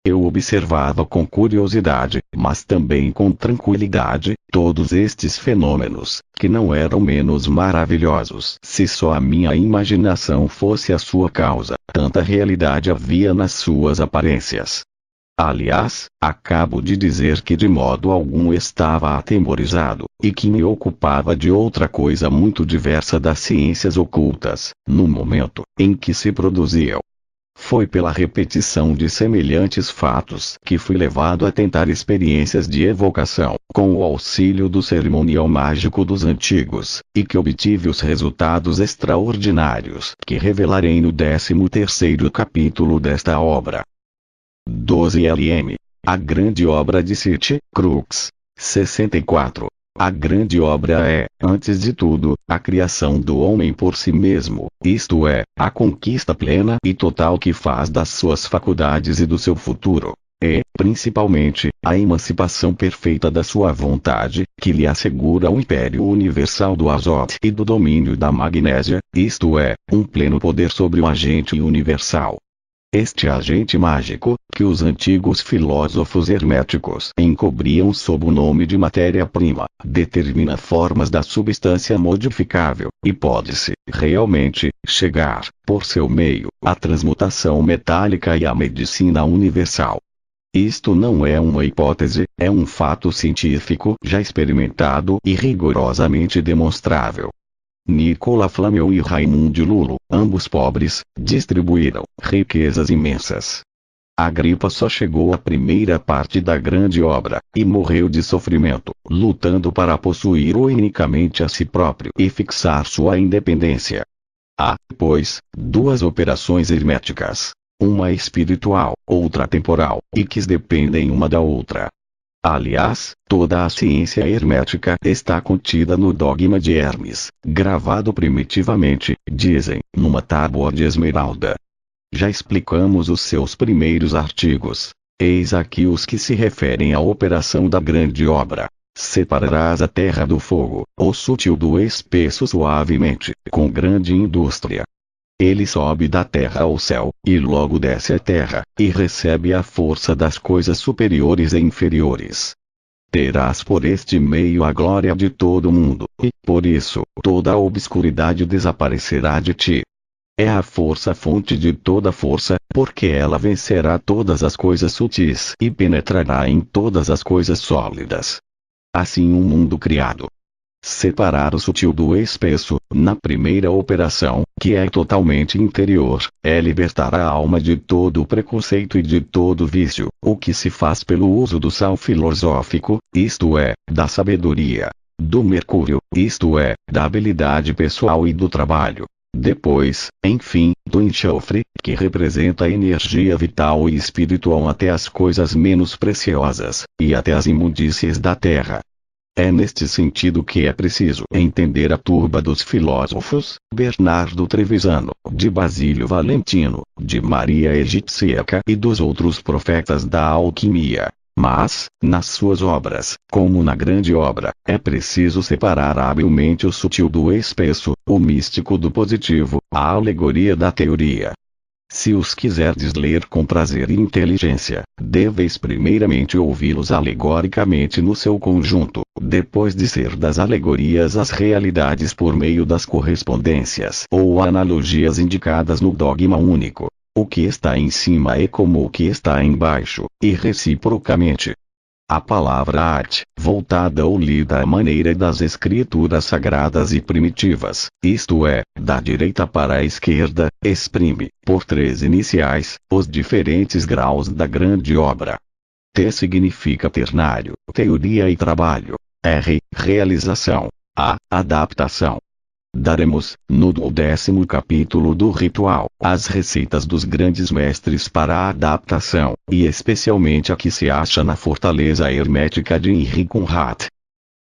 Eu observava com curiosidade, mas também com tranquilidade, todos estes fenômenos, que não eram menos maravilhosos se só a minha imaginação fosse a sua causa, tanta realidade havia nas suas aparências. Aliás, acabo de dizer que de modo algum estava atemorizado, e que me ocupava de outra coisa muito diversa das ciências ocultas, no momento em que se produziam. Foi pela repetição de semelhantes fatos que fui levado a tentar experiências de evocação, com o auxílio do cerimonial mágico dos antigos, e que obtive os resultados extraordinários que revelarei no 13º capítulo desta obra. 12 LM. A grande obra de City Crux. 64. A grande obra é, antes de tudo, a criação do homem por si mesmo, isto é, a conquista plena e total que faz das suas faculdades e do seu futuro. E, principalmente, a emancipação perfeita da sua vontade, que lhe assegura o império universal do azote e do domínio da magnésia, isto é, um pleno poder sobre o agente universal. Este agente mágico, que os antigos filósofos herméticos encobriam sob o nome de matéria-prima, determina formas da substância modificável, e pode-se, realmente, chegar, por seu meio, à transmutação metálica e à medicina universal. Isto não é uma hipótese, é um fato científico já experimentado e rigorosamente demonstrável. Nicolas Flamel e Raymond Lulo, ambos pobres, distribuíram riquezas imensas. Agripa só chegou à primeira parte da grande obra, e morreu de sofrimento, lutando para possuir unicamente a si próprio e fixar sua independência. Há, pois, duas operações herméticas. Uma espiritual, outra temporal, e que dependem uma da outra. Aliás, toda a ciência hermética está contida no dogma de Hermes, gravado primitivamente, dizem, numa tábua de esmeralda. Já explicamos os seus primeiros artigos. Eis aqui os que se referem à operação da grande obra. Separarás a terra do fogo, o sutil do espesso suavemente, com grande indústria. Ele sobe da terra ao céu, e logo desce à terra, e recebe a força das coisas superiores e inferiores. Terás por este meio a glória de todo o mundo, e, por isso, toda a obscuridade desaparecerá de ti. É a força fonte de toda força, porque ela vencerá todas as coisas sutis e penetrará em todas as coisas sólidas. Assim um mundo criado. Separar o sutil do espesso, na primeira operação, que é totalmente interior, é libertar a alma de todo o preconceito e de todo vício, o que se faz pelo uso do sal filosófico, isto é, da sabedoria, do mercúrio, isto é, da habilidade pessoal e do trabalho. Depois, enfim, do enxofre, que representa a energia vital e espiritual até as coisas menos preciosas, e até as imundícies da terra. É neste sentido que é preciso entender a turba dos filósofos, Bernardo Trevisano, de Basílio Valentino, de Maria Egipcíaca e dos outros profetas da alquimia. Mas, nas suas obras, como na grande obra, é preciso separar habilmente o sutil do espesso, o místico do positivo, a alegoria da teoria. Se os quiserdes ler com prazer e inteligência, deveis primeiramente ouvi-los alegoricamente no seu conjunto, depois disser das alegorias as realidades por meio das correspondências ou analogias indicadas no dogma único. O que está em cima é como o que está embaixo, e reciprocamente. A palavra arte, voltada ou lida à maneira das escrituras sagradas e primitivas, isto é, da direita para a esquerda, exprime, por três iniciais, os diferentes graus da grande obra. T significa ternário, teoria e trabalho. R, realização. A, adaptação. Daremos, no 12º capítulo do ritual, as receitas dos grandes mestres para a adaptação, e especialmente a que se acha na fortaleza hermética de Henri Conrad.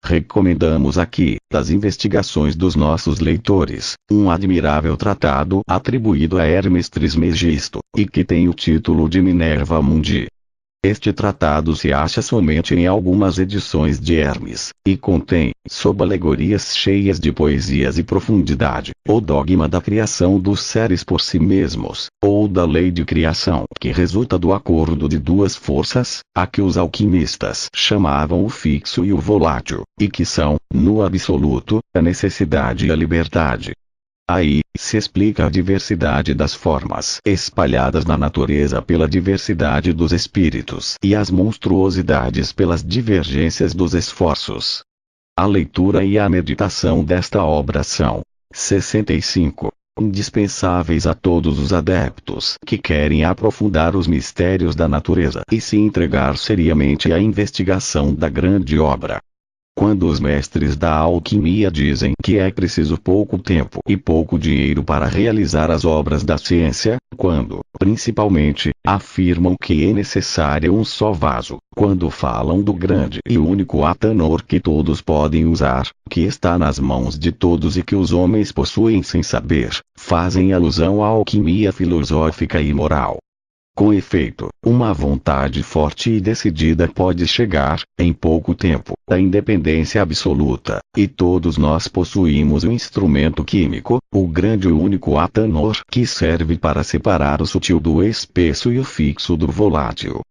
Recomendamos aqui, das investigações dos nossos leitores, um admirável tratado atribuído a Hermes Trismegisto, e que tem o título de Minerva Mundi. Este tratado se acha somente em algumas edições de Hermes, e contém, sob alegorias cheias de poesias e profundidade, o dogma da criação dos seres por si mesmos, ou da lei de criação que resulta do acordo de duas forças, a que os alquimistas chamavam o fixo e o volátil, e que são, no absoluto, a necessidade e a liberdade. Aí, se explica a diversidade das formas espalhadas na natureza pela diversidade dos espíritos e as monstruosidades pelas divergências dos esforços. A leitura e a meditação desta obra são 65. Indispensáveis a todos os adeptos que querem aprofundar os mistérios da natureza e se entregar seriamente à investigação da grande obra. Quando os mestres da alquimia dizem que é preciso pouco tempo e pouco dinheiro para realizar as obras da ciência, quando, principalmente, afirmam que é necessário um só vaso, quando falam do grande e único atanor que todos podem usar, que está nas mãos de todos e que os homens possuem sem saber, fazem alusão à alquimia filosófica e moral. Com efeito, uma vontade forte e decidida pode chegar, em pouco tempo, à independência absoluta, e todos nós possuímos um instrumento químico, o grande e único atanor, que serve para separar o sutil do espesso e o fixo do volátil.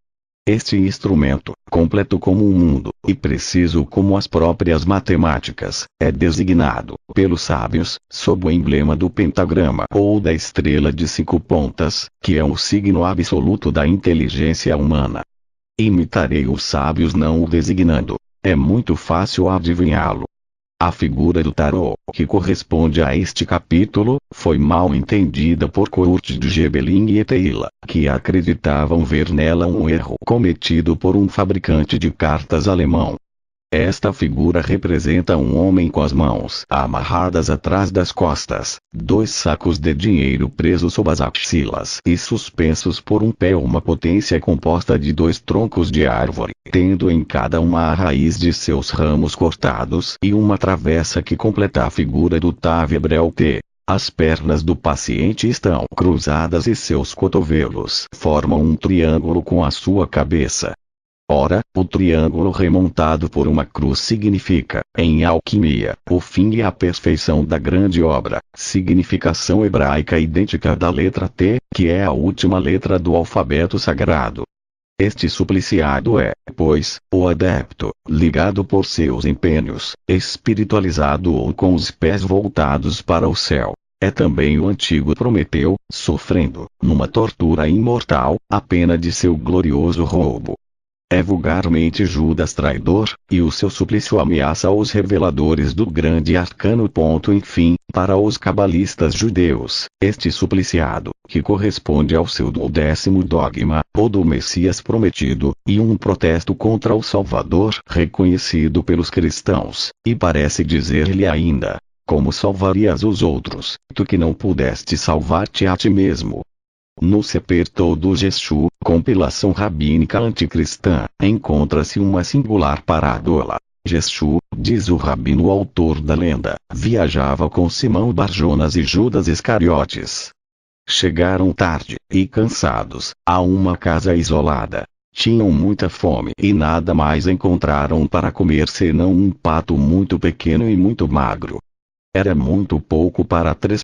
Este instrumento, completo como o mundo, e preciso como as próprias matemáticas, é designado, pelos sábios, sob o emblema do pentagrama ou da estrela de 5 pontas, que é o signo absoluto da inteligência humana. Imitarei os sábios não o designando. É muito fácil adivinhá-lo. A figura do tarô, que corresponde a este capítulo, foi mal entendida por Kurt de Gebelin e Teila, que acreditavam ver nela um erro cometido por um fabricante de cartas alemão. Esta figura representa um homem com as mãos amarradas atrás das costas, 2 sacos de dinheiro presos sob as axilas e suspensos por um pé, uma potência composta de 2 troncos de árvore, tendo em cada uma a raiz de seus ramos cortados e uma travessa que completa a figura do Tav Hebreu T. As pernas do paciente estão cruzadas e seus cotovelos formam um triângulo com a sua cabeça. Ora, o triângulo remontado por uma cruz significa, em alquimia, o fim e a perfeição da grande obra, significação hebraica idêntica da letra T, que é a última letra do alfabeto sagrado. Este supliciado é, pois, o adepto, ligado por seus empenhos, espiritualizado ou com os pés voltados para o céu. É também o antigo Prometeu, sofrendo, numa tortura imortal, a pena de seu glorioso roubo. É vulgarmente Judas traidor, e o seu suplício ameaça os reveladores do grande arcano. Enfim, para os cabalistas judeus, este supliciado, que corresponde ao seu 10º dogma, ou do Messias prometido, e um protesto contra o Salvador reconhecido pelos cristãos, e parece dizer-lhe ainda: como salvarias os outros, tu que não pudeste salvar-te a ti mesmo? No Sefer do Jeshu, compilação rabínica anticristã, encontra-se uma singular parábola. Jeshu, diz o rabino autor da lenda, viajava com Simão Bar-Jonas e Judas Iscariotes. Chegaram tarde, e cansados, a uma casa isolada. Tinham muita fome e nada mais encontraram para comer senão um pato muito pequeno e muito magro. Era muito pouco para 3